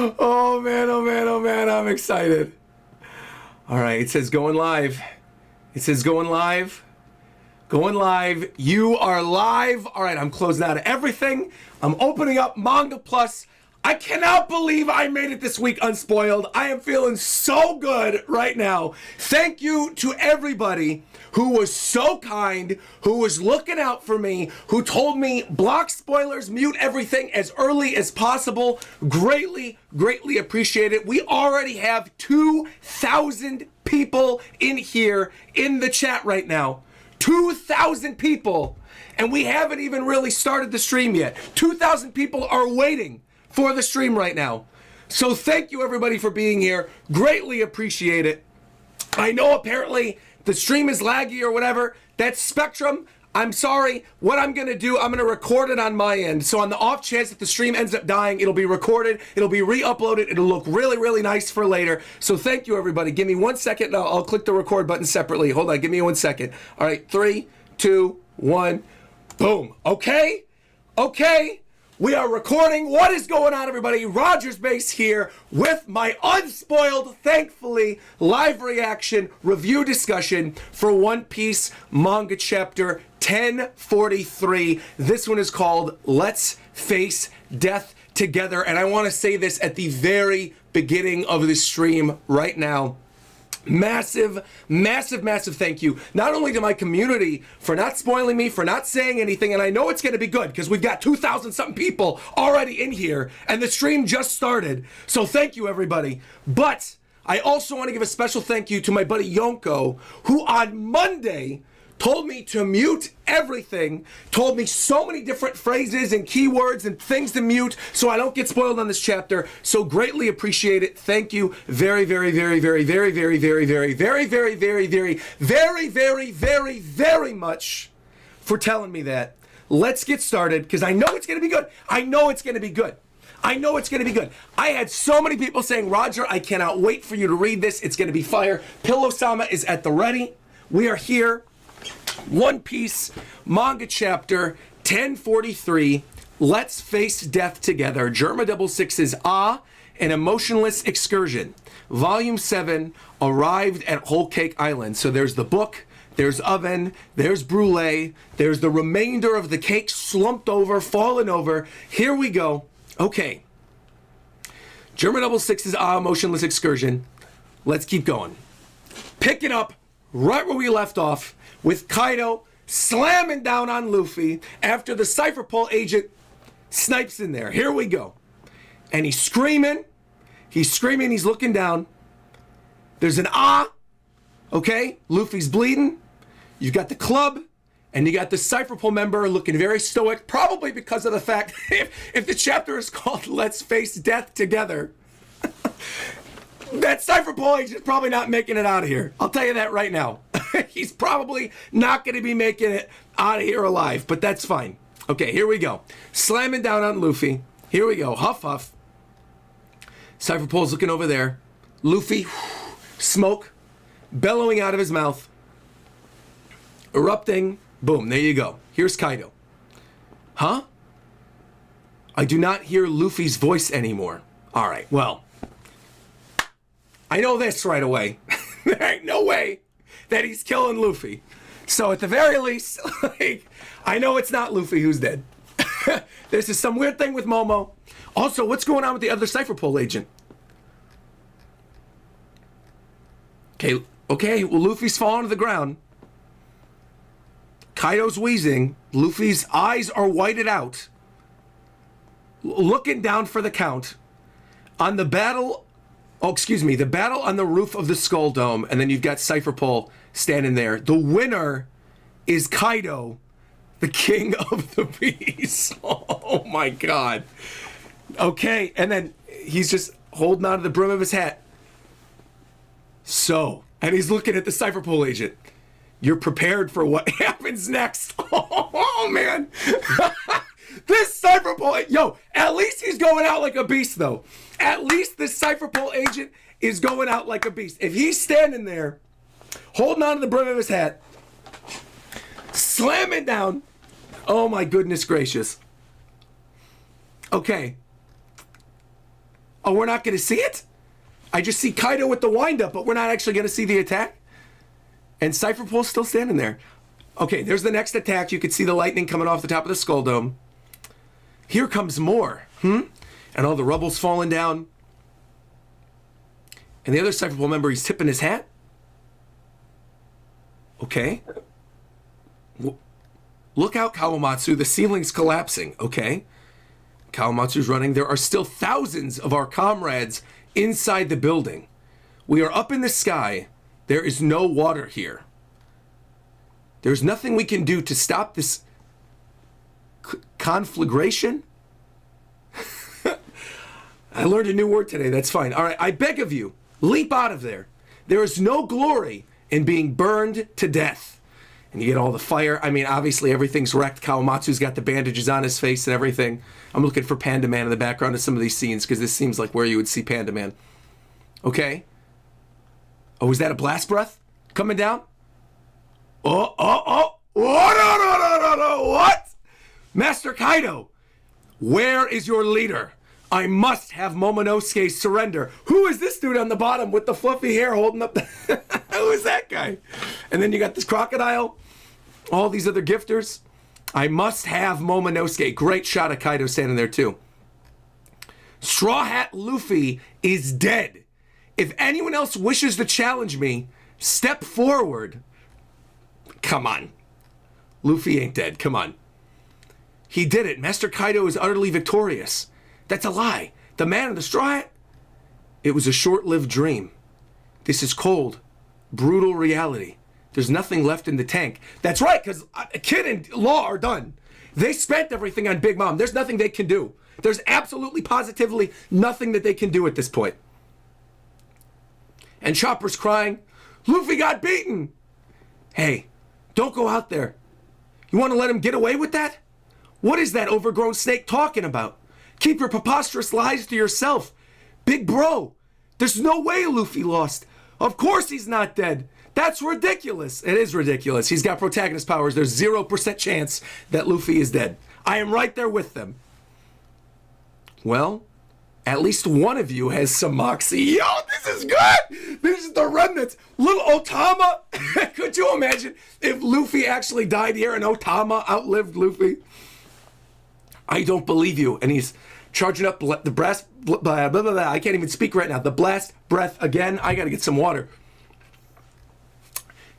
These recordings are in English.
Oh man, oh man, oh man, I'm excited. All right, it says going live. It says going live. Going live. You are live. All right, I'm closing out of everything. I'm opening up Manga Plus. I cannot believe I made it this week unspoiled. I am feeling so good right now. Thank you to everybody who was so kind, who was looking out for me, who told me block spoilers, mute everything as early as possible. Greatly, greatly appreciate it. We already have 2,000 people in here in the chat right now. 2,000 people, and we haven't even really started the stream yet. 2,000 people are waiting for the stream right now. So thank you everybody for being here. Greatly appreciate it. I know apparently the stream is laggy or whatever. That's Spectrum. I'm sorry. What I'm going to do, I'm going to record it on my end. So on the off chance that the stream ends up dying, it'll be recorded. It'll be re-uploaded. It'll look really, really nice for later. So thank you, everybody. Give me 1 second. I'll click the record button separately. Hold on. Give me 1 second. All right. 3, 2, 1. Boom. Okay. Okay. We are recording. What is going on, everybody? RogersBase here with my unspoiled, thankfully, live reaction review discussion for One Piece manga chapter 1043. This one is called Let's Face Death Together. And I want to say this at the very beginning of the stream right now. Massive, massive, massive thank you, not only to my community for not spoiling me, for not saying anything, and I know it's going to be good because we've got 2,000 something people already in here, and the stream just started, so thank you everybody. But I also want to give a special thank you to my buddy Yonko, who on Monday told me to mute everything, told me so many different phrases and keywords and things to mute so I don't get spoiled on this chapter. So greatly appreciate it. Thank you very, very, very, very, very, very, very, very, very, very, very, very, very, very, very, very much for telling me that. Let's get started because I know it's going to be good. I know it's going to be good. I know it's going to be good. I had so many people saying, Roger, I cannot wait for you to read this. It's going to be fire. Pillow-sama is at the ready. We are here. One Piece manga chapter 1043. Let's Face Death Together. Germa 66's Ah, an Emotionless Excursion. Volume 7 arrived at Whole Cake Island. So there's the book, there's oven, there's brulee, there's the remainder of the cake slumped over, fallen over. Here we go. Okay. Germa 66's Ah, Emotionless Excursion. Let's keep going. Pick it up right where we left off, with Kaido slamming down on Luffy after the Cypher Pole agent snipes in there. Here we go. And he's screaming, he's looking down. There's an ah, okay? Luffy's bleeding. You've got the club, and you got the Cypher Pole member looking very stoic, probably because of the fact if the chapter is called Let's Face Death Together, that Cypher Pole agent is probably not making it out of here. I'll tell you that right now. He's probably not going to be making it out of here alive, but that's fine. Okay, here we go. Slamming down on Luffy. Here we go. Huff, huff. Cypher Pole's looking over there. Luffy, smoke, bellowing out of his mouth. Erupting. Boom, there you go. Here's Kaido. Huh? I do not hear Luffy's voice anymore. All right, well, I know this right away. There ain't no way that he's killing Luffy. So at the very least, like, I know it's not Luffy who's dead. This is some weird thing with Momo. Also, what's going on with the other Cypher Pole agent? Okay, well, Luffy's falling to the ground. Kaido's wheezing. Luffy's eyes are whited out. Looking down for the count. On the battle... Oh, excuse me, the battle on the roof of the Skull Dome, and then you've got Cypher Pole standing there. The winner is Kaido, the king of the bees. Oh my god. Okay, and then he's just holding on to the brim of his hat. So, and he's looking at the Cypher Pole agent. You're prepared for what happens next. Oh man. This Cypher Pole, yo, at least he's going out like a beast, though. At least this Cypher Pole agent is going out like a beast. If he's standing there, holding on to the brim of his hat, slamming down, oh my goodness gracious. Okay. Oh, we're not going to see it? I just see Kaido with the wind-up, but we're not actually going to see the attack? And Cypher Pole's still standing there. Okay, there's the next attack. You can see the lightning coming off the top of the Skull Dome. Here comes more. And all the rubble's falling down. And the other Cypher Pole member, he's tipping his hat. Okay. Look out, Kawamatsu. The ceiling's collapsing. Okay. Kawamatsu's running. There are still thousands of our comrades inside the building. We are up in the sky. There is no water here. There's nothing we can do to stop this conflagration. I learned a new word today. That's fine. All right. I beg of you, leap out of there. There is no glory in being burned to death. And you get all the fire. I mean, obviously everything's wrecked. Kawamatsu's got the bandages on his face and everything. I'm looking for Panda Man in the background of some of these scenes because this seems like where you would see Panda Man. Okay. Oh, is that a blast breath coming down? Oh, no, what? Master Kaido, where is your leader? I must have Momonosuke surrender. Who is this dude on the bottom with the fluffy hair holding up the... Who is that guy? And then you got this crocodile, all these other gifters. I must have Momonosuke. Great shot of Kaido standing there too. Straw Hat Luffy is dead. If anyone else wishes to challenge me, step forward. Come on. Luffy ain't dead. Come on. He did it. Master Kaido is utterly victorious. That's a lie. The man in the straw hat? It was a short-lived dream. This is cold, brutal reality. There's nothing left in the tank. That's right, because Kid and Law are done. They spent everything on Big Mom. There's nothing they can do. There's absolutely, positively nothing that they can do at this point. And Chopper's crying, Luffy got beaten. Hey, don't go out there. You want to let him get away with that? What is that overgrown snake talking about? Keep your preposterous lies to yourself. Big bro, there's no way Luffy lost. Of course he's not dead. That's ridiculous. It is ridiculous. He's got protagonist powers. There's 0% chance that Luffy is dead. I am right there with them. Well, at least one of you has some moxie. Yo, this is good. This is the remnants. Little Otama. Could you imagine if Luffy actually died here and Otama outlived Luffy? I don't believe you. And he's charging up the blast. Blah, blah, blah, blah. I can't even speak right now. The blast breath again. I got to get some water.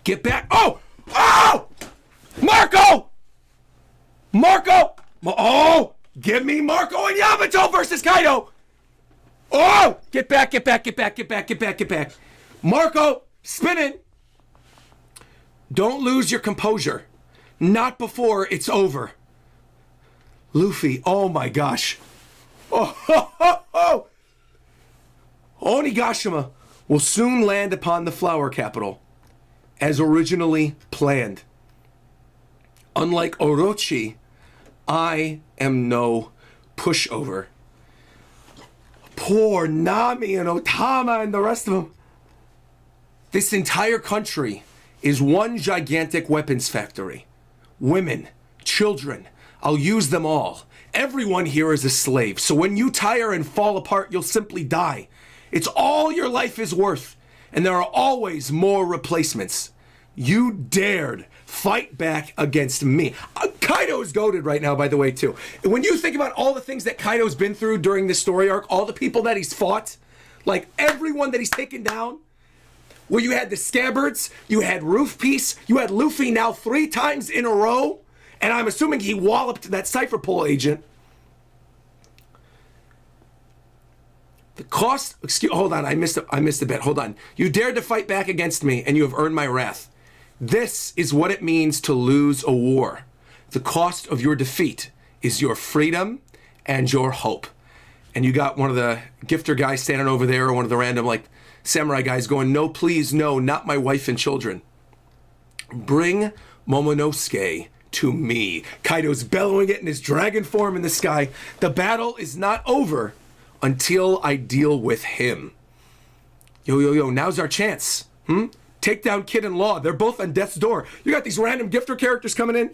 Get back. Oh! Oh! Marco! Marco! Oh! Give me Marco and Yamato versus Kaido! Oh! Get back, get back, get back, get back, get back, get back. Marco, spinning. Don't lose your composure. Not before it's over. Luffy, oh my gosh. Oh, ho, ho, ho. Onigashima will soon land upon the flower capital, as originally planned. Unlike Orochi, I am no pushover. Poor Nami and Otama and the rest of them. This entire country is one gigantic weapons factory. Women, children, I'll use them all. Everyone here is a slave, so when you tire and fall apart, you'll simply die. It's all your life is worth, and there are always more replacements. You dared fight back against me. Kaido's goated right now, by the way, too. When you think about all the things that Kaido's been through during this story arc, all the people that he's fought, like everyone that he's taken down, where you had the Scabbards, you had Roof Piece, you had Luffy now 3 times in a row, and I'm assuming he walloped that Cypher Pole agent. The cost, hold on, I missed a bit, hold on. You dared to fight back against me, and you have earned my wrath. This is what it means to lose a war. The cost of your defeat is your freedom and your hope. And you got one of the gifter guys standing over there, or one of the random, like, samurai guys going, no, please, no, not my wife and children. Bring Momonosuke to me. Kaido's bellowing it in his dragon form in the sky. The battle is not over until I deal with him. Yo, now's our chance. Take down Kid and Law. They're both on death's door. You got these random gifter characters coming in,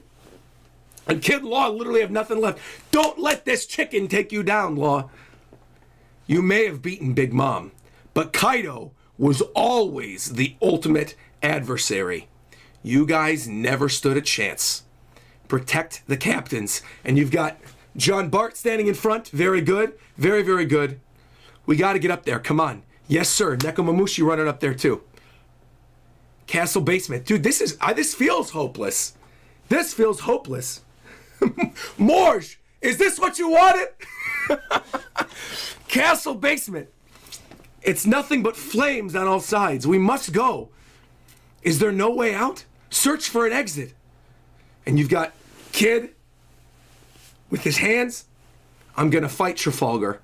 and Kid and Law literally have nothing left. Don't let this chicken take you down, Law. You may have beaten Big Mom, but Kaido was always the ultimate adversary. You guys never stood a chance. Protect the captains. And you've got John Bart standing in front. Very good. Very, very good. We got to get up there. Come on. Yes, sir. Nekomamushi running up there, too. Castle basement. Dude, this feels hopeless. This feels hopeless. Morge, is this what you wanted? Castle basement. It's nothing but flames on all sides. We must go. Is there no way out? Search for an exit. And you've got Kid with his hands. I'm going to fight Trafalgar.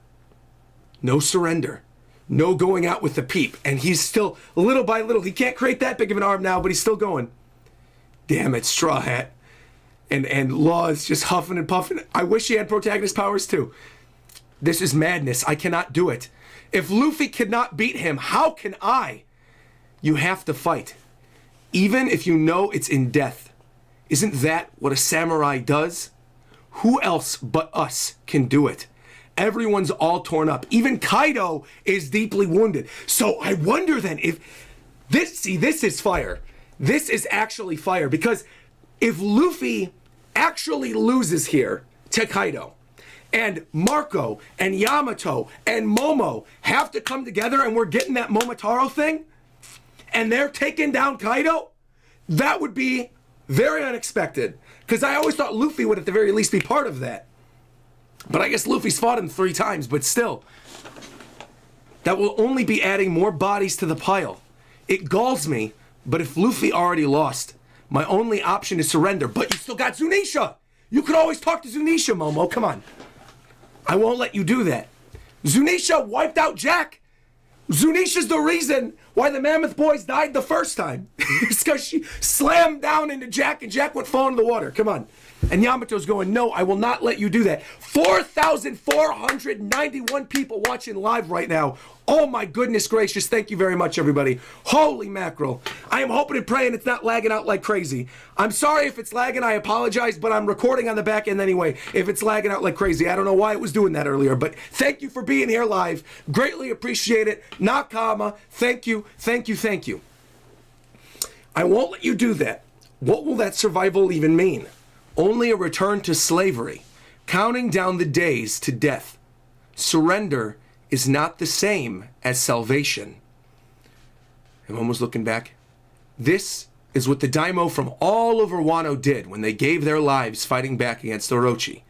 No surrender. No going out with the peep. And he's still, little by little, he can't create that big of an arm now, but he's still going. Damn it, Straw Hat. And Law is just huffing and puffing. I wish he had protagonist powers too. This is madness. I cannot do it. If Luffy cannot beat him, how can I? You have to fight. Even if you know it's in death. Isn't that what a samurai does? Who else but us can do it? Everyone's all torn up. Even Kaido is deeply wounded. So I wonder then if this is fire. This is actually fire. Because if Luffy actually loses here to Kaido, and Marco and Yamato and Momo have to come together and we're getting that Momotaro thing, and they're taking down Kaido, that would be very unexpected. Because I always thought Luffy would at the very least be part of that. But I guess Luffy's fought him 3 times, but still. That will only be adding more bodies to the pile. It galls me, but if Luffy already lost, my only option is surrender. But you still got Zunisha! You could always talk to Zunisha, Momo, come on. I won't let you do that. Zunisha wiped out Jack. Zunisha's the reason why the Mammoth Boys died the first time. It's because she slammed down into Jack and Jack went falling in the water. Come on. And Yamato's going, no, I will not let you do that. 4,491 people watching live right now. Oh my goodness gracious. Thank you very much, everybody. Holy mackerel. I am hoping and praying it's not lagging out like crazy. I'm sorry if it's lagging. I apologize, but I'm recording on the back end anyway. If it's lagging out like crazy, I don't know why it was doing that earlier, but thank you for being here live. Greatly appreciate it. Nakama, thank you, thank you, thank you. I won't let you do that. What will that survival even mean? Only a return to slavery, counting down the days to death. Surrender is not the same as salvation. I'm almost looking back. This is what the Daimyo from all over Wano did when they gave their lives fighting back against Orochi.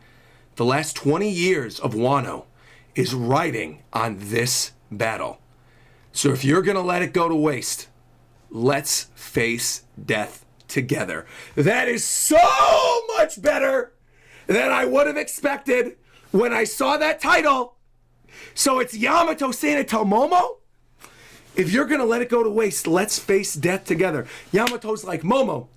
The last 20 years of Wano is riding on this battle. So if you're going to let it go to waste, let's face death together. That is so much better than I would have expected when I saw that title. So it's Yamato saying it to Momo. If you're gonna let it go to waste, let's face death together. Yamato's like, Momo,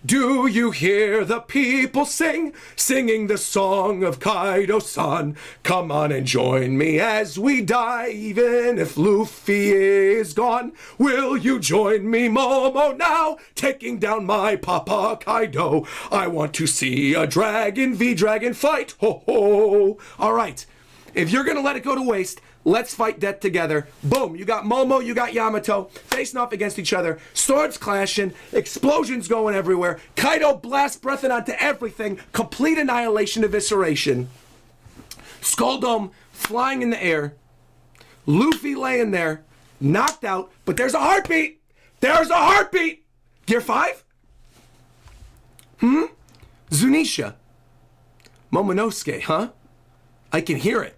do you hear the people singing the song of Kaido-san? Come on and join me as we die, even if Luffy is gone. Will you join me, Momo, now, taking down my Papa Kaido? I want to see a Dragon v Dragon fight, ho ho. All right, if you're gonna let it go to waste, let's fight death together. Boom, you got Momo, you got Yamato, facing off against each other, swords clashing, explosions going everywhere, Kaido blast breathing onto everything, complete annihilation, evisceration, Skull Dome flying in the air, Luffy laying there, knocked out, but there's a heartbeat! There's a heartbeat! Gear 5? Zunisha. Momonosuke, huh? I can hear it.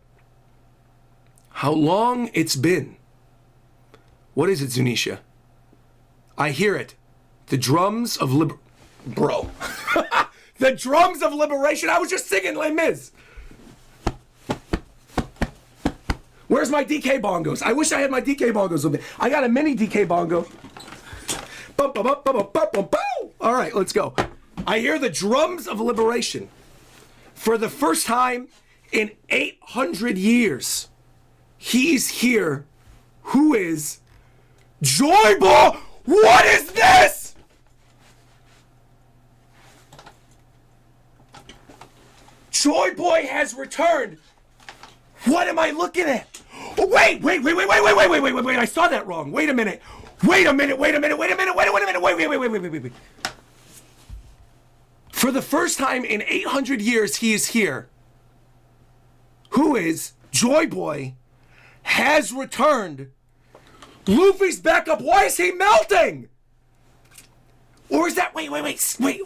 How long it's been. What is it, Zunisha? I hear it. The drums of Bro. The drums of liberation. I was just singing Les Mis. Where's my DK bongos? I wish I had my DK bongos with me. I got a mini DK bongo. Bum, bum, bum, bum, bum, bum, bum, bum. All right, let's go. I hear the drums of liberation. For the first time in 800 years. He's here. Who is Joy Boy? What is this? Joy Boy has returned. What am I looking at? Oh, wait, I saw that wrong. Wait a minute. Wait a minute. For the first time in 800 years, he is here. Who is Joy Boy has returned. Luffy's back up. Why is he melting? Or is that, wait,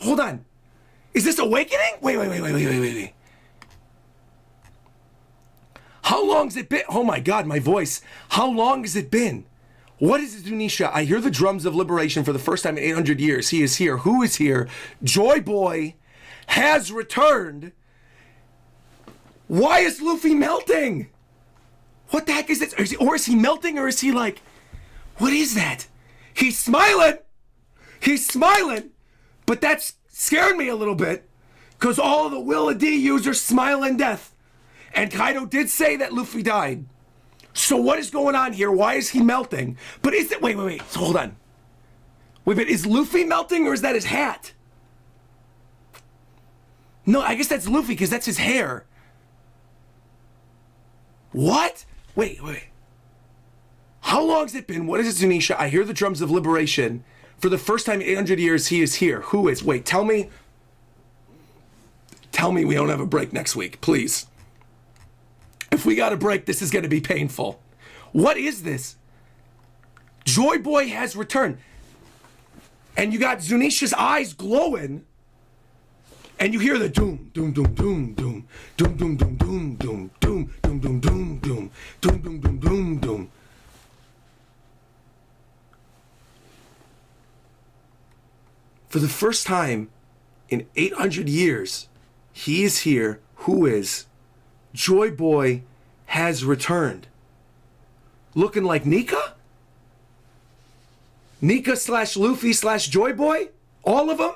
hold on. Is this awakening? Wait. How long's it been? Oh my God, my voice. How long has it been? What is it, Zunisha? I hear the drums of liberation for the first time in 800 years. He is here. Who is here? Joy Boy has returned. Why is Luffy melting? What the heck is this? Is he melting, or is he like, what is that? He's smiling. He's smiling. But that's scared me a little bit, because all of the Willa D users smile in death. And Kaido did say that Luffy died. So what is going on here? Why is he melting? But is it, wait, so hold on. Wait, but is Luffy melting, or is that his hat? No, I guess that's Luffy, because that's his hair. What? Wait. How long's it been? What is it, Zunisha? I hear the drums of liberation. For the first time in 800 years, he is here. Who is? Wait, tell me. Tell me we don't have a break next week, please. If we got a break, this is going to be painful. What is this? Joy Boy has returned. And you got Zunisha's eyes glowing. And you hear the doom, doom, doom, doom, doom, doom, doom, doom, doom, doom, doom, doom, doom, doom, doom, doom, doom, doom, doom, doom. For the first time in 800 years, he is here. Who is? Joy Boy has returned. Looking like Nika? Nika / Luffy / Joy Boy? All of them?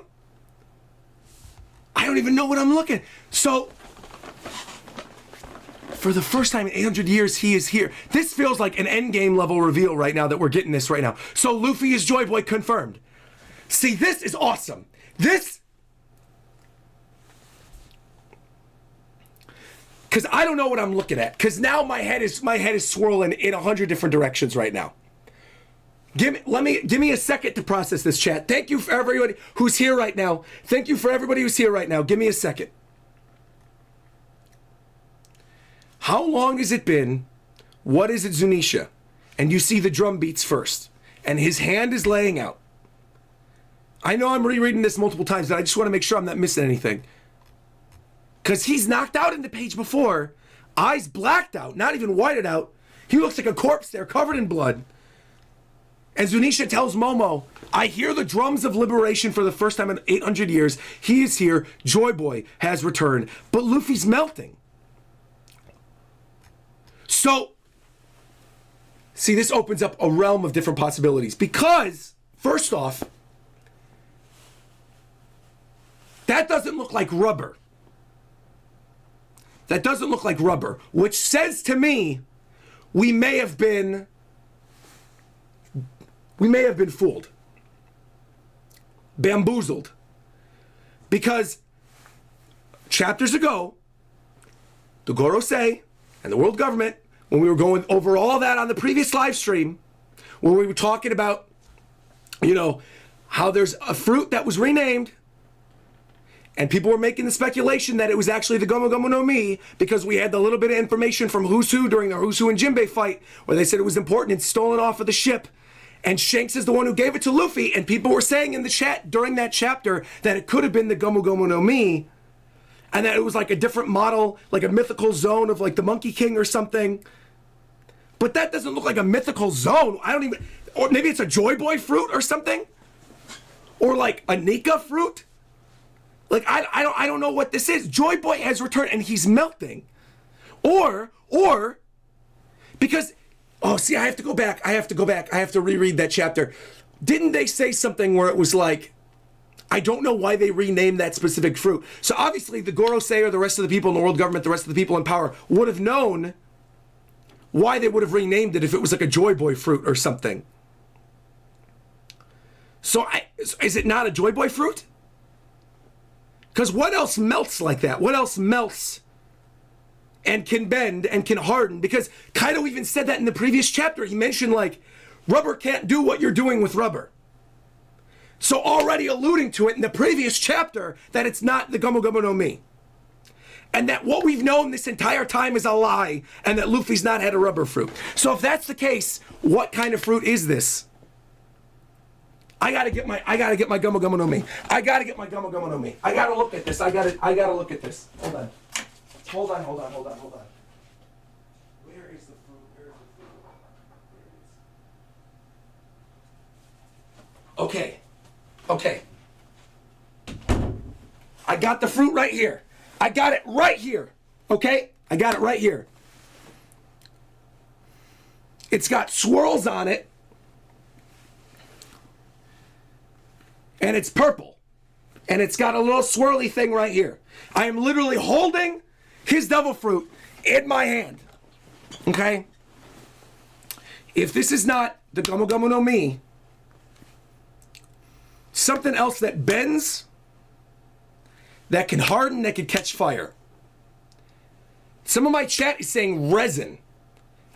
I don't even know what I'm looking. So, for the first time in 800 years, he is here. This feels like an endgame level reveal right now that we're getting this right now. So Luffy is Joy Boy confirmed. See, this is awesome. This, because I don't know what I'm looking at. Because now my head is swirling in 100 different directions right now. Give me a second to process this, chat. Thank you for everybody who's here right now. Thank you for everybody who's here right now. Give me a second. How long has it been? What is it, Zunisha? And you see the drum beats first. And his hand is laying out. I know I'm rereading this multiple times, but I just want to make sure I'm not missing anything. Because he's knocked out in the page before. Eyes blacked out, not even whited out. He looks like a corpse there, covered in blood. And Zunisha tells Momo, I hear the drums of liberation for the first time in 800 years. He is here. Joy Boy has returned. But Luffy's melting. So, see, this opens up a realm of different possibilities. Because, first off, that doesn't look like rubber. That doesn't look like rubber. Which says to me, we may have been fooled. Bamboozled. Because chapters ago, the Gorosei and the world government, when we were going over all that on the previous live stream, when we were talking about, how there's a fruit that was renamed, and people were making the speculation that it was actually the Gomu Gomu no Mi, because we had the little bit of information from Who's Who during the Who's Who and Jinbei fight, where they said it was important and stolen off of the ship. And Shanks is the one who gave it to Luffy, and people were saying in the chat during that chapter that it could have been the Gomu Gomu no Mi, and that it was like a different model, like a mythical zone of like the Monkey King or something. But that doesn't look like a mythical zone. Or maybe it's a Joy Boy fruit or something? Or like a Nika fruit? Like, I don't know what this is. Joy Boy has returned and he's melting. Or, because, I have to go back. I have to reread that chapter. Didn't they say something where it was like, I don't know why they renamed that specific fruit. So obviously the Gorosei or the rest of the people in the world government, the rest of the people in power would have known why they would have renamed it if it was like a Joy Boy fruit or something. So is it not a Joy Boy fruit? Because what else melts like that? What else melts and can bend and can harden, because Kaido even said that in the previous chapter. He mentioned, like, rubber can't do what you're doing with rubber. So already alluding to it in the previous chapter that it's not the Gomu Gomu no Mi. And that what we've known this entire time is a lie, and that Luffy's not had a rubber fruit. So if that's the case, what kind of fruit is this? I gotta get my Gomu Gomu no Mi. I gotta get my Gomu Gomu no Mi. I gotta look at this. I gotta look at this. Hold on. Hold on. Where is the fruit? Where is the fruit? Okay. I got the fruit right here. I got it right here. Okay? I got it right here. It's got swirls on it. And it's purple. And it's got a little swirly thing right here. I am literally holding his devil fruit in my hand. Okay? If this is not the Gomu Gomu no Mi, something else that bends, that can harden, that can catch fire. Some of my chat is saying resin.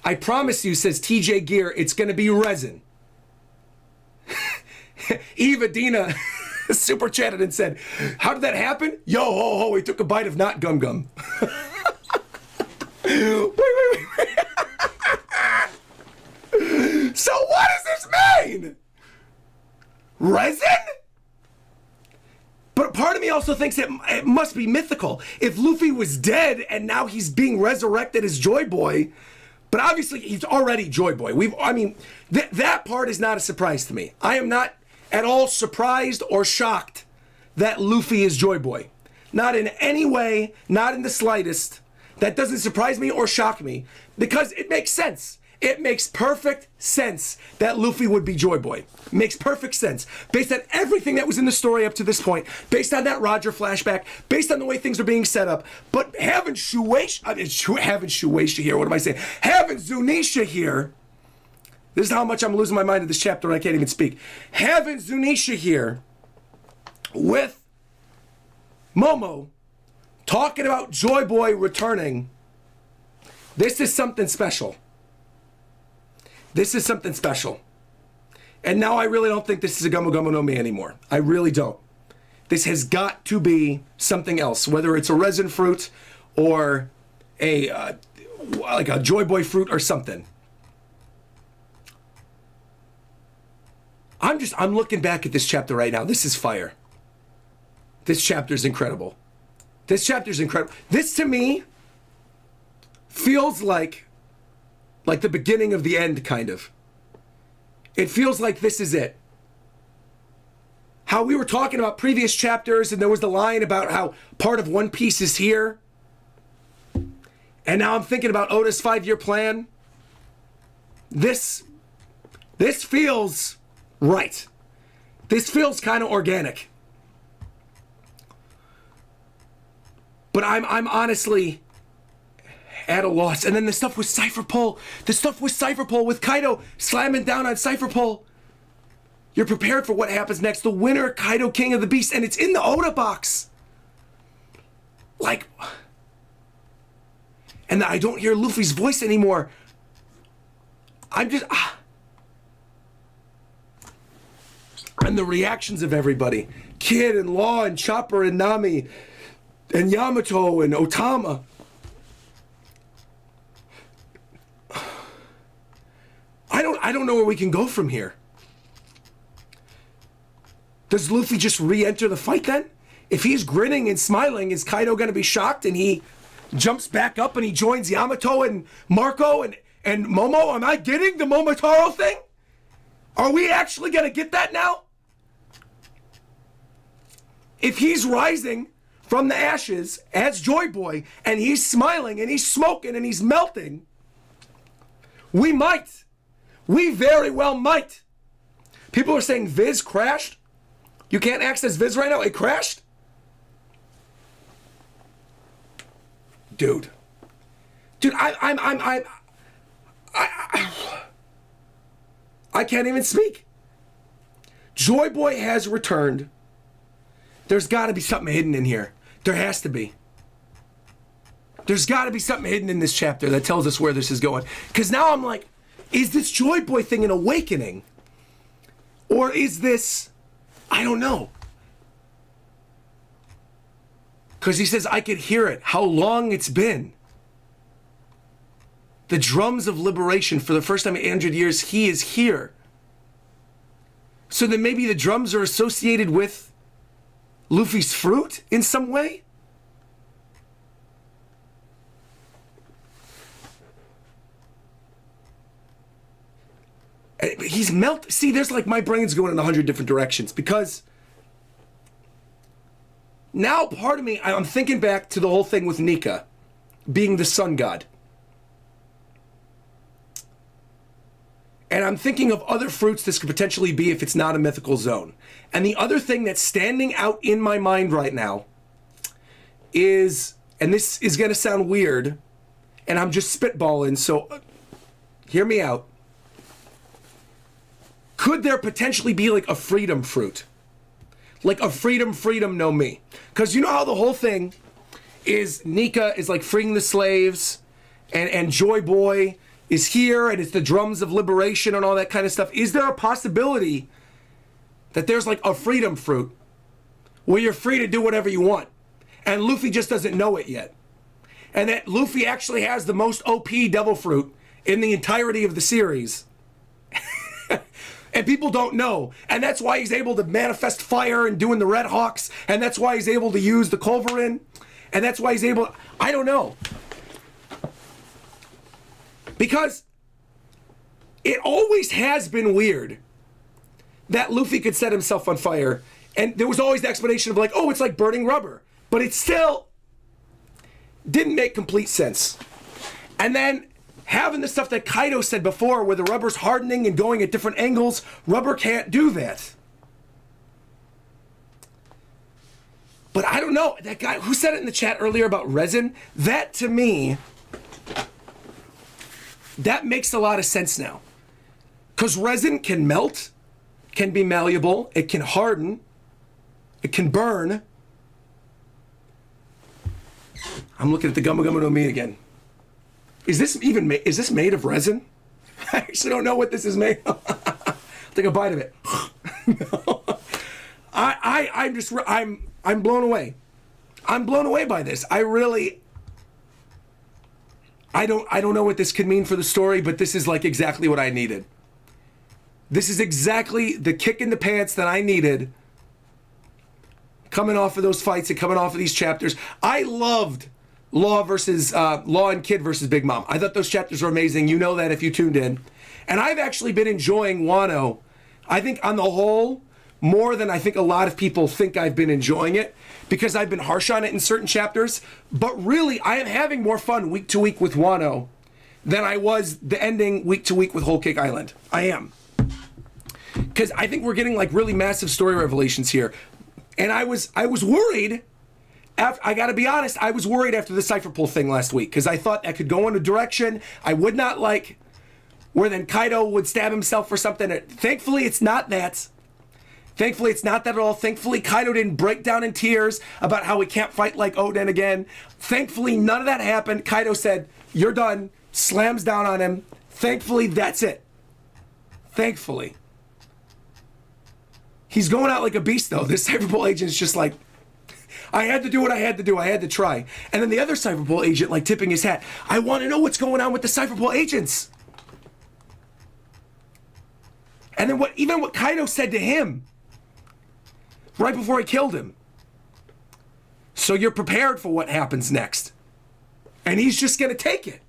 I promise you, says TJ Gear, it's going to be resin. Eva Dina super chatted and said, how did that happen? Yo, ho, ho, he took a bite of not gum gum. wait. So what does this mean? Resin? But part of me also thinks it must be mythical. If Luffy was dead and now he's being resurrected as Joy Boy, but obviously he's already Joy Boy. That part is not a surprise to me. I am not at all surprised or shocked that Luffy is Joy Boy. Not in any way, not in the slightest. That doesn't surprise me or shock me, because it makes sense. It makes perfect sense that Luffy would be Joy Boy. Makes perfect sense. Based on everything that was in the story up to this point, based on that Roger flashback, based on the way things are being set up. But having Shueisha here, what am I saying? Having Zunisha here, this is how much I'm losing my mind in this chapter and I can't even speak. Having Zunisha here with Momo talking about Joy Boy returning, this is something special. This is something special. And now I really don't think this is a Gomu Gomu no Mi anymore. I really don't. This has got to be something else, whether it's a resin fruit or like a Joy Boy fruit or something. I'm looking back at this chapter right now. This is fire. This chapter is incredible. This to me feels like the beginning of the end, kind of. It feels like this is it. How we were talking about previous chapters, and there was the line about how part of One Piece is here. And now I'm thinking about Oda's 5-year plan. This feels right. This feels kind of organic. But I'm honestly at a loss. And then the stuff with Cypher Pole. With Kaido slamming down on Cypher Pole. You're prepared for what happens next. The winner, Kaido, King of the Beast. And it's in the Oda box. Like... And I don't hear Luffy's voice anymore. I'm just... And the reactions of everybody. Kid and Law and Chopper and Nami and Yamato and Otama. I don't know where we can go from here. Does Luffy just re-enter the fight then? If he's grinning and smiling, is Kaido going to be shocked and he jumps back up and he joins Yamato and Marco and Momo? Am I getting the Momotaro thing? Are we actually going to get that now? If he's rising from the ashes as Joy Boy and he's smiling and he's smoking and he's melting, we might. We very well might. People are saying Viz crashed. You can't access Viz right now. It crashed? Dude, I can't even speak. Joy Boy has returned. There's got to be something hidden in here. There has to be. There's got to be something hidden in this chapter that tells us where this is going. Because now I'm like, is this Joy Boy thing an awakening? Or is this, I don't know. Because he says, I could hear it, how long it's been. The drums of liberation for the first time in 800 years, he is here. So then maybe the drums are associated with Luffy's fruit in some way? He's See, there's like my brain's going in 100 different directions because now part of me, I'm thinking back to the whole thing with Nika being the sun god. And I'm thinking of other fruits this could potentially be if it's not a mythical zone. And the other thing that's standing out in my mind right now is, and this is going to sound weird, and I'm just spitballing, so hear me out. Could there potentially be like a freedom fruit? Like a freedom no me. Because you know how the whole thing is Nika is like freeing the slaves and Joy Boy is here and it's the drums of liberation and all that kind of stuff. Is there a possibility that there's like a freedom fruit where you're free to do whatever you want and Luffy just doesn't know it yet? And that Luffy actually has the most OP devil fruit in the entirety of the series. And people don't know. And that's why he's able to manifest fire and doing the Red Hawks. And that's why he's able to use the Culverin. And that's why he's able... I don't know. Because it always has been weird that Luffy could set himself on fire. And there was always the explanation of like, oh, it's like burning rubber. But it still didn't make complete sense. And then having the stuff that Kaido said before where the rubber's hardening and going at different angles, rubber can't do that. But I don't know, that guy who said it in the chat earlier about resin, that to me, that makes a lot of sense now. Because resin can melt, can be malleable, it can harden, it can burn. I'm looking at the Gumma Gumma no Mi again. Is this made of resin? I actually don't know what this is made of. Take a bite of it. No. I'm blown away. I'm blown away by this. I don't know what this could mean for the story, but this is like exactly what I needed. This is exactly the kick in the pants that I needed coming off of those fights and coming off of these chapters. I loved Law and Kid versus Big Mom. I thought those chapters were amazing. You know that if you tuned in. And I've actually been enjoying Wano, I think on the whole, more than I think a lot of people think I've been enjoying it, because I've been harsh on it in certain chapters. But really, I am having more fun week to week with Wano than I was the ending week to week with Whole Cake Island. I am. Because I think we're getting like really massive story revelations here. And I was worried. I gotta be honest, I was worried after the Cypher Pull thing last week because I thought that could go in a direction I would not like, where then Kaido would stab himself for something. Thankfully, it's not that. Thankfully, it's not that at all. Thankfully, Kaido didn't break down in tears about how he can't fight like Oden again. Thankfully, none of that happened. Kaido said, "You're done," slams down on him. Thankfully, that's it. Thankfully. He's going out like a beast, though. This Cypher Pull agent is just like, I had to do what I had to do. I had to try. And then the other Cypher Pull agent, like, tipping his hat. I want to know what's going on with the Cypher Pull agents. And then what Kaido said to him right before he killed him. So you're prepared for what happens next. And he's just going to take it.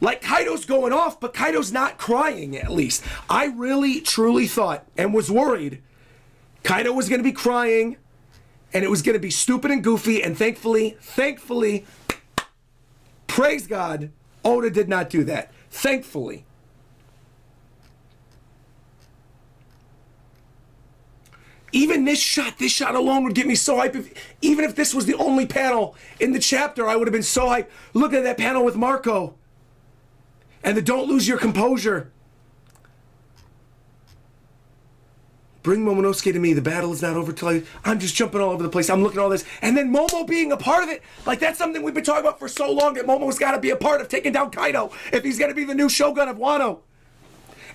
Like, Kaido's going off, but Kaido's not crying, at least. I really, truly thought and was worried Kaido was going to be crying, and it was going to be stupid and goofy, and thankfully, praise God, Oda did not do that. Thankfully. Even this shot alone would get me so hyped. Even if this was the only panel in the chapter, I would have been so hyped. Look at that panel with Marco. And the don't lose your composure. bring Momonosuke to me. The battle is not over till I'm just jumping all over the place. I'm looking at all this. And then Momo being a part of it. Like, that's something we've been talking about for so long, that Momo's got to be a part of taking down Kaido if he's going to be the new Shogun of Wano.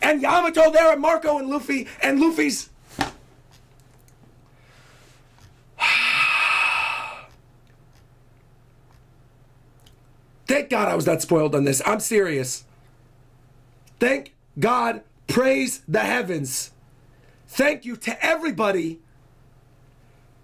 And Yamato there and Marco and Luffy. And Luffy's... Thank God I was not spoiled on this. I'm serious. Thank God. Praise the heavens. Thank you to everybody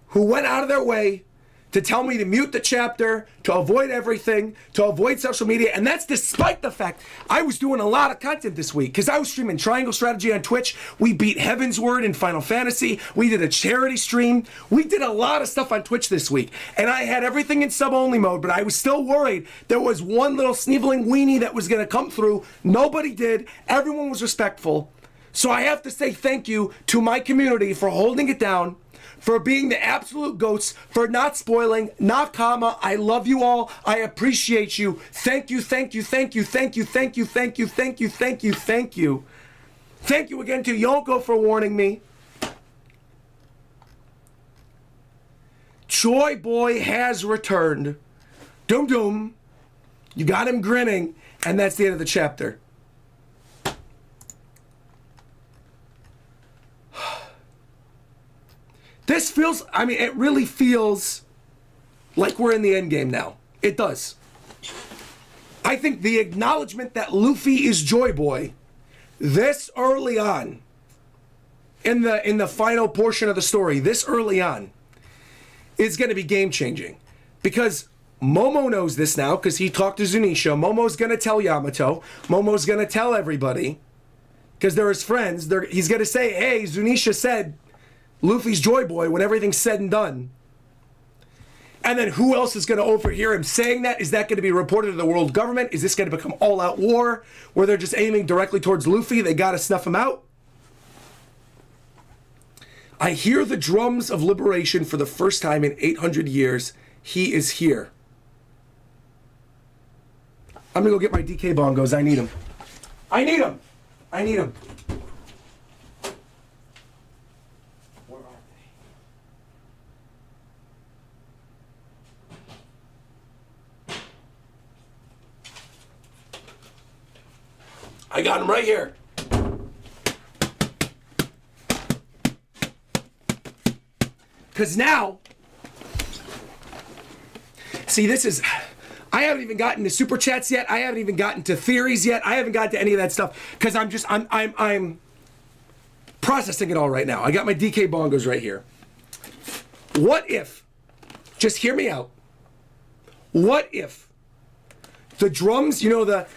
who went out of their way to tell me to mute the chapter, to avoid everything, to avoid social media. And that's despite the fact I was doing a lot of content this week, because I was streaming Triangle Strategy on Twitch. We beat Heaven's Word in Final Fantasy. We did a charity stream. We did a lot of stuff on Twitch this week. And I had everything in sub-only mode, but I was still worried there was one little sneevling weenie that was going to come through. Nobody did. Everyone was respectful. So I have to say thank you to my community for holding it down, for being the absolute goats, for not spoiling, Nakama. I love you all. I appreciate you. Thank you, thank you, thank you, thank you, thank you, thank you, thank you, thank you, thank you. Thank you again to Yonko for warning me. Choi Boy has returned. Doom doom. You got him grinning, and that's the end of the chapter. This feels, I mean, it really feels like we're in the end game now. It does. I think the acknowledgement that Luffy is Joy Boy this early on in the final portion of the story, this early on, is going to be game changing. Because Momo knows this now, because he talked to Zunisha. Momo's going to tell Yamato. Momo's going to tell everybody, because they're his friends. He's going to say, hey, Zunisha said Luffy's Joy Boy when everything's said and done. And then who else is going to overhear him saying that? Is that going to be reported to the world government? Is this going to become all-out war where they're just aiming directly towards Luffy? They got to snuff him out. I hear the drums of liberation for the first time in 800 years. He is here. I'm going to go get my DK bongos. I need them. I need them. I need them. I got him right here. Because now, see, this is, I haven't even gotten to super chats yet. I haven't even gotten to theories yet. I haven't gotten to any of that stuff because I'm processing it all right now. I got my DK bongos right here. What if, just hear me out. What if the drums, you know, that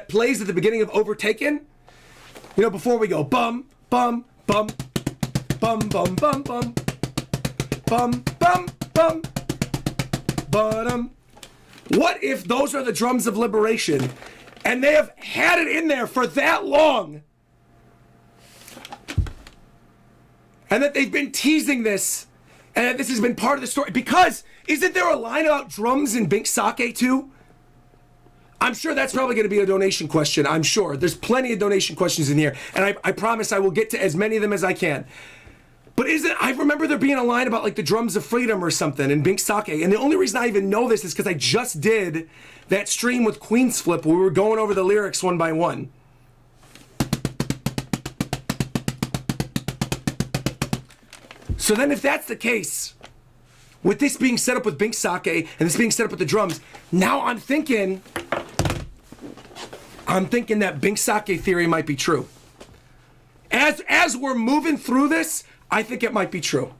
plays at the beginning of Overtaken, you know, before we go bum bum bum bum bum bum bum bum bum bum bum. What if those are the drums of liberation and they have had it in there for that long and that they've been teasing this and that this has been part of the story? Because isn't there a line about drums in Binks Sake too? I'm sure that's probably going to be a donation question. I'm sure. There's plenty of donation questions in here. And I promise I will get to as many of them as I can. But I remember there being a line about like the drums of freedom or something in Binks Sake. And the only reason I even know this is because I just did that stream with Queen's Flip where we were going over the lyrics one by one. So then if that's the case, with this being set up with Binks Sake and this being set up with the drums, now I'm thinking that Binks Sake theory might be true. As we're moving through this, I think it might be true.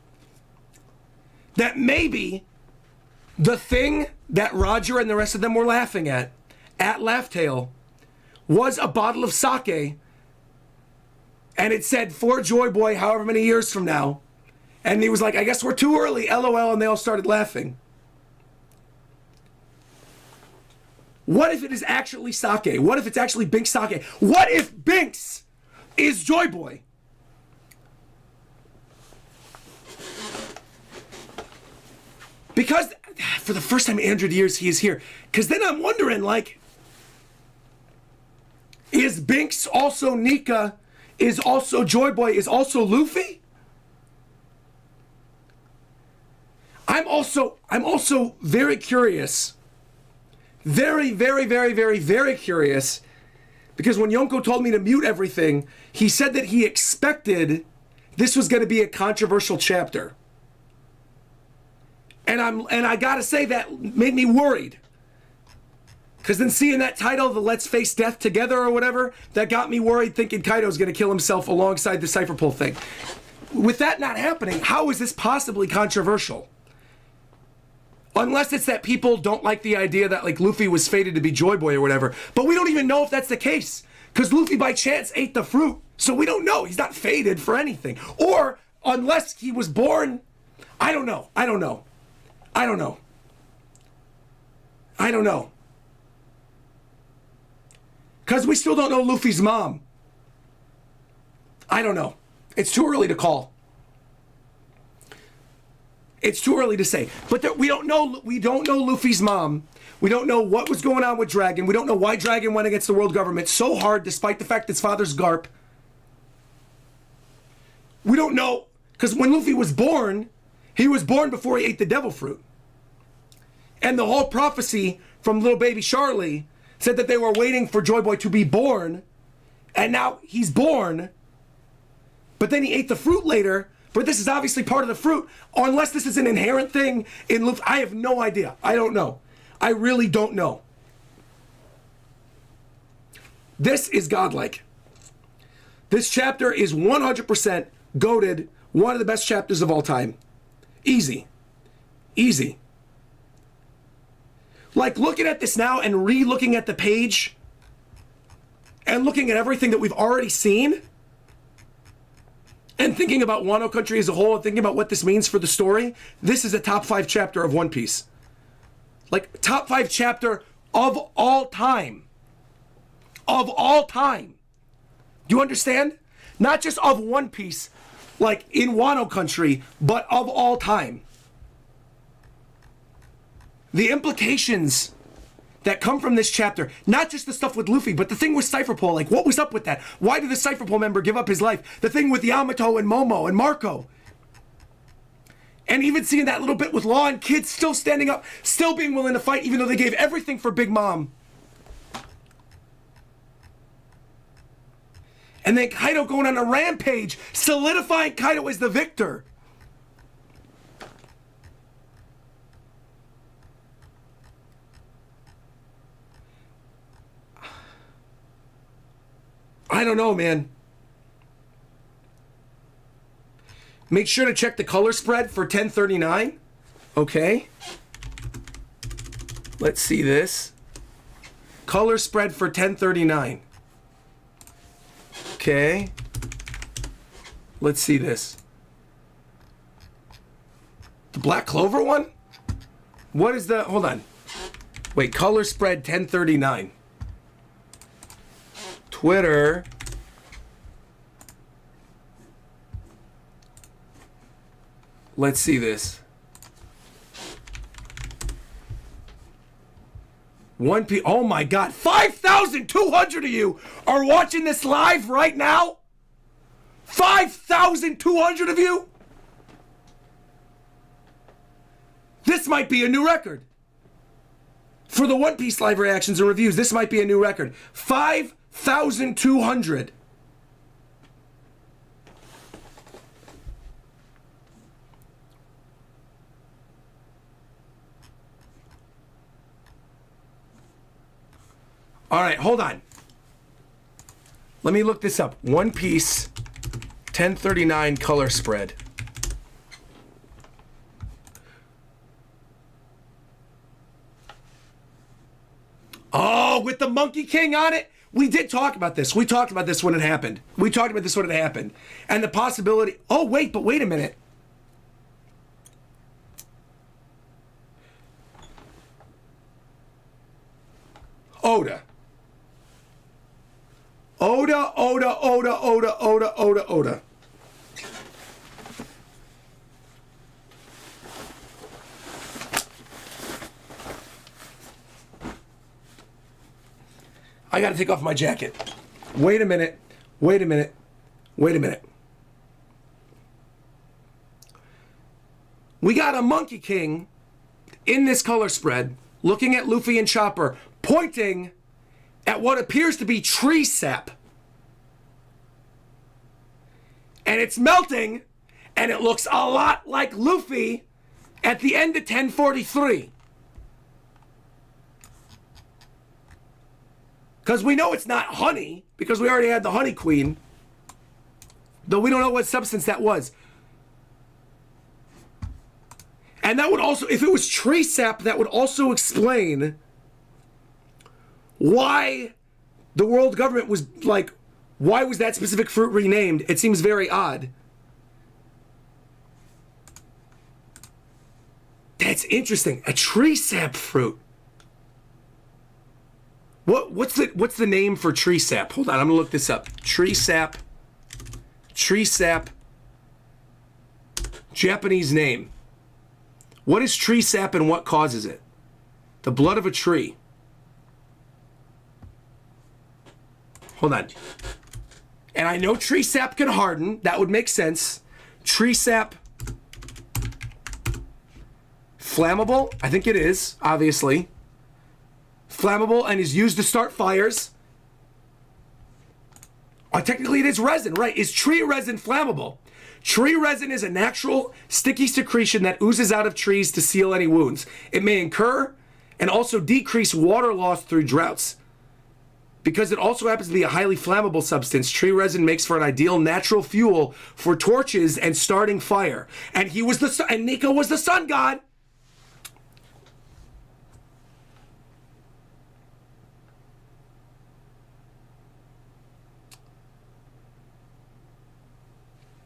That maybe the thing that Roger and the rest of them were laughing at Laugh Tale, was a bottle of sake, and it said, for Joy Boy, however many years from now. And he was like, I guess we're too early, LOL, and they all started laughing. What if it is actually sake? What if it's actually Binks Sake? What if Binks is Joy Boy? Because for the first time in 100 years, he is here. Because then I'm wondering, like, Is Binks also Nika? Is also Joy Boy? Is also Luffy? I'm also very curious. Very, very, very, very, very curious. Because when Yonko told me to mute everything, he said that he expected this was going to be a controversial chapter. And I gotta say that made me worried. Because then seeing that title, the Let's Face Death Together or whatever, that got me worried thinking Kaido's going to kill himself alongside the Cypher Pull thing. With that not happening, how is this possibly controversial? Unless it's that people don't like the idea that like Luffy was fated to be Joy Boy or whatever. But we don't even know if that's the case. Because Luffy by chance ate the fruit. So we don't know. He's not fated for anything. Or unless he was born. I don't know. I don't know. I don't know. I don't know. Because we still don't know Luffy's mom. I don't know. It's too early to call. It's too early to say. But we don't know Luffy's mom. We don't know what was going on with Dragon. We don't know why Dragon went against the world government so hard despite the fact his father's Garp. We don't know. Because when Luffy was born, he was born before he ate the devil fruit. And the whole prophecy from little baby Charlie said that they were waiting for Joy Boy to be born, and now he's born, but then he ate the fruit later, but this is obviously part of the fruit, or unless this is an inherent thing in Luffy. I have no idea. I don't know. I really don't know. This is godlike. This chapter is 100% goated, one of the best chapters of all time. Easy. Easy. Like looking at this now and re-looking at the page and looking at everything that we've already seen and thinking about Wano Country as a whole and thinking about what this means for the story, this is a top 5 chapter of One Piece. Like top 5 chapter of all time. Of all time. Do you understand? Not just of One Piece, like in Wano Country, but of all time. The implications that come from this chapter, not just the stuff with Luffy, but the thing with Cypher Pull, like what was up with that? Why did the Cypher Pull member give up his life? The thing with Yamato and Momo and Marco. And even seeing that little bit with Law and Kid still standing up, still being willing to fight, even though they gave everything for Big Mom. And then Kaido going on a rampage, solidifying Kaido as the victor. I don't know, man. Make sure to check the color spread for 1039. Okay. Let's see this. Color spread for 1039. Okay. Let's see this. The Black Clover one? What is the... Hold on. Wait, color spread 1039. Twitter. Let's see this. One P. Oh my God. 5,200 of you are watching this live right now? 5,200 of you? This might be a new record. For the One Piece live reactions and reviews, this might be a new record. 5,200. All right, hold on. Let me look this up. One Piece 1039 color spread. Oh, with the Monkey King on it? We did talk about this. We talked about this when it happened. And the possibility... Oh, wait, but wait a minute. Oda. Oda. I gotta take off my jacket. Wait a minute. Wait a minute. Wait a minute. We got a Monkey King in this color spread looking at Luffy and Chopper, pointing at what appears to be tree sap. And it's melting, and it looks a lot like Luffy at the end of 1043. Because we know it's not honey, because we already had the Honey Queen. Though we don't know what substance that was. And that would also, if it was tree sap, that would also explain why the world government was like, why was that specific fruit renamed? It seems very odd. That's interesting. A tree sap fruit. What's the name for tree sap? Hold on, I'm gonna look this up. Tree sap. Tree sap. Japanese name. What is tree sap and what causes it? The blood of a tree. Hold on. And I know tree sap can harden. That would make sense. Tree sap. Flammable? I think it is, obviously. Flammable and is used to start fires. Technically it is resin, right? Is tree resin flammable? Tree resin is a natural sticky secretion that oozes out of trees to seal any wounds. It may incur and also decrease water loss through droughts. Because it also happens to be a highly flammable substance, tree resin makes for an ideal natural fuel for torches and starting fire. And and Nico was the sun god.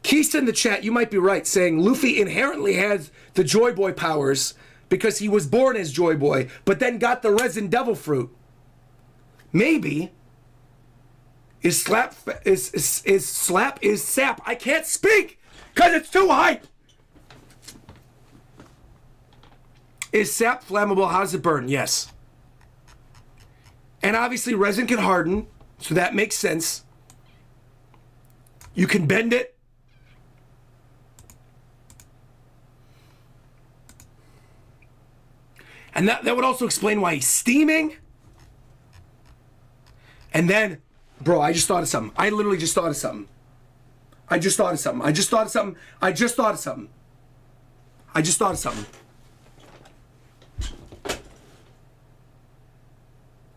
Keith in the chat, you might be right, saying Luffy inherently has the Joy Boy powers because he was born as Joy Boy, but then got the resin devil fruit. Maybe is sap. I can't speak because it's too hype. Is sap flammable? How does it burn? Yes. And obviously resin can harden, so that makes sense. You can bend it. And that would also explain why he's steaming. And then, bro, I just thought of something. I literally just thought of something. I just thought of something. I just thought of something. I just thought of something. I just thought of something.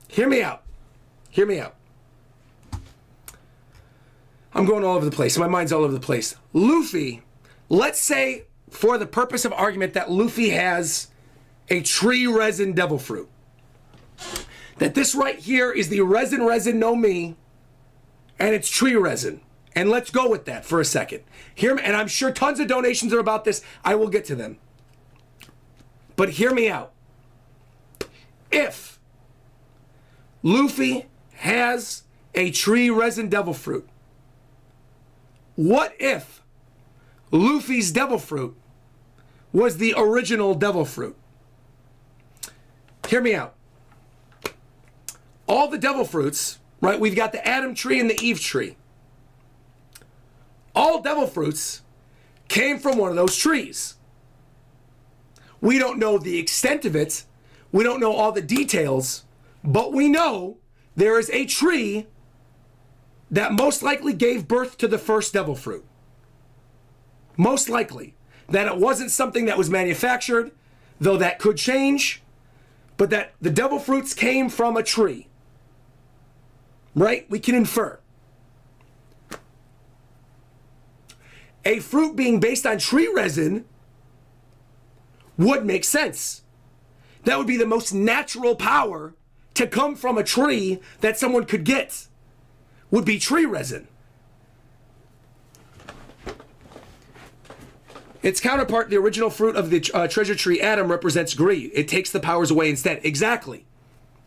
Hear me out. Hear me out. I'm going all over the place. My mind's all over the place. Luffy, let's say, for the purpose of argument, that Luffy has a tree resin devil fruit. That this right here is the resin no mi, and it's tree resin. And let's go with that for a second. Hear me, and I'm sure tons of donations are about this. I will get to them. But hear me out. If Luffy has a tree resin devil fruit, what if Luffy's devil fruit was the original devil fruit? Hear me out. All the devil fruits, right? We've got the Adam tree and the Eve tree. All devil fruits came from one of those trees. We don't know the extent of it. We don't know all the details, but we know there is a tree that most likely gave birth to the first devil fruit. Most likely. That it wasn't something that was manufactured, though that could change. But that the devil fruits came from a tree. Right? We can infer. A fruit being based on tree resin would make sense. That would be the most natural power to come from a tree that someone could get. Would be tree resin. Its counterpart, the original fruit of the treasure tree Adam, represents greed. It takes the powers away instead. Exactly.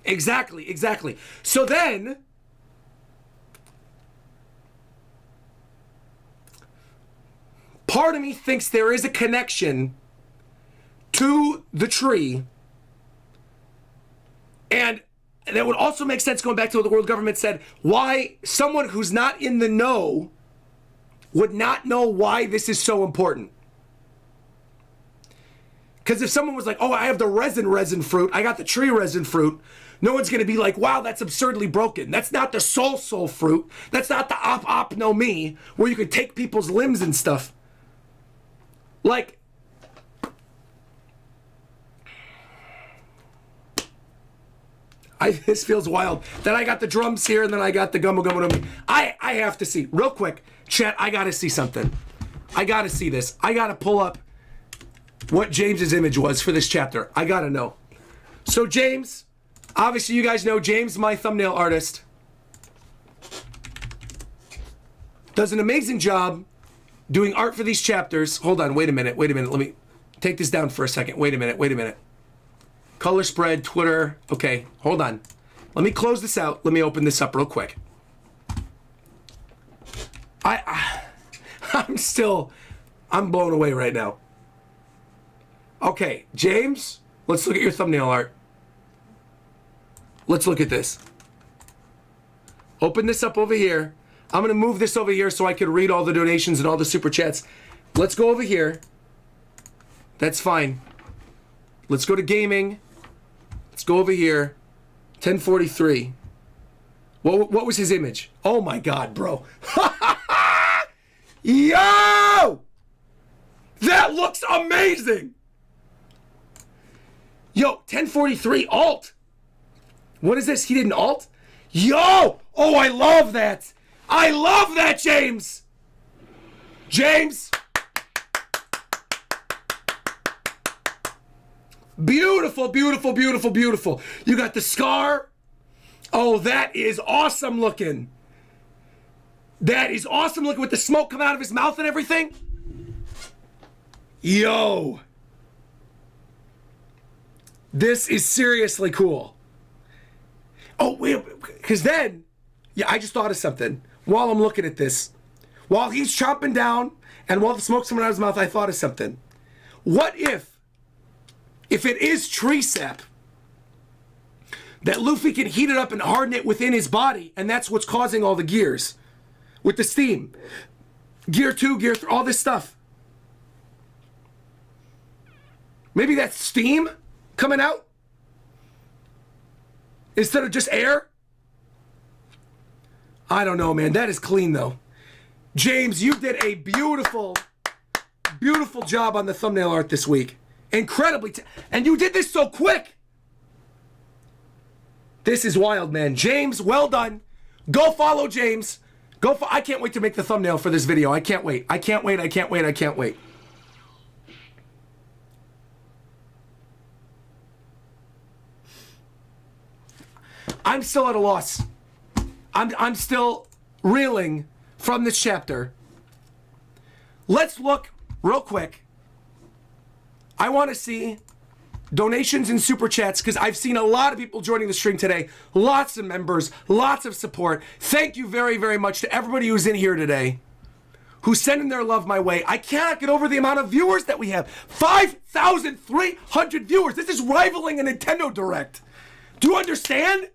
Exactly, exactly. So then, part of me thinks there is a connection to the tree. And that would also make sense going back to what the world government said, why someone who's not in the know would not know why this is so important. Because if someone was like, oh, I have the resin fruit, I got the tree resin fruit, no one's going to be like, wow, that's absurdly broken. That's not the soul fruit. That's not the op no mi, where you can take people's limbs and stuff. Like, this feels wild. Then I got the drums here, and then I got the gumbo gumbo no mi. I have to see, real quick, chat, I got to see something. I got to see this. I got to pull up what James's image was for this chapter. I got to know. So James, obviously you guys know James, my thumbnail artist, does an amazing job doing art for these chapters. Hold on, wait a minute. Let me take this down for a second. Wait a minute. Color spread, Twitter. Okay, hold on. Let me close this out. Let me open this up real quick. I'm blown away right now. Okay, James, let's look at your thumbnail art. Let's look at this. Open this up over here. I'm gonna move this over here so I can read all the donations and all the super chats. Let's go over here. That's fine. Let's go to gaming. Let's go over here. 1043. What was his image? Oh my God, bro. Yo! That looks amazing! Yo, 1043 alt. What is this? He did an alt? Yo! Oh, I love that. I love that, James. James. Beautiful, beautiful, beautiful, beautiful. You got the scar. Oh, that is awesome looking. That is awesome looking with the smoke coming out of his mouth and everything. Yo. This is seriously cool. Oh, wait, because then, yeah, I just thought of something while I'm looking at this. While he's chomping down and while the smoke's coming out of his mouth, I thought of something. What if it is tree sap, that Luffy can heat it up and harden it within his body, and that's what's causing all the gears with the steam. Gear 2, Gear 3, all this stuff. Maybe that's steam coming out instead of just air? I don't know, man. That is clean, though. James, you did a beautiful, beautiful job on the thumbnail art this week. Incredibly, and you did this so quick. This is wild, man. James, well done. Go follow James. I can't wait to make the thumbnail for this video. I can't wait. I can't wait. I'm still at a loss. I'm still reeling from this chapter. Let's look real quick. I want to see donations and super chats because I've seen a lot of people joining the stream today. Lots of members, lots of support. Thank you very, very much to everybody who's in here today, who's sending their love my way. I cannot get over the amount of viewers that we have. 5,300 viewers. This is rivaling a Nintendo Direct. Do you understand?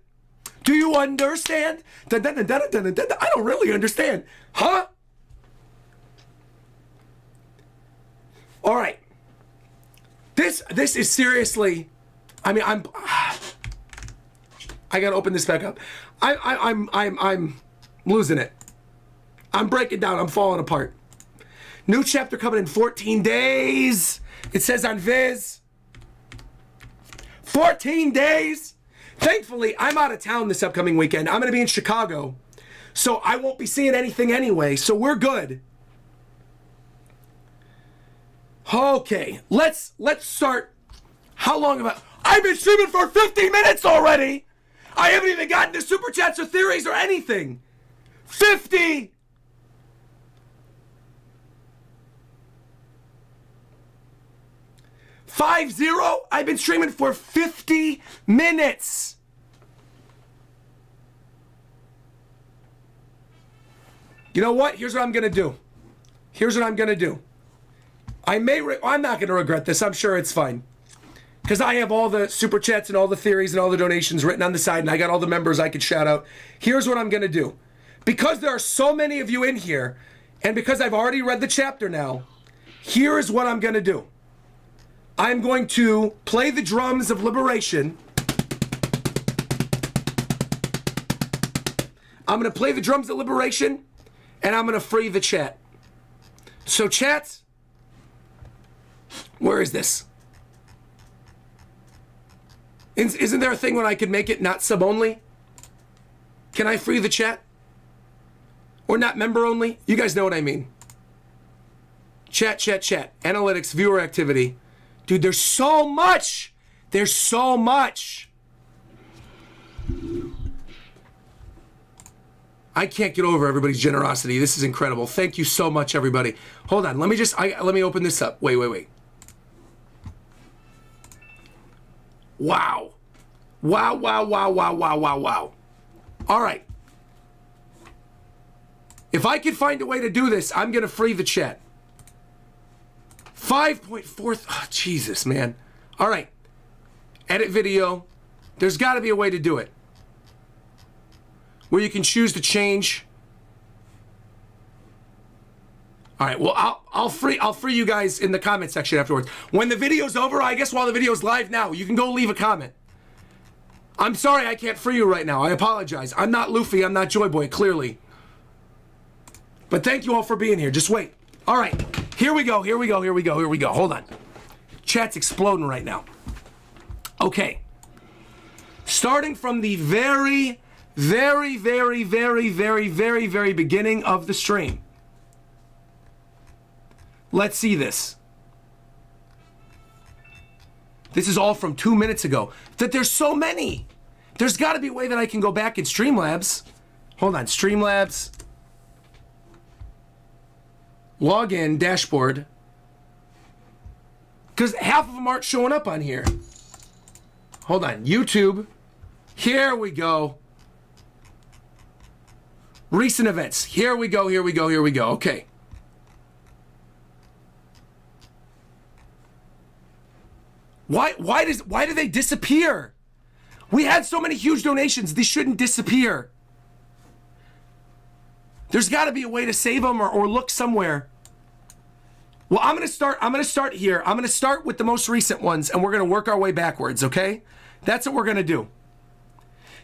Do you understand? I don't really understand. Huh? All right. This is seriously, I mean, I gotta open this back up. I'm losing it. I'm breaking down. I'm falling apart. New chapter coming in 14 days. It says on Viz. 14 days. Thankfully, I'm out of town this upcoming weekend. I'm gonna be in Chicago, so I won't be seeing anything anyway. So we're good. Okay, let's start. How long have I've been streaming for 50 minutes already. I haven't even gotten to super chats or theories or anything. 50. I've been streaming for 50 minutes. You know what? Here's what I'm gonna do. I'm not gonna regret this. I'm sure it's fine. because I have all the super chats and all the theories and all the donations written on the side, and I got all the members I could shout out. Here's what I'm going to do. Because there are so many of you in here, and because I've already read the chapter now, here is what I'm going to do. I'm going to play the drums of liberation. I'm going to play the drums of liberation, and I'm going to free the chat. So chat, where is this? Isn't there a thing when I could make it not sub only? Can I free the chat? Or not member only? You guys know what I mean. Chat, chat, chat. Analytics, viewer activity. Dude, there's so much. There's so much. I can't get over everybody's generosity. This is incredible. Thank you so much, everybody. Hold on. Let me open this up. Wait. Wow. Wow. All right. If I can find a way to do this, I'm going to free the chat. 5.4. Oh, Jesus, man. All right. Edit video. There's got to be a way to do it, where you can choose to change. All right, well, I'll free you guys in the comment section afterwards. When the video's over, I guess while the video's live now, you can go leave a comment. I'm sorry I can't free you right now. I apologize. I'm not Luffy. I'm not Joy Boy, clearly. But thank you all for being here. Just wait. All right, here we go. Hold on. Chat's exploding right now. Okay. Starting from the very beginning of the stream. Let's see this. This is all from 2 minutes ago. That there's so many. There's got to be a way that I can go back in Streamlabs. Hold on, Streamlabs. Log in, dashboard. Because half of them aren't showing up on here. Hold on, YouTube. Here we go. Recent events. Here we go. Okay. Why do they disappear? We had so many huge donations. These shouldn't disappear. There's got to be a way to save them or look somewhere. Well, I'm going to start here. I'm going to start with the most recent ones, and we're going to work our way backwards, okay? That's what we're going to do.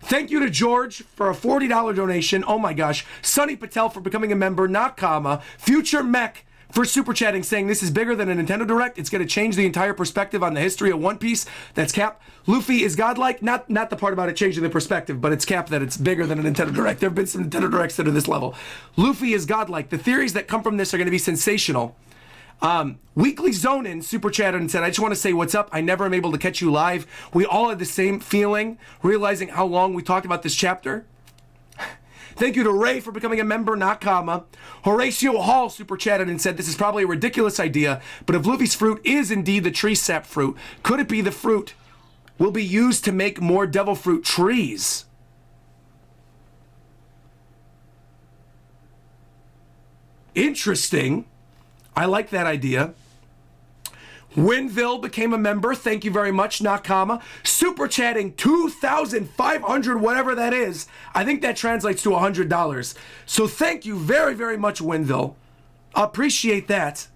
Thank you to George for a $40 donation. Oh my gosh. Sunny Patel for becoming a member. Nakama. Future Mech for super chatting, saying this is bigger than a Nintendo Direct. It's going to change the entire perspective on the history of One Piece. That's Cap. Luffy is godlike. Not the part about it changing the perspective, but it's Cap that it's bigger than a Nintendo Direct. There have been some Nintendo Directs that are this level. Luffy is godlike. The theories that come from this are going to be sensational. Weekly Zonin super chatted and said, I just want to say what's up. I never am able to catch you live. We all had the same feeling, realizing how long we talked about this chapter. Thank you to Ray for becoming a member, Nakama. Horatio Hall super chatted and said, this is probably a ridiculous idea, but if Luffy's fruit is indeed the tree sap fruit, could it be the fruit will be used to make more devil fruit trees? Interesting. I like that idea. Winville became a member. Thank you very much, Nakama. Super chatting 2,500, whatever that is. I think that translates to $100. So thank you very much, Winville. Appreciate that.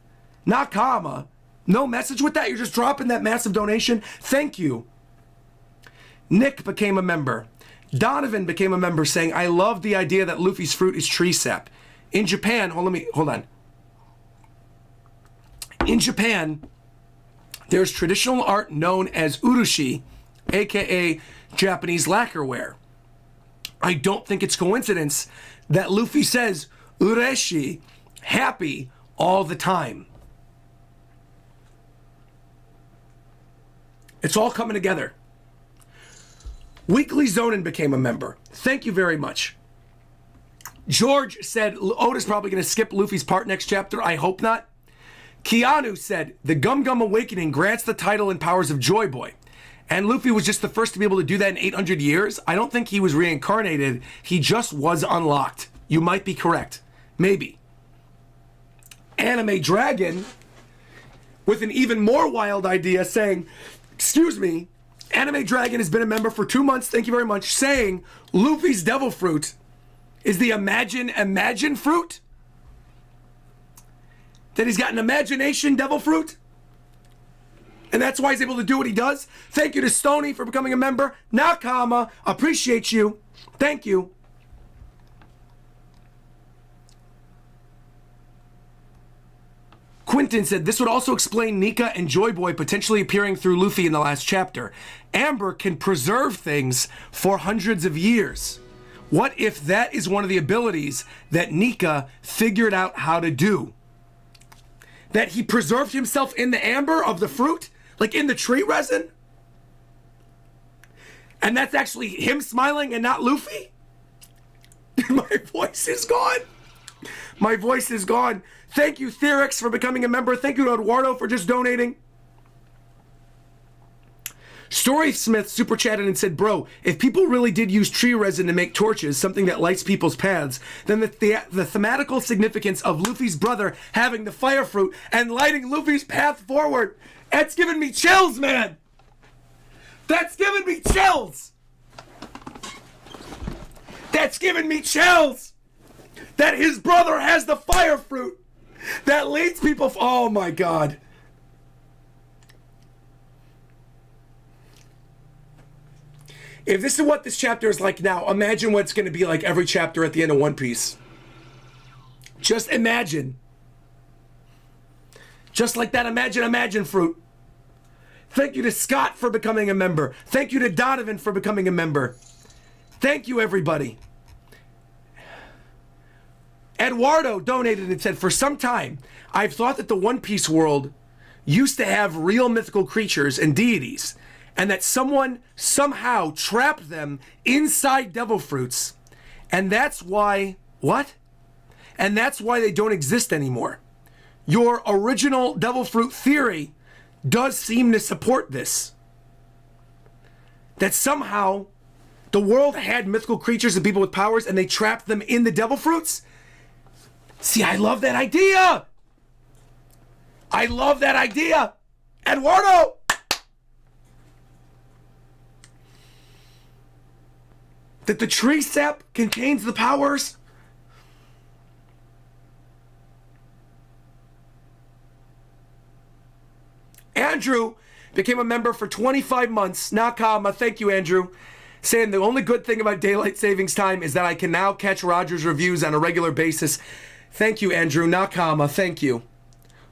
Nakama, no message with that? You're just dropping that massive donation? Thank you. Nick became a member. Donovan became a member, saying, I love the idea that Luffy's fruit is tree sap. In Japan, hold on. In Japan, there's traditional art known as urushi, aka Japanese lacquerware. I don't think it's coincidence that Luffy says ureshi, happy, all the time. It's all coming together. Weekly Zonin became a member. Thank you very much. George said Oda's probably going to skip Luffy's part next chapter. I hope not. Keanu said, the Gum Gum Awakening grants the title and powers of Joy Boy. And Luffy was just the first to be able to do that in 800 years. I don't think he was reincarnated. He just was unlocked. You might be correct. Maybe. Anime Dragon, with an even more wild idea, saying, excuse me, Anime Dragon has been a member for 2 months. Thank you very much. Saying Luffy's devil fruit is the imagine fruit. That he's got an imagination devil fruit. And that's why he's able to do what he does. Thank you to Stony for becoming a member. Nakama, appreciate you. Thank you. Quentin said, this would also explain Nika and Joy Boy potentially appearing through Luffy in the last chapter. Amber can preserve things for hundreds of years. What if that is one of the abilities that Nika figured out how to do? That he preserved himself in the amber of the fruit? Like in the tree resin? And that's actually him smiling and not Luffy? My voice is gone. My voice is gone. Thank you, Theorix, for becoming a member. Thank you to Eduardo for just donating. Storysmith super chatted and said, bro, if people really did use tree resin to make torches, something that lights people's paths, then the thematical significance of Luffy's brother having the fire fruit and lighting Luffy's path forward, that's giving me chills, man. That's giving me chills. That's giving me chills. That his brother has the fire fruit that leads people. Oh my God. If this is what this chapter is like now, imagine what it's going to be like every chapter at the end of One Piece. Just imagine. Just like that imagine fruit. Thank you to Scott for becoming a member. Thank you to Donovan for becoming a member. Thank you, everybody. Eduardo donated and said, for some time, I've thought that the One Piece world used to have real mythical creatures and deities, and that someone somehow trapped them inside devil fruits. And that's why, what? And that's why they don't exist anymore. Your original devil fruit theory does seem to support this. That somehow the world had mythical creatures and people with powers and they trapped them in the devil fruits. See, I love that idea. I love that idea. Eduardo! That the tree sap contains the powers. Andrew became a member for 25 months. Nakama, thank you, Andrew. Saying the only good thing about daylight savings time is that I can now catch Rogers reviews on a regular basis. Thank you, Andrew. Nakama, thank you.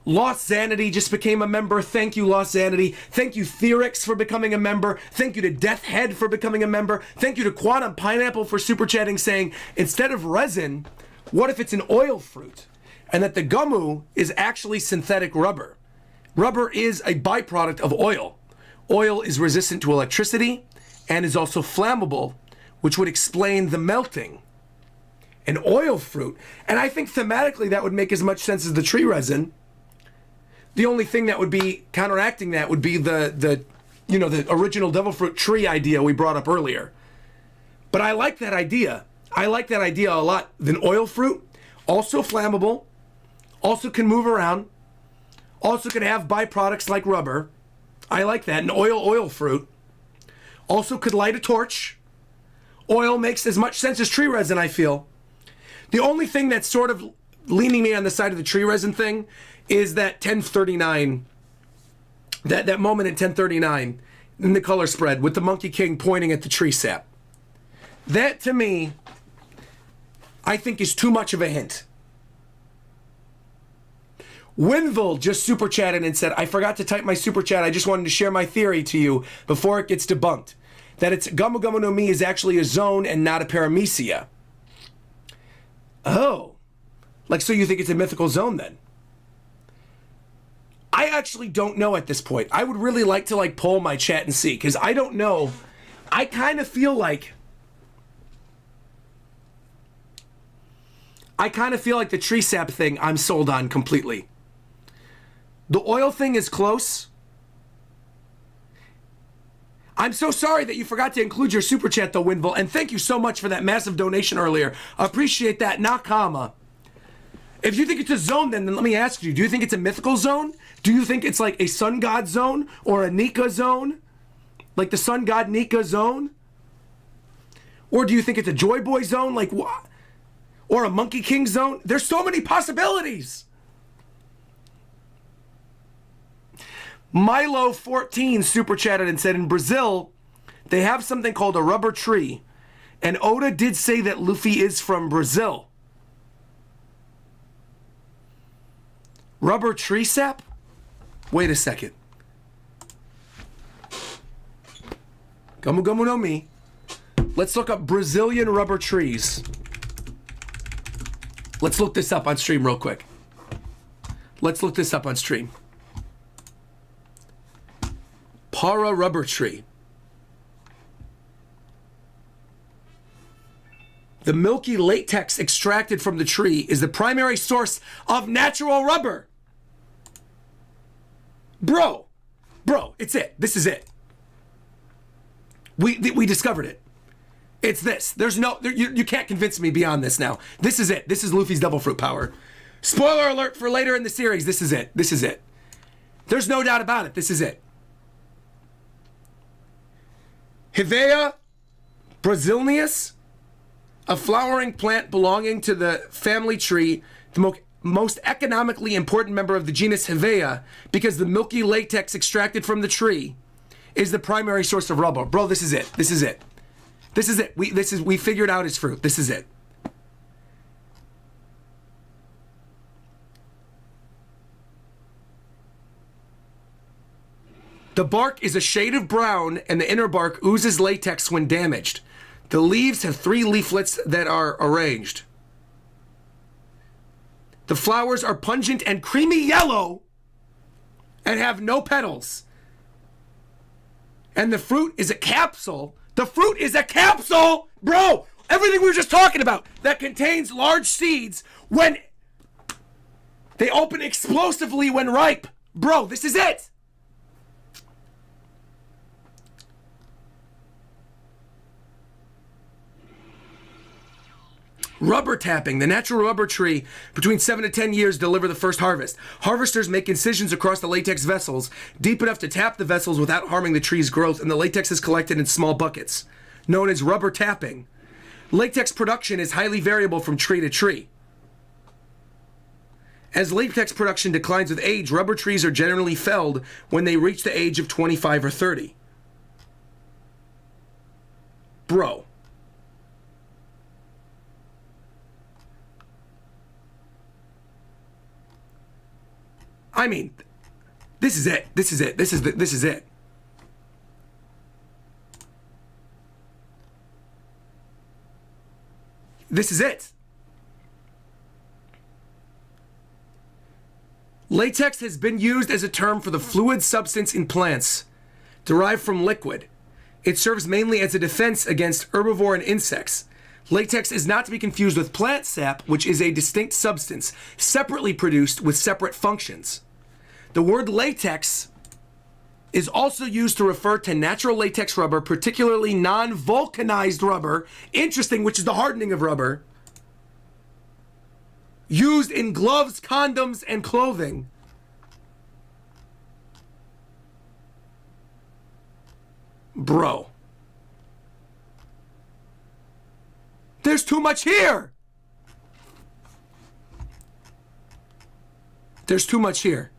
Lost Zanity just became a member. Thank you, Lost Zanity. Thank you, Theorix, for becoming a member. Thank you to Deathhead for becoming a member. Thank you to Quantum Pineapple for super chatting, saying, instead of resin, what if it's an oil fruit? And that the gummu is actually synthetic rubber. Rubber is a byproduct of oil. Oil is resistant to electricity and is also flammable, which would explain the melting. An oil fruit. And I think thematically that would make as much sense as the tree resin. The only thing that would be counteracting that would be the original devil fruit tree idea we brought up earlier. But I like that idea. I like that idea a lot. The oil fruit, also flammable, also can move around, also can have byproducts like rubber. I like that. An oil fruit. Also could light a torch. Oil makes as much sense as tree resin, I feel. The only thing that's sort of leaning me on the side of the tree resin thing is that 1039, that moment in 1039 in the color spread with the Monkey King pointing at the tree sap. That, to me, I think is too much of a hint. Winville just super chatted and said, I forgot to type my super chat. I just wanted to share my theory to you before it gets debunked. That it's Gamu Gamu no Mi is actually a zone and not a paramecia. Oh. Like, so you think it's a mythical zone then? I actually don't know at this point. I would really like to poll my chat and see, because I don't know. I kind of feel like the tree sap thing I'm sold on completely. The oil thing is close. I'm so sorry that you forgot to include your super chat though, Winville, and thank you so much for that massive donation earlier. Appreciate that, Nakama. If you think it's a zone, then let me ask you, do you think it's a mythical zone? Do you think it's like a sun god zone or a Nika zone? Like the sun god Nika zone? Or do you think it's a Joy Boy zone? Like what? Or a Monkey King zone? There's so many possibilities. Milo14 super chatted and said in Brazil, they have something called a rubber tree. And Oda did say that Luffy is from Brazil. Rubber tree sap? Wait a second. Gomu Gomu no Mi. Let's look up Brazilian rubber trees. Let's look this up on stream real quick. Let's look this up on stream. Para rubber tree. The milky latex extracted from the tree is the primary source of natural rubber. Bro, it's it. This is it. We discovered it. It's this. There's no, you can't convince me beyond this now. This is it. This is Luffy's devil fruit power. Spoiler alert for later in the series. This is it. This is it. There's no doubt about it. This is it. Hevea brasiliensis, a flowering plant belonging to the family tree, the most economically important member of the genus Hevea, because the milky latex extracted from the tree is the primary source of rubber. Bro, this is it. This is it. This is it. We figured out his fruit. This is it. The bark is a shade of brown and the inner bark oozes latex when damaged. The leaves have 3 leaflets that are arranged. The flowers are pungent and creamy yellow and have no petals. And the fruit is a capsule. The fruit is a capsule, bro. Everything we were just talking about that contains large seeds when they open explosively when ripe. Bro, this is it. Rubber tapping. The natural rubber tree between 7 to 10 years deliver the first harvest. Harvesters make incisions across the latex vessels deep enough to tap the vessels without harming the tree's growth, and the latex is collected in small buckets, known as rubber tapping. Latex production is highly variable from tree to tree. As latex production declines with age, rubber trees are generally felled when they reach the age of 25 or 30. Bro. I mean, this is it. This is it. This is it. This is it. Latex has been used as a term for the fluid substance in plants, derived from liquid. It serves mainly as a defense against herbivore and insects. Latex is not to be confused with plant sap, which is a distinct substance, separately produced with separate functions. The word latex is also used to refer to natural latex rubber, particularly non-vulcanized rubber, interesting, which is the hardening of rubber, used in gloves, condoms, and clothing. Bro. There's too much here. There's too much here.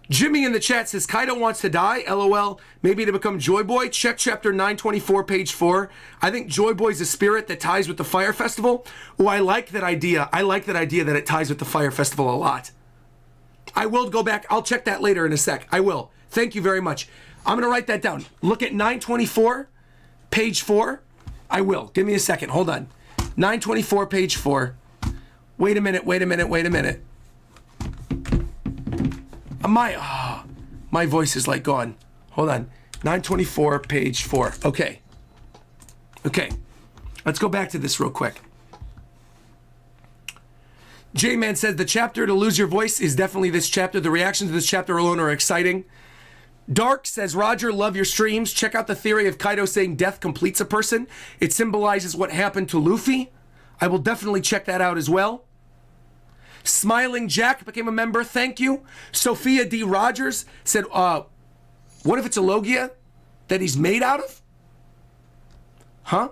Jimmy in the chat says, Kaido wants to die, LOL, maybe to become Joy Boy. Check chapter 924, page 4. I think Joy Boy's a spirit that ties with the Fire Festival. Oh, I like that idea. I like that idea that it ties with the Fire Festival a lot. I will go back. I'll check that later in a sec. I will. Thank you very much. I'm going to write that down. Look at 924, page 4. I will. Give me a second. Hold on. 924, page 4. Wait a minute. My voice is like gone. Hold on. 924, page 4. Okay. Let's go back to this real quick. J-Man says the chapter to lose your voice is definitely this chapter. The reactions to this chapter alone are exciting. Dark says, Roger, love your streams. Check out the theory of Kaido saying death completes a person. It symbolizes what happened to Luffy. I will definitely check that out as well. Smiling Jack became a member. Thank you. Sophia D. Rogers said, what if it's a Logia that he's made out of? Huh?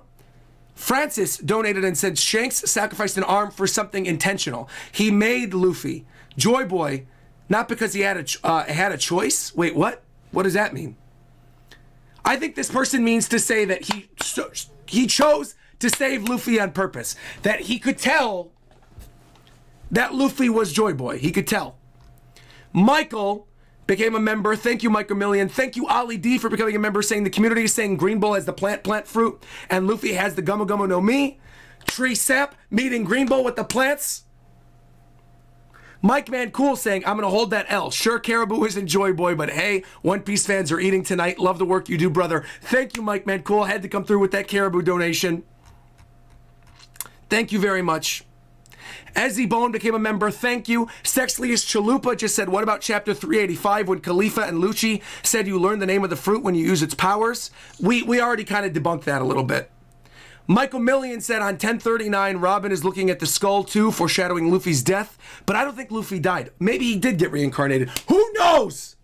Francis donated and said, Shanks sacrificed an arm for something intentional. He made Luffy. Joy Boy, not because he had a choice. Wait, what? What does that mean? I think this person means to say that he chose to save Luffy on purpose. That he could tell that Luffy was Joy Boy. He could tell. Michael became a member. Thank you, Mike Million. Thank you, Ali D, for becoming a member, saying the community is saying Green Bull has the plant fruit, and Luffy has the Gummo Gummo no Mi. Tree Sap meeting Green Bull with the plants. Mike Man Cool saying, I'm going to hold that L. Sure, Caribou isn't Joy Boy, but hey, One Piece fans are eating tonight. Love the work you do, brother. Thank you, Mike Man Cool. Had to come through with that Caribou donation. Thank you very much. Ezzy Bone became a member. Thank you. Sexlius Chalupa just said, what about chapter 385 when Khalifa and Lucci said you learn the name of the fruit when you use its powers? We already kind of debunked that a little bit. Michael Million said on 1039, Robin is looking at the skull too, foreshadowing Luffy's death. But I don't think Luffy died. Maybe he did get reincarnated. Who knows?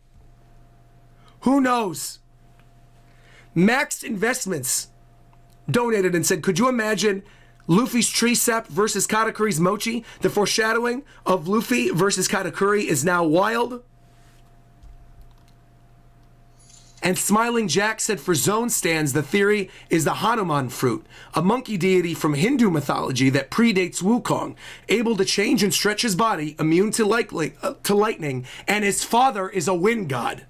Who knows? Max Investments donated and said, could you imagine Luffy's Tree Sap versus Katakuri's Mochi? The foreshadowing of Luffy versus Katakuri is now wild. And Smiling Jack said for Zone stands, the theory is the Hanuman fruit, a monkey deity from Hindu mythology that predates Wukong, able to change and stretch his body, immune to lightning, and his father is a wind god.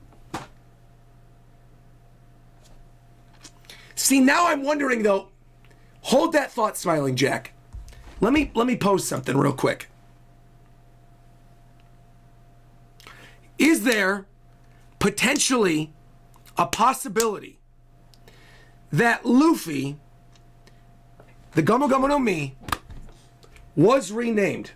See, now I'm wondering though, hold that thought, Smiling Jack. Let me pose something real quick. Is there potentially a possibility that Luffy, the Gummo Gummo no Mi, was renamed,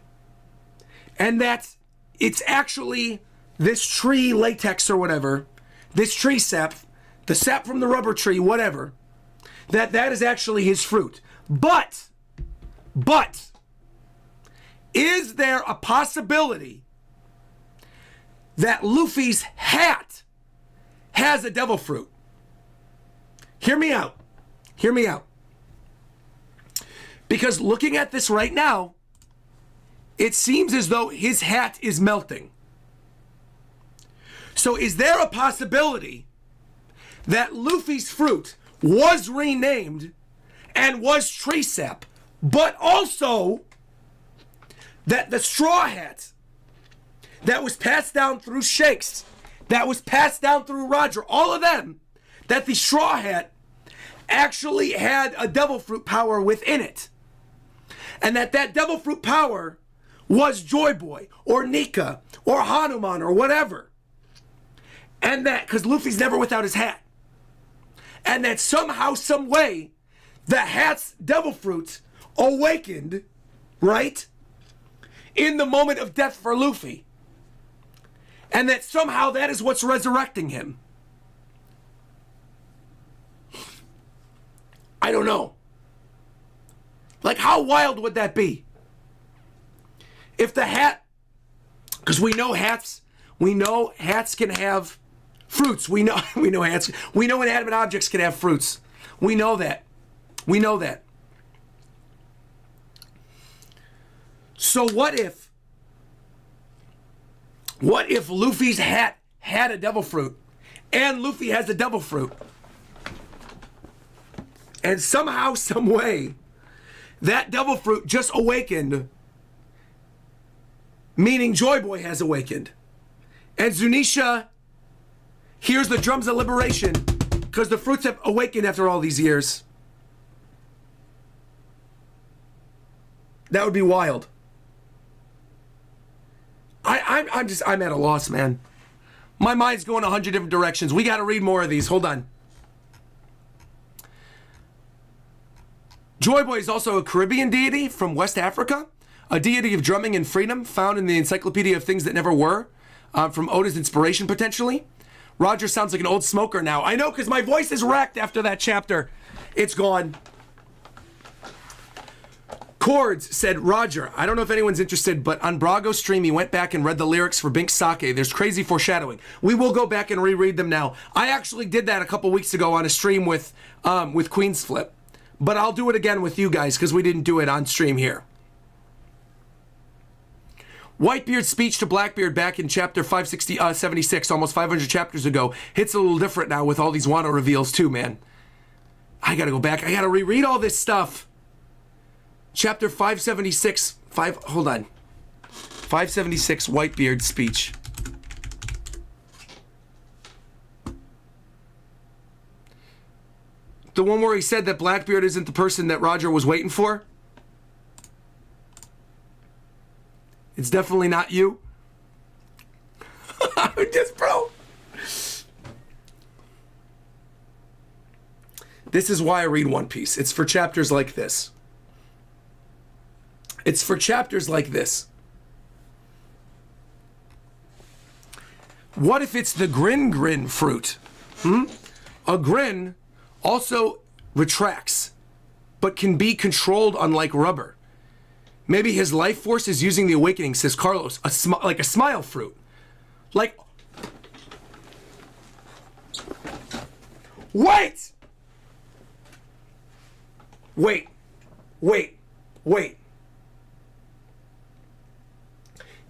and that it's actually this tree latex or whatever, this tree sap, the sap from the rubber tree, whatever, that is actually his fruit. But, is there a possibility that Luffy's hat has a devil fruit? Hear me out. Hear me out. Because looking at this right now, it seems as though his hat is melting. So is there a possibility that Luffy's fruit was renamed and was tree sap, but also that the straw hat that was passed down through Shakes, that was passed down through Roger, all of them, that the straw hat actually had a devil fruit power within it, and that devil fruit power was Joy Boy or Nika or Hanuman or whatever, and that because Luffy's never without his hat, and that somehow, some way, the hat's devil fruit awakened, right, in the moment of death for Luffy, and that somehow that is what's resurrecting him. I don't know. Like, how wild would that be? If the hat, because we know hats can have fruits. We know inanimate objects can have fruits. We know that. So what if Luffy's hat had a devil fruit, and Luffy has a devil fruit, and somehow, some way, that devil fruit just awakened, meaning Joy Boy has awakened, and Zunisha hears the drums of liberation because the fruits have awakened after all these years. That would be wild. I'm at a loss, man. My mind's going 100 different directions. We got to read more of these. Hold on. Joy Boy is also a Caribbean deity from West Africa, a deity of drumming and freedom found in the Encyclopedia of Things That Never Were, from Oda's inspiration potentially. Roger sounds like an old smoker now. I know, because my voice is wrecked after that chapter. It's gone. Chords said, Roger, I don't know if anyone's interested, but on Brago's stream, he went back and read the lyrics for Binks Sake. There's crazy foreshadowing. We will go back and reread them now. I actually did that a couple weeks ago on a stream with Queen's Flip, but I'll do it again with you guys because we didn't do it on stream here. Whitebeard's speech to Blackbeard back in chapter 76, almost 500 chapters ago, hits a little different now with all these Wano reveals too, man. I gotta go back. I gotta reread all this stuff. Chapter 576, hold on. 576, Whitebeard speech. The one where he said that Blackbeard isn't the person that Roger was waiting for? It's definitely not you. Just, bro. This is why I read One Piece. It's for chapters like this. It's for chapters like this. What if it's the grin fruit? A grin also retracts, but can be controlled unlike rubber. Maybe his life force is using the awakening, says Carlos, like a smile fruit. Like, wait! Wait.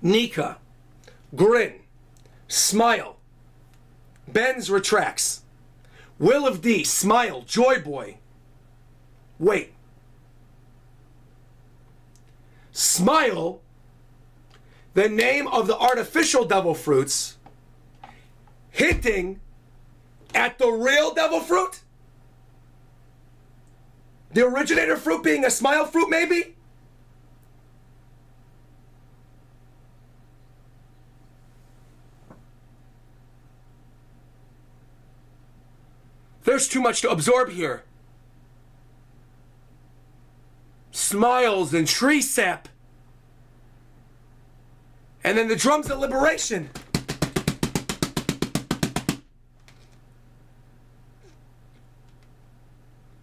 Nika, grin, smile. Benz retracts. Will of D, smile, joy boy. Wait. Smile, the name of the artificial devil fruits, hinting at the real devil fruit? The originator fruit being a smile fruit, maybe? There's too much to absorb here. Smiles and tree sap. And then the drums of liberation.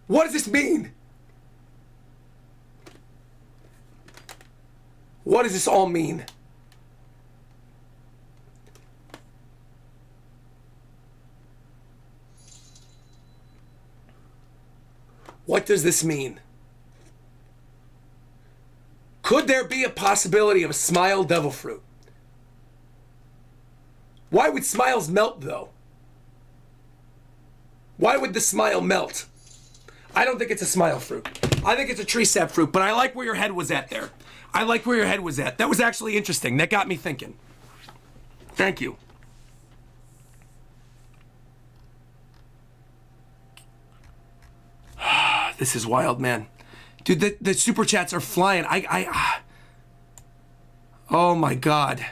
What does this mean? What does this all mean? What does this mean? Could there be a possibility of a smile devil fruit? Why would smiles melt, though? Why would the smile melt? I don't think it's a smile fruit. I think it's a tree sap fruit, but I like where your head was at there. I like where your head was at. That was actually interesting. That got me thinking. Thank you. This is wild, man. Dude, the super chats are flying. Oh my God.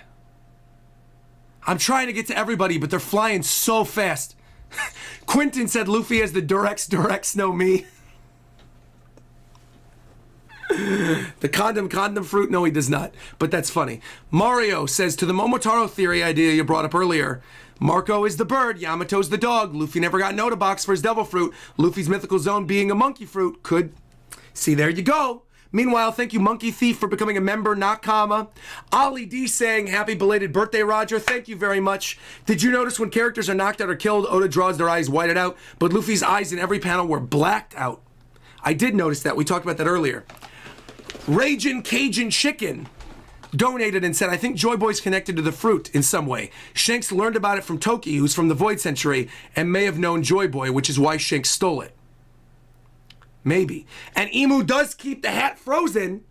I'm trying to get to everybody, but they're flying so fast. Quentin said Luffy has the Durex no me. The condom fruit? No, he does not. But that's funny. Mario says, to the Momotaro theory idea you brought up earlier, Marco is the bird, Yamato's the dog, Luffy never got Notabox for his devil fruit, Luffy's mythical zone being a monkey fruit could... See, there you go. Meanwhile, thank you, Monkey Thief, for becoming a member, Nakama. Ollie D saying, happy belated birthday, Roger. Thank you very much. Did you notice when characters are knocked out or killed, Oda draws their eyes whited out, but Luffy's eyes in every panel were blacked out? I did notice that. We talked about that earlier. Ragin' Cajun Chicken donated and said, I think Joy Boy's connected to the fruit in some way. Shanks learned about it from Toki, who's from the Void Century, and may have known Joy Boy, which is why Shanks stole it. Maybe. And Emu does keep the hat frozen.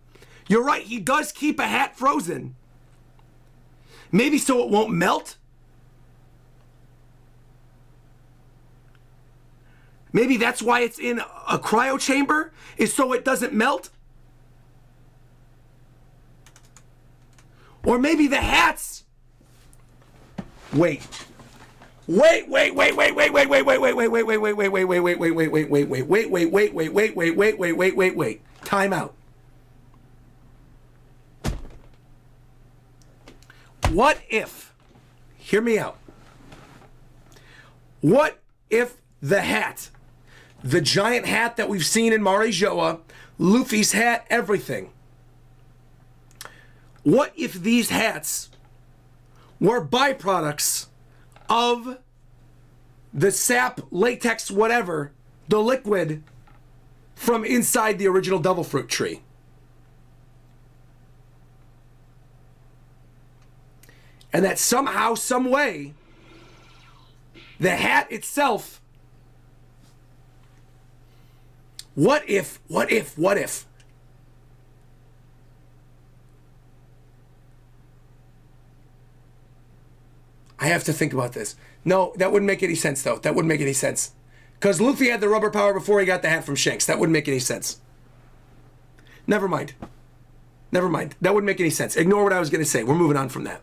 You're right, he does keep a hat frozen. Maybe so it won't melt? Maybe that's why it's in a cryo chamber, is so it doesn't melt? Or maybe the hats... Wait. Wait. Time out. What if, hear me out. What if the hat, the giant hat that we've seen in Marijoa, Luffy's hat, everything. What if these hats were byproducts of the sap, latex, whatever, the liquid from inside the original devil fruit tree? And that somehow, some way, the hat itself, what if? I have to think about this. No, that wouldn't make any sense, though. That wouldn't make any sense. Because Luffy had the rubber power before he got the hat from Shanks. That wouldn't make any sense. Never mind. Never mind. That wouldn't make any sense. Ignore what I was going to say. We're moving on from that.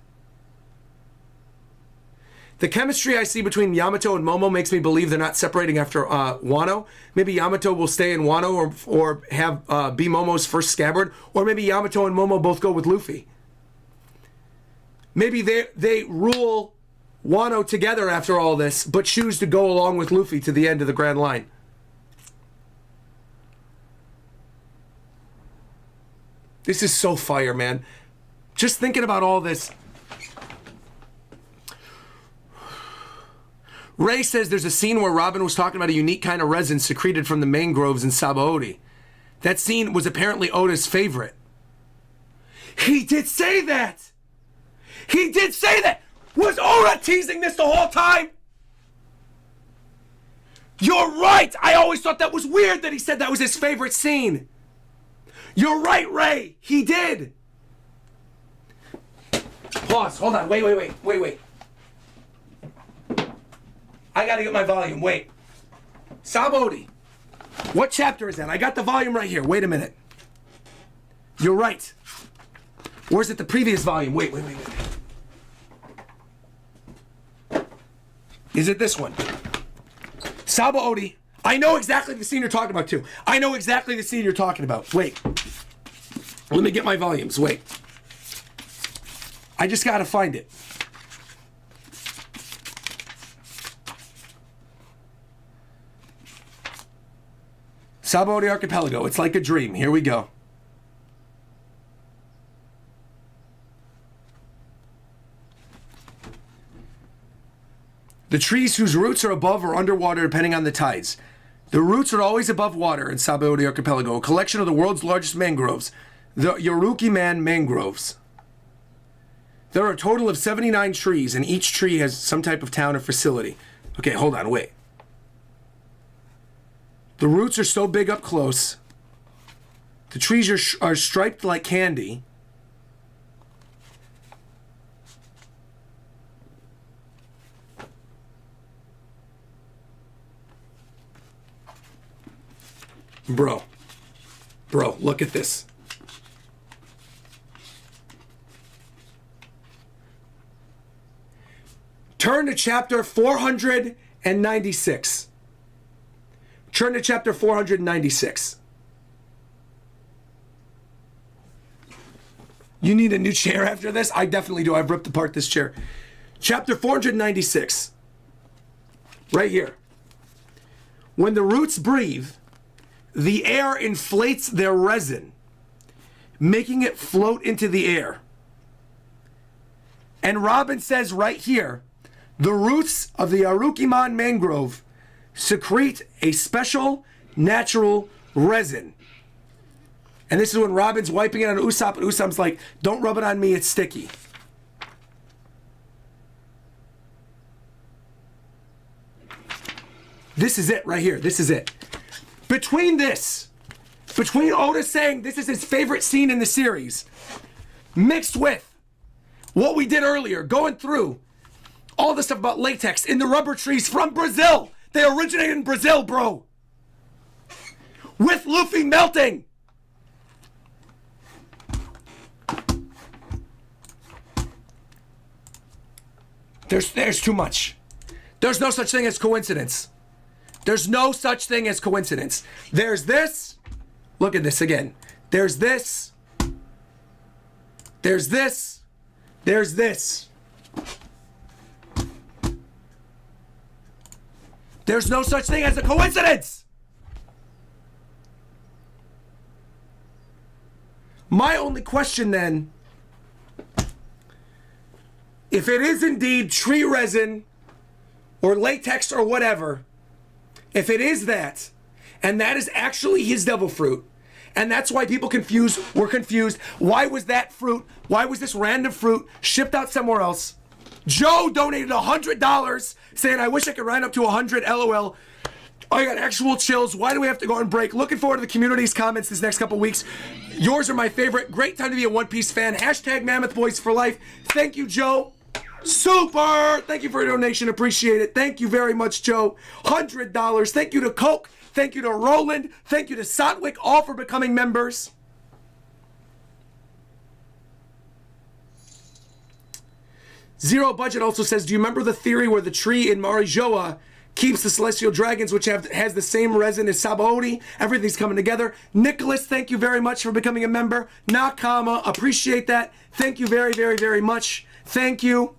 The chemistry I see between Yamato and Momo makes me believe they're not separating after Wano. Maybe Yamato will stay in Wano or have be Momo's first scabbard. Or maybe Yamato and Momo both go with Luffy. Maybe they rule Wano together after all this, but choose to go along with Luffy to the end of the Grand Line. This is so fire, man. Just thinking about all this. Ray says there's a scene where Robin was talking about a unique kind of resin secreted from the mangroves in Sabaody. That scene was apparently Oda's favorite. He did say that! He did say that! Was Oda teasing this the whole time? You're right! I always thought that was weird that he said that was his favorite scene. You're right, Ray! He did! Pause. Hold on. Wait. I gotta get my volume. Wait. Sabaody. What chapter is that? I got the volume right here. Wait a minute. You're right. Or is it the previous volume? Wait. Is it this one? Sabaody. I know exactly the scene you're talking about, too. I know exactly the scene you're talking about. Wait. Let me get my volumes. Wait. I just gotta find it. Sabaody Archipelago. It's like a dream. Here we go. The trees whose roots are above or underwater depending on the tides. The roots are always above water in Sabaody Archipelago, a collection of the world's largest mangroves, the Yoruki Man mangroves. There are a total of 79 trees, and each tree has some type of town or facility. Okay, hold on, wait. The roots are so big up close. The trees are striped like candy. Bro, look at this. Turn to chapter 496. Turn to chapter 496. You need a new chair after this? I definitely do. I've ripped apart this chair. Chapter 496. Right here. When the roots breathe, the air inflates their resin, making it float into the air. And Robin says right here, the roots of the Arukiman mangrove secrete a special natural resin. And this is when Robin's wiping it on Usopp, and Usopp's like, don't rub it on me, it's sticky. This is it right here. This is it. Between Oda saying this is his favorite scene in the series, mixed with what we did earlier, going through all the stuff about latex in the rubber trees from Brazil. They originated in Brazil, bro. With Luffy melting. There's too much. There's no such thing as coincidence. There's no such thing as coincidence. There's this. Look at this again. There's this. There's this. There's this. There's no such thing as a coincidence. My only question then, if it is indeed tree resin or latex or whatever, if it is that, and that is actually his devil fruit, and that's why people were confused, why was that fruit, why was this random fruit shipped out somewhere else? Joe donated $100 saying, I wish I could round up to 100, LOL. I got actual chills. Why do we have to go on break? Looking forward to the community's comments this next couple weeks. Yours are my favorite. Great time to be a One Piece fan. Hashtag Mammoth Boys for life. Thank you, Joe. Super. Thank you for your donation. Appreciate it. Thank you very much, Joe. $100. Thank you to Coke. Thank you to Roland. Thank you to Sotwick, all for becoming members. Zero Budget also says, do you remember the theory where the tree in Marijoa keeps the celestial dragons, which has the same resin as Sabaody? Everything's coming together. Nicholas, thank you very much for becoming a member. Nakama, appreciate that. Thank you very, very, very much. Thank you.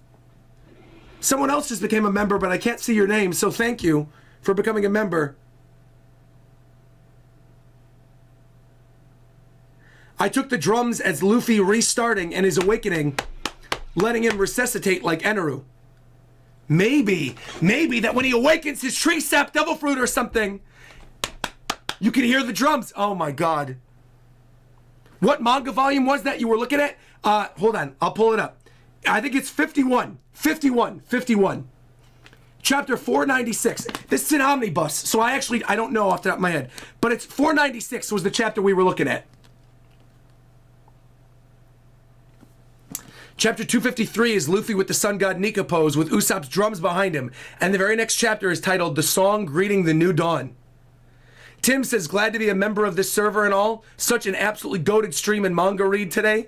Someone else just became a member, but I can't see your name, so thank you for becoming a member. I took the drums as Luffy restarting and his awakening, letting him resuscitate like Eneru. Maybe that when he awakens his tree sap devil fruit or something, you can hear the drums. Oh my God. What manga volume was that you were looking at? Hold on, I'll pull it up. I think it's 51. Chapter 496. This is an omnibus, so I don't know off the top of my head. But it's 496 was the chapter we were looking at. Chapter 253 is Luffy with the sun god Nika pose with Usopp's drums behind him. And the very next chapter is titled The Song Greeting the New Dawn. Tim says, glad to be a member of this server and all. Such an absolutely goated stream and manga read today.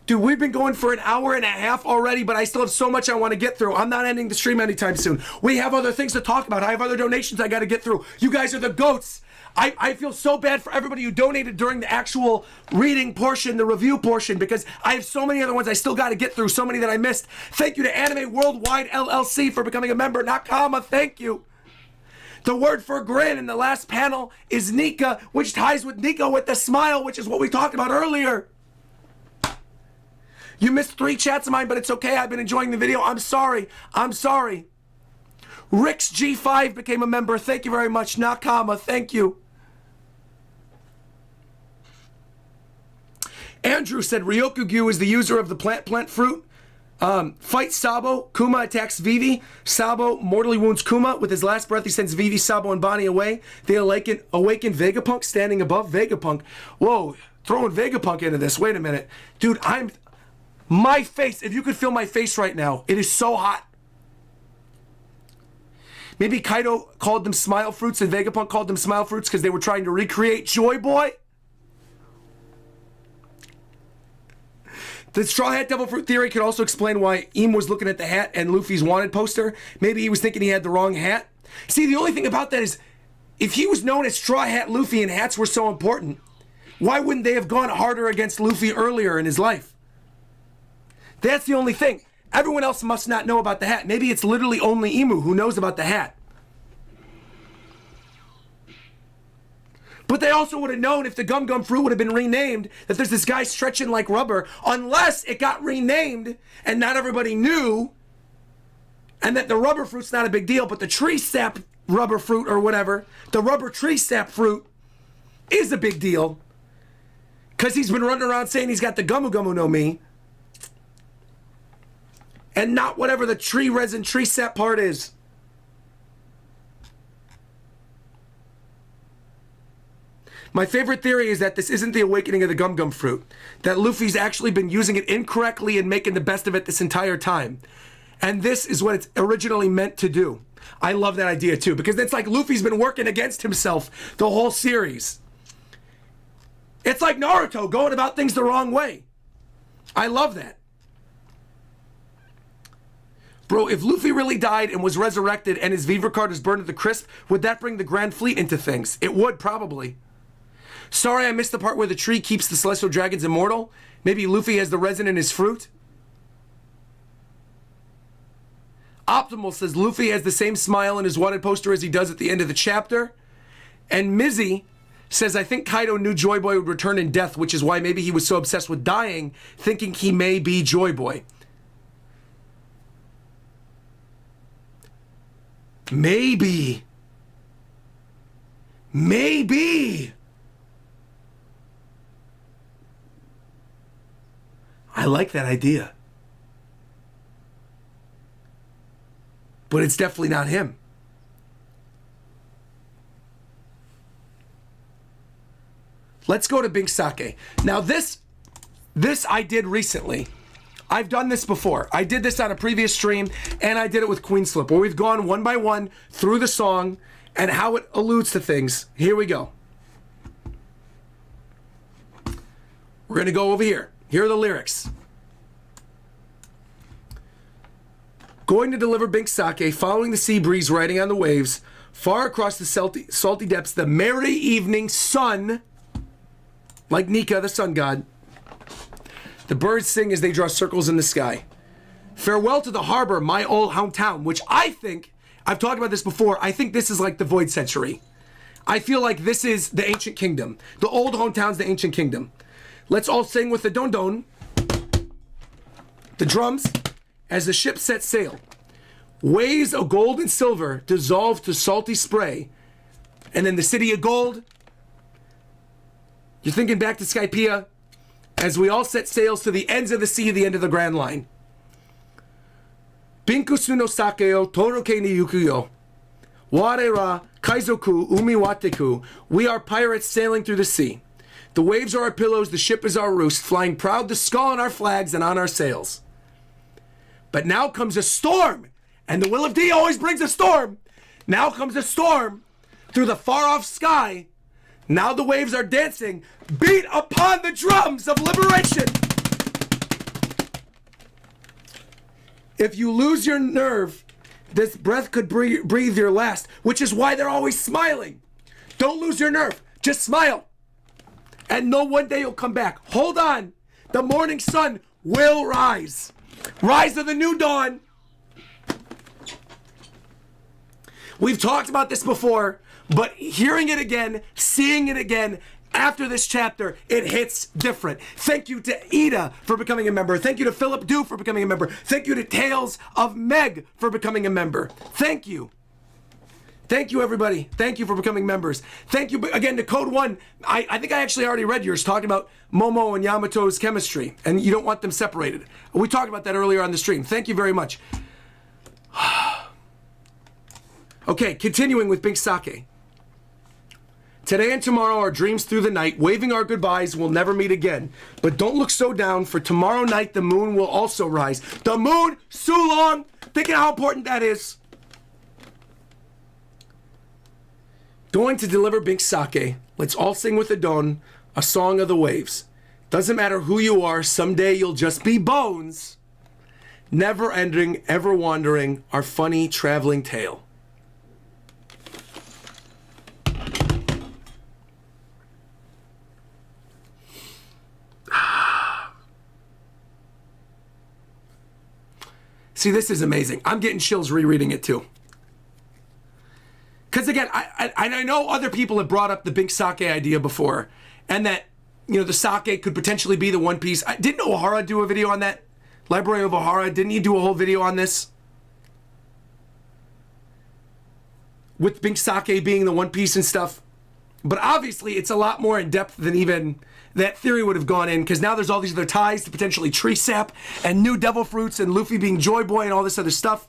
Dude, we've been going for an hour and a half already, but I still have so much I want to get through. I'm not ending the stream anytime soon. We have other things to talk about. I have other donations I got to get through. You guys are the goats. I feel so bad for everybody who donated during the actual reading portion, the review portion, because I have so many other ones I still got to get through, so many that I missed. Thank you to Anime Worldwide LLC for becoming a member. Nakama, thank you. The word for grin in the last panel is Nika, which ties with Nico with the smile, which is what we talked about earlier. You missed 3 chats of mine, but it's okay. I've been enjoying the video. I'm sorry. Rick's G5 became a member. Thank you very much. Nakama, thank you. Andrew said Ryokugyu is the user of the plant fruit. Fight Sabo. Kuma attacks Vivi. Sabo mortally wounds Kuma. With his last breath, he sends Vivi, Sabo, and Bonnie away. They awaken Vegapunk standing above Vegapunk. Whoa, throwing Vegapunk into this. Wait a minute. Dude, my face, if you could feel my face right now, it is so hot. Maybe Kaido called them Smile Fruits and Vegapunk called them Smile Fruits because they were trying to recreate Joy Boy. The Straw Hat Devil Fruit theory could also explain why Im was looking at the hat and Luffy's wanted poster. Maybe he was thinking he had the wrong hat. See, the only thing about that is, if he was known as Straw Hat Luffy and hats were so important, why wouldn't they have gone harder against Luffy earlier in his life? That's the only thing. Everyone else must not know about the hat. Maybe it's literally only Imu who knows about the hat. But they also would have known if the Gum Gum fruit would have been renamed that there's this guy stretching like rubber, unless it got renamed and not everybody knew, and that the rubber fruit's not a big deal, but the tree sap rubber fruit or whatever, the rubber tree sap fruit is a big deal because he's been running around saying he's got the Gumu Gumu no Mi and not whatever the tree resin tree sap part is. My favorite theory is that this isn't the awakening of the Gum Gum fruit. That Luffy's actually been using it incorrectly and making the best of it this entire time. And this is what it's originally meant to do. I love that idea too, because it's like Luffy's been working against himself the whole series. It's like Naruto going about things the wrong way. I love that. Bro, if Luffy really died and was resurrected and his Viva card is burned to the crisp, would that bring the Grand Fleet into things? It would, probably. Sorry I missed the part where the tree keeps the celestial dragons immortal. Maybe Luffy has the resin in his fruit. Optimal says Luffy has the same smile in his wanted poster as he does at the end of the chapter. And Mizzy says, I think Kaido knew Joy Boy would return in death, which is why maybe he was so obsessed with dying, thinking he may be Joy Boy. Maybe. Maybe. I like that idea. But it's definitely not him. Let's go to Binks Sake. Now this I did recently. I've done this before. I did this on a previous stream, and I did it with Queen Slip, where we've gone one by one through the song and how it alludes to things. Here we go. We're going to go over here. Here are the lyrics. Going to deliver Binks Sake, following the sea breeze, riding on the waves, far across the salty depths, the merry evening sun, like Nika, the sun god. The birds sing as they draw circles in the sky. Farewell to the harbor, my old hometown, which I think, I've talked about this before, I think this is like the Void Century. I feel like this is the ancient kingdom. The old hometown's the ancient kingdom. Let's all sing with the don-don, the drums, as the ship sets sail. Waves of gold and silver dissolve to salty spray. And then the city of gold. You're thinking back to Skypiea, as we all set sails to the ends of the sea, the end of the Grand Line. Binkusu no sakeo toroke ni yukuyo. Ware ra kaizoku umi wateku. We are pirates sailing through the sea. The waves are our pillows, the ship is our roost, flying proud the skull on our flags and on our sails. But now comes a storm, and the Will of D always brings a storm. Now comes a storm through the far-off sky. Now the waves are dancing, beat upon the drums of liberation. If you lose your nerve, this breath could breathe your last, which is why they're always smiling. Don't lose your nerve, just smile. And know one day you'll come back. Hold on, the morning sun will rise. Rise of the new dawn. We've talked about this before, but hearing it again, seeing it again, after this chapter, it hits different. Thank you to Ida for becoming a member. Thank you to Philip Dew for becoming a member. Thank you to Tales of Meg for becoming a member. Thank you. Thank you, everybody. Thank you for becoming members. Thank you again to Code 1. I think I actually already read yours, talking about Momo and Yamato's chemistry, and you don't want them separated. We talked about that earlier on the stream. Thank you very much. Okay, continuing with Binks Sake. Today and tomorrow are dreams through the night, waving our goodbyes, we'll never meet again. But don't look so down, for tomorrow night the moon will also rise. The moon, Sulong, thinking how important that is. Going to deliver Binks Sake. Let's all sing with the dawn, a song of the waves. Doesn't matter who you are, someday you'll just be bones. Never ending, ever wandering, our funny traveling tale. See, this is amazing. I'm getting chills rereading it too. Because again, I know other people have brought up the Binks Sake idea before, and that, you know, the sake could potentially be the One Piece. Didn't Ohara do a video on that? Library of Ohara, didn't he do a whole video on this? With Binks Sake being the One Piece and stuff. But obviously, it's a lot more in depth than even that theory would have gone in, because now there's all these other ties to potentially tree sap and new devil fruits and Luffy being Joy Boy and all this other stuff.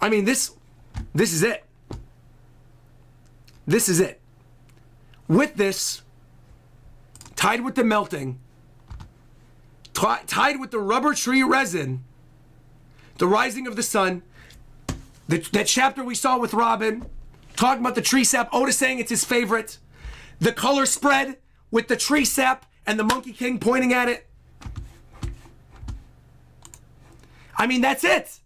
I mean, this is it. This is it. With this, tied with the melting, tied with the rubber tree resin, the rising of the sun, that chapter we saw with Robin, talking about the tree sap, Oda saying it's his favorite, the color spread with the tree sap and the Monkey King pointing at it. I mean, that's it.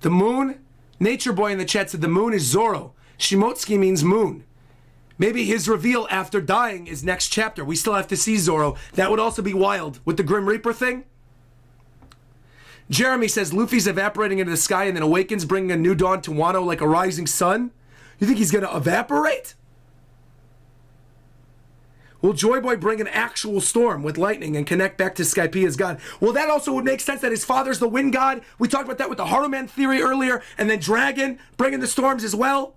The moon, Nature Boy in the chat said the moon is Zoro. Shimotsuki means moon. Maybe his reveal after dying is next chapter. We still have to see Zoro. That would also be wild with the Grim Reaper thing. Jeremy says Luffy's evaporating into the sky and then awakens, bringing a new dawn to Wano like a rising sun. You think he's going to evaporate? Will Joy Boy bring an actual storm with lightning and connect back to Skypia's god? Well, that also would make sense that his father's the wind god. We talked about that with the Haruman theory earlier. And then Dragon bringing the storms as well.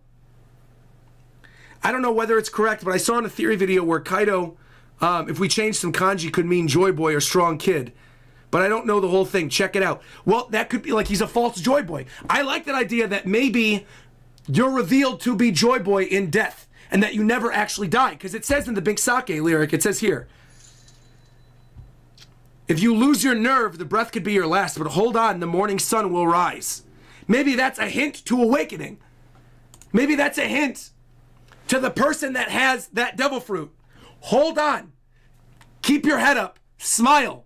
I don't know whether it's correct, but I saw in a theory video where Kaido, if we change some kanji, could mean Joy Boy or strong kid. But I don't know the whole thing. Check it out. Well, that could be like he's a false Joy Boy. I like that idea that maybe you're revealed to be Joy Boy in death and that you never actually die. Because it says in the Binks Sake lyric, it says here, if you lose your nerve, the breath could be your last, but hold on, the morning sun will rise. Maybe that's a hint to awakening. Maybe that's a hint to the person that has that devil fruit. Hold on. Keep your head up. Smile.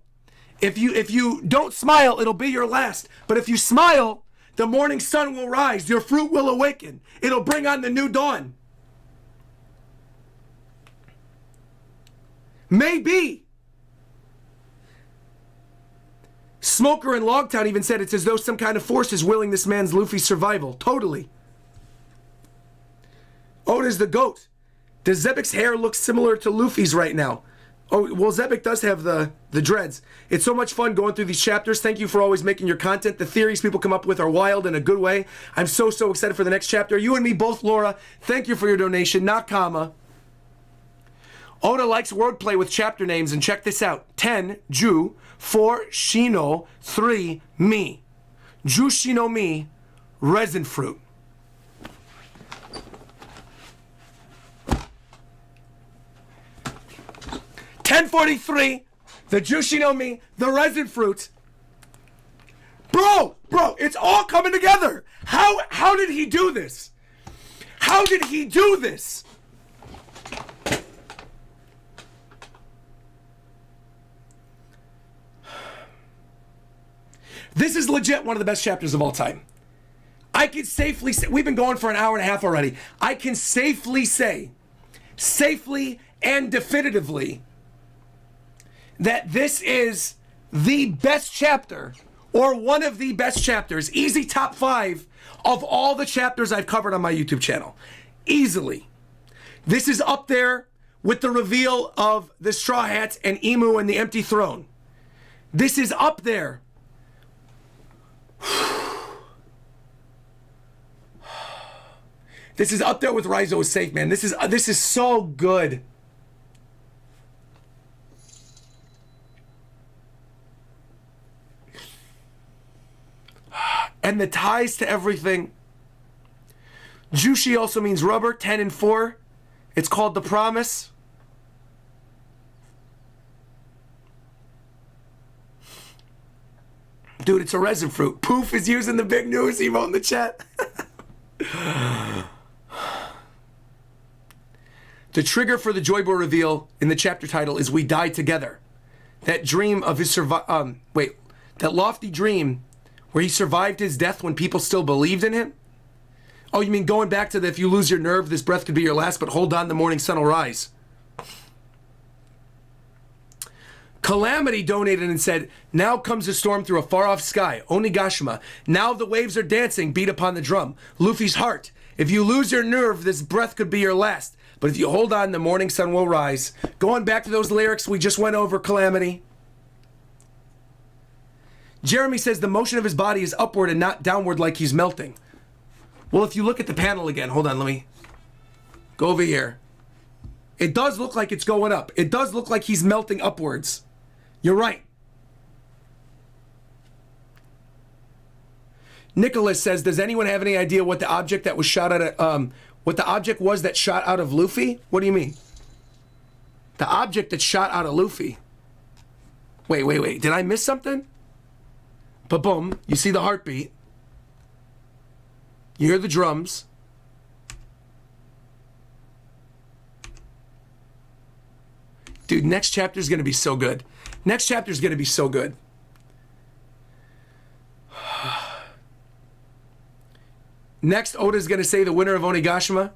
If you don't smile, it'll be your last. But if you smile, the morning sun will rise. Your fruit will awaken. It'll bring on the new dawn. Maybe. Smoker in Logtown even said it's as though some kind of force is willing this man's Luffy's survival. Totally. Oda's the GOAT. Does Zebek's hair look similar to Luffy's right now? Oh, well, Zebek does have the dreads. It's so much fun going through these chapters. Thank you for always making your content. The theories people come up with are wild in a good way. I'm so excited for the next chapter. You and me both, Laura. Thank you for your donation. Nakama. Oda likes wordplay with chapter names, and check this out. 10, Ju. 4, Shino. 3, Mi. Ju Shino Mi, resin fruit. $10.43, the Jushi no Mi, the resin fruit. Bro, it's all coming together. How did he do this? How did he do this? This is legit one of the best chapters of all time. I can safely say, we've been going for an hour and a half already. I can safely say, and definitively, that this is the best chapter, or one of the best chapters, easy top 5 of all the chapters I've covered on my YouTube channel. Easily. This is up there with the reveal of the Straw Hats and Emu and the Empty Throne. This is up there. This is up there with Rise is Safe, man. This is so good. And the ties to everything. Jushi also means rubber, 10 and 4. It's called The Promise. Dude, it's a resin fruit. Poof is using the big news emote in the chat. The trigger for the Joy Boy reveal in the chapter title is We Die Together. That dream of his that lofty dream where he survived his death when people still believed in him? Oh, you mean going back to the if you lose your nerve, this breath could be your last, but hold on, the morning sun will rise. Calamity donated and said, now comes a storm through a far-off sky. Onigashima. Now the waves are dancing, beat upon the drum. Luffy's heart. If you lose your nerve, this breath could be your last. But if you hold on, the morning sun will rise. Going back to those lyrics we just went over, Calamity. Jeremy says the motion of his body is upward and not downward like he's melting. Well, if you look at the panel again, hold on, let me go over here. It does look like it's going up. It does look like he's melting upwards. You're right. Nicholas says, does anyone have any idea what the object that was shot out of, what the object was that shot out of Luffy? What do you mean? The object that shot out of Luffy. Wait. Did I miss something? Ba-boom. You see the heartbeat. You hear the drums. Dude, next chapter is going to be so good. Next chapter is going to be so good. Next, Oda's going to say the winner of Onigashima.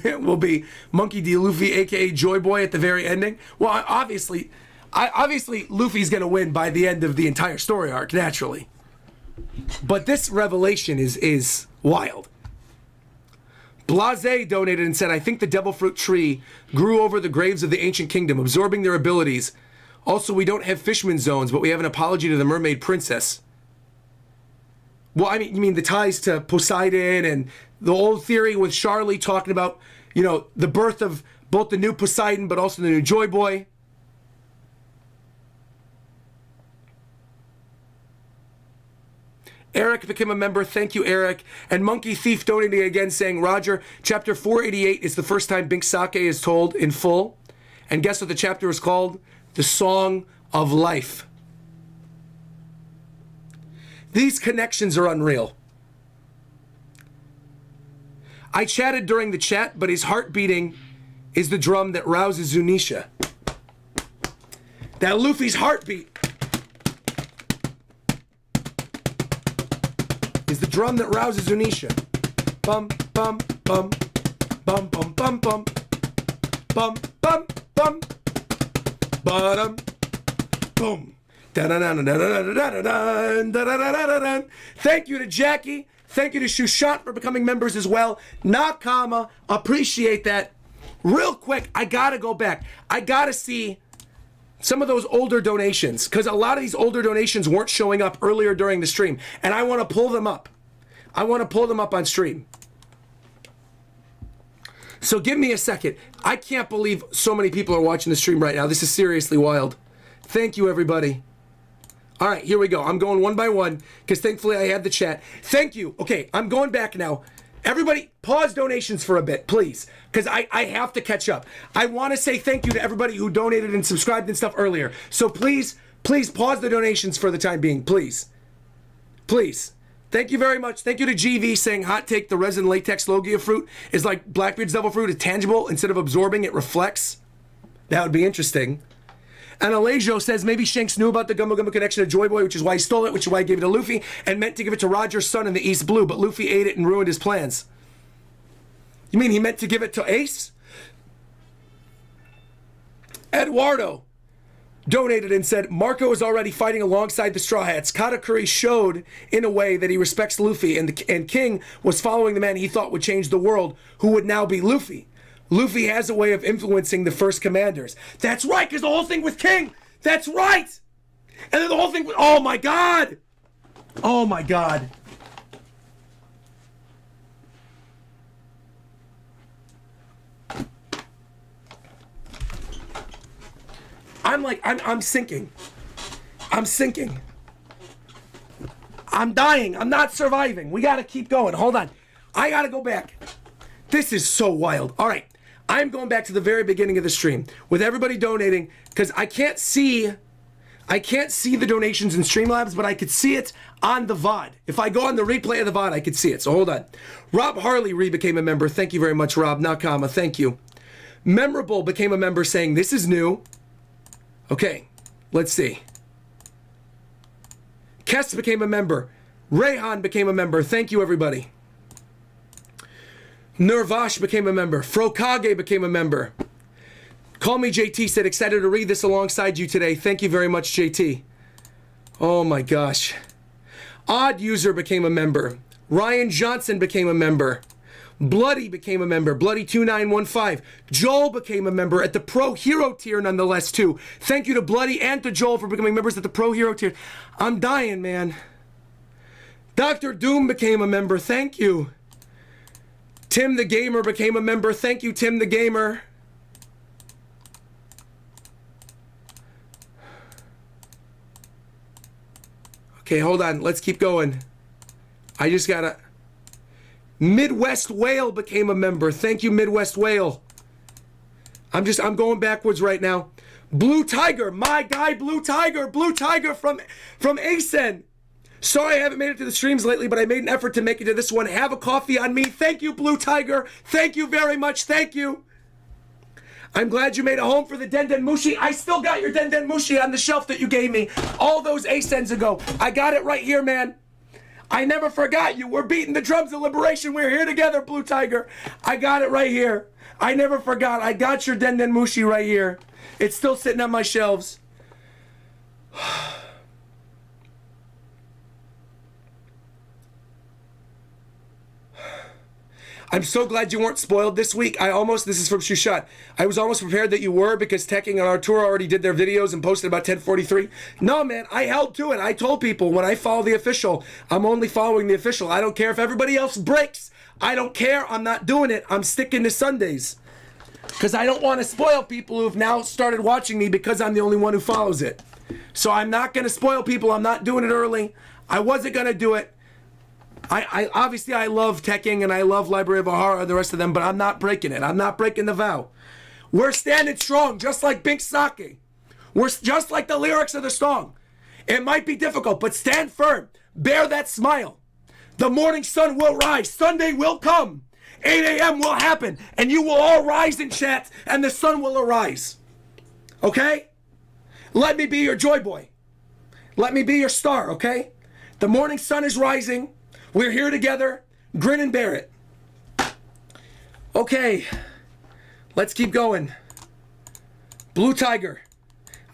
will be Monkey D. Luffy, a.k.a. Joy Boy, at the very ending. Well, obviously Luffy's going to win by the end of the entire story arc, naturally. But this revelation is wild. Blase donated and said, I think the devil fruit tree grew over the graves of the ancient kingdom, absorbing their abilities. Also, we don't have Fishman zones, but we have an apology to the mermaid princess. Well, I mean, you mean the ties to Poseidon and the old theory with Charlie talking about, you know, the birth of both the new Poseidon, but also the new Joy Boy. Eric became a member. Thank you, Eric. And Monkey Thief donating again, saying, Roger, chapter 488 is the first time Binks Sake is told in full. And guess what the chapter is called? The Song of Life. These connections are unreal. I chatted during the chat, but his heart beating is the drum that rouses Zunisha. That Luffy's heartbeat is the drum that rouses Zunisha. Bum, bum, bum, bum, bum, bum, bum, bum, bum, bum, bottom, boom. Thank you to Jackie. Thank you to Shushat for becoming members as well. Nakama, appreciate that. Real quick, I gotta go back. I gotta see some of those older donations, because a lot of these older donations weren't showing up earlier during the stream, and I want to pull them up. I want to pull them up on stream. So give me a second. I can't believe so many people are watching the stream right now. This is seriously wild. Thank you, everybody. All right, here we go. I'm going one by one because thankfully I had the chat. Thank you. Okay, I'm going back now. Everybody, pause donations for a bit, please, because I have to catch up. I want to say thank you to everybody who donated and subscribed and stuff earlier. So please pause the donations for the time being, please. Please. Thank you very much. Thank you to GV saying, hot take, the resin latex Logia fruit is like Blackbeard's devil fruit. It's tangible. Instead of absorbing, it reflects. That would be interesting. And Alejo says, maybe Shanks knew about the Gumbo Gumbo connection to Joy Boy, which is why he stole it, which is why he gave it to Luffy, and meant to give it to Roger's son in the East Blue, but Luffy ate it and ruined his plans. You mean he meant to give it to Ace? Eduardo donated and said, Marco is already fighting alongside the Straw Hats. Katakuri showed in a way that he respects Luffy, and King was following the man he thought would change the world, who would now be Luffy. Luffy has a way of influencing the first commanders. That's right, because the whole thing with King, that's right. And then the whole thing with, oh my God. Oh my God. I'm sinking. I'm sinking. I'm dying. I'm not surviving. We got to keep going. Hold on. I got to go back. This is so wild. All right. I'm going back to the very beginning of the stream with everybody donating because I can't see the donations in Streamlabs, but I could see it on the VOD. If I go on the replay of the VOD, I could see it. So hold on. Rob Harley became a member. Thank you very much, Rob. Nakama, thank you. Memorable became a member saying, this is new. Okay, let's see. Kess became a member. Rayhan became a member. Thank you, everybody. Nurvash became a member. Frokage became a member. Call Me JT said, excited to read this alongside you today. Thank you very much, JT. Oh my gosh. Odd User became a member. Ryan Johnson became a member. Bloody became a member. Bloody2915. Joel became a member at the Pro Hero tier nonetheless too. Thank you to Bloody and to Joel for becoming members at the Pro Hero tier. I'm dying, man. Dr. Doom became a member. Thank you. Tim the Gamer became a member. Thank you, Tim the Gamer. Okay, hold on. Let's keep going. I just gotta... Midwest Whale became a member. Thank you, Midwest Whale. I'm going backwards right now. Blue Tiger, my guy, Blue Tiger from ASEN. Sorry I haven't made it to the streams lately, but I made an effort to make it to this one. Have a coffee on me. Thank you, Blue Tiger. Thank you very much. Thank you. I'm glad you made a home for the Denden Mushi. I still got your Denden Mushi on the shelf that you gave me all those ASENs ago. I got it right here, man. I never forgot you. We're beating the drums of liberation. We're here together, Blue Tiger. I got it right here. I never forgot. I got your Denden Mushi right here. It's still sitting on my shelves. I'm so glad you weren't spoiled this week. This is from Shushat. I was almost prepared that you were because Tekking and Arturo already did their videos and posted about 10:43. No, man, I held to it. I told people when I follow the official, I'm only following the official. I don't care if everybody else breaks. I don't care. I'm not doing it. I'm sticking to Sundays. Because I don't want to spoil people who've now started watching me because I'm the only one who follows it. So I'm not going to spoil people. I'm not doing it early. I wasn't going to do it. I obviously I love Tekking and I love Library of Ohara and the rest of them, but I'm not breaking it. I'm not breaking the vow. We're standing strong, just like Binks Sake. We're just like the lyrics of the song. It might be difficult, but stand firm. Bear that smile. The morning sun will rise. Sunday will come. 8 a.m. will happen, and you will all rise in chat, and the sun will arise. Okay? Let me be your joy boy. Let me be your star, okay? The morning sun is rising. We're here together. Grin and bear it. Okay. Let's keep going. Blue Tiger.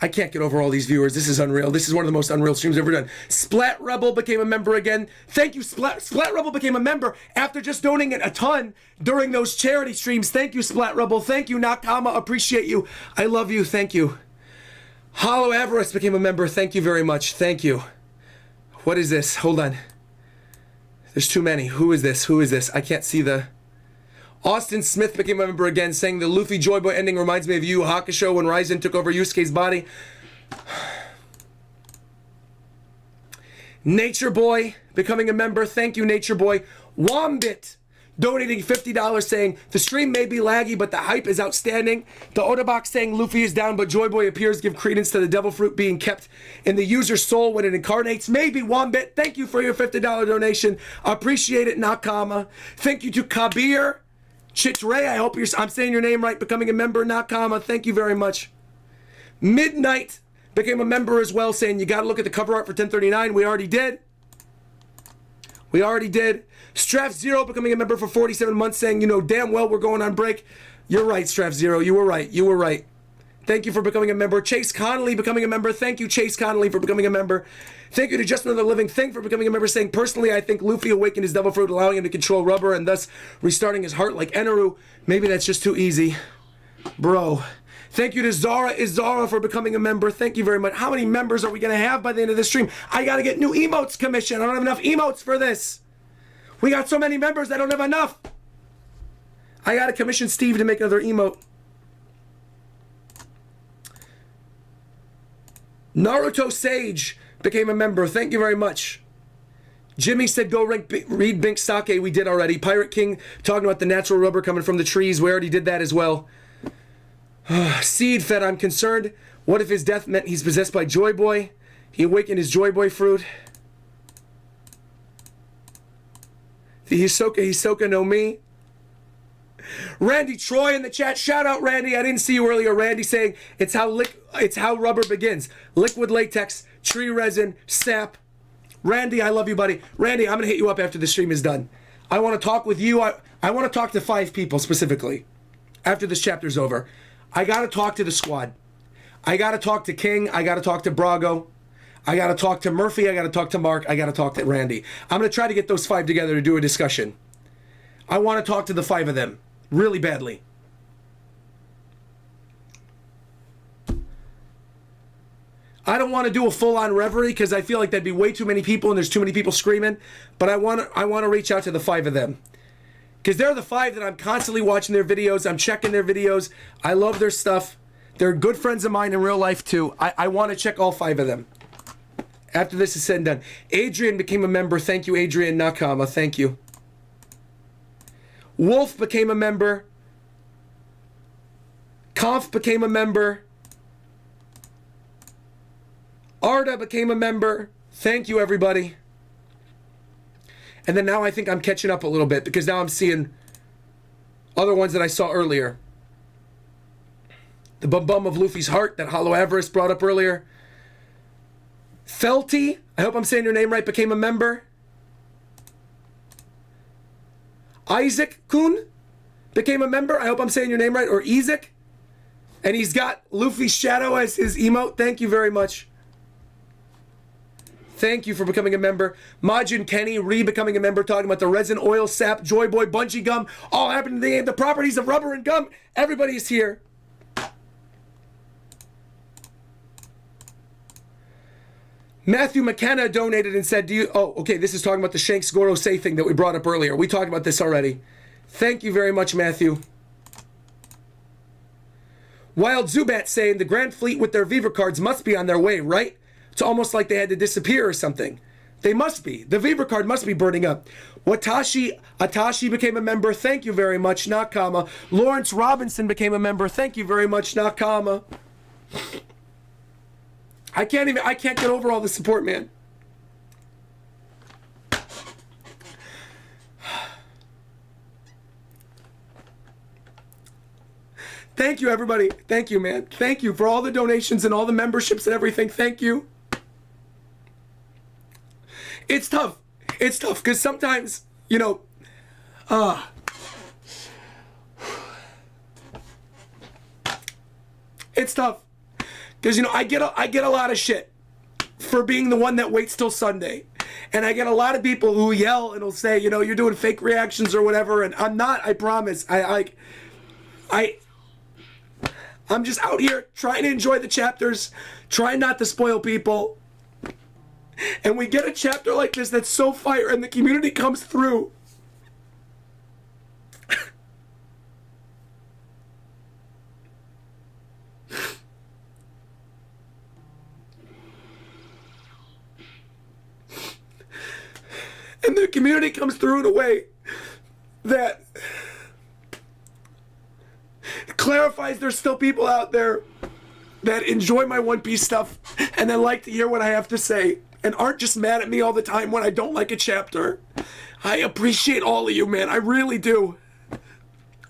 I can't get over all these viewers. This is unreal. This is one of the most unreal streams I've ever done. Splat Rebel became a member again. Thank you, Splat Rebel became a member after just donating a ton during those charity streams. Thank you, Splat Rebel. Thank you, Nakama. Appreciate you. I love you. Thank you. Hollow Avarice became a member. Thank you very much. Thank you. What is this? Hold on. There's too many. Who is this? Who is this? I can't see the... Austin Smith became a member again, saying the Luffy Joy Boy ending reminds me of Yu Hakusho when Ryzen took over Yusuke's body. Nature Boy becoming a member. Thank you, Nature Boy. Wombit donating $50, saying the stream may be laggy, but the hype is outstanding. The Odabox saying Luffy is down, but Joy Boy appears give credence to the devil fruit being kept in the user's soul when it incarnates. Maybe Wombit. Thank you for your $50 donation. Appreciate it, Nakama. Thank you to Kabir Chitre. I hope I'm saying your name right. Becoming a member, Nakama. Thank you very much. Midnight became a member as well, saying you got to look at the cover art for 1039. We already did. We already did. Straff Zero becoming a member for 47 months, saying, you know damn well we're going on break. You're right, Straff Zero. You were right. You were right. Thank you for becoming a member. Chase Connolly becoming a member. Thank you, Chase Connolly, for becoming a member. Thank you to Just Another Living Thing for becoming a member, saying, personally, I think Luffy awakened his devil fruit, allowing him to control rubber and thus restarting his heart like Eneru. Maybe that's just too easy. Bro. Thank you to Zara Izara for becoming a member. Thank you very much. How many members are we going to have by the end of this stream? I got to get new emotes commissioned. I don't have enough emotes for this. We got so many members, I don't have enough. I got to commission Steve to make another emote. Naruto Sage became a member. Thank you very much. Jimmy said go read Binks Sake. We did already. Pirate King talking about the natural rubber coming from the trees. We already did that as well. Seed Fed, I'm concerned. What if his death meant he's possessed by Joy Boy? He awakened his Joy Boy fruit. The Hisoka no Mi. Randy Troy in the chat. Shout out, Randy. I didn't see you earlier. Randy saying it's how rubber begins. Liquid latex, tree resin, sap. Randy, I love you, buddy. Randy, I'm going to hit you up after the stream is done. I want to talk with you. I want to talk to 5 people specifically after this chapter's over. I got to talk to the squad. I got to talk to King. I got to talk to Brago. I got to talk to Murphy. I got to talk to Mark. I got to talk to Randy. I'm going to try to get those 5 together to do a discussion. I want to talk to the 5 of them really badly. I don't want to do a full-on reverie because I feel like that'd be way too many people and there's too many people screaming. But I want to reach out to the 5 of them. Because they're the 5 that I'm constantly watching their videos. I'm checking their videos. I love their stuff. They're good friends of mine in real life too. I want to check all 5 of them. After this is said and done. Adrian became a member. Thank you, Adrian Nakama. Thank you. Wolf became a member. Kampf became a member. Arda became a member. Thank you, everybody. And then now I think I'm catching up a little bit because now I'm seeing other ones that I saw earlier. The Bum Bum of Luffy's Heart that Hollow Avarice brought up earlier. Felty, I hope I'm saying your name right, became a member. Isaac Kun became a member. I hope I'm saying your name right. Or Isaac. And he's got Luffy's shadow as his emote. Thank you very much. Thank you for becoming a member. Majin Kenny becoming a member, talking about the resin, oil, sap, Joy Boy, bungee gum, all happened to the properties of rubber and gum. Everybody is here. Matthew McKenna donated and said, okay, this is talking about the Shanks Goro Say thing that we brought up earlier. We talked about this already. Thank you very much, Matthew. Wild Zubat saying the Grand Fleet with their Viva cards must be on their way, right? It's almost like they had to disappear or something. They must be. The Viva card must be burning up. Atashi became a member. Thank you very much, Nakama. Lawrence Robinson became a member. Thank you very much, Nakama. I can't get over all the support, man. Thank you, everybody. Thank you, man. Thank you for all the donations and all the memberships and everything. Thank you. It's tough. It's tough because sometimes, you know, it's tough because, you know, I get a lot of shit for being the one that waits till Sunday. And I get a lot of people who yell and will say, you know, you're doing fake reactions or whatever. And I'm not, I promise. I'm just out here trying to enjoy the chapters, trying not to spoil people. And we get a chapter like this that's so fire and the community comes through. And the community comes through in a way that clarifies there's still people out there that enjoy my One Piece stuff and that like to hear what I have to say and aren't just mad at me all the time when I don't like a chapter. I appreciate all of you, man. I really do.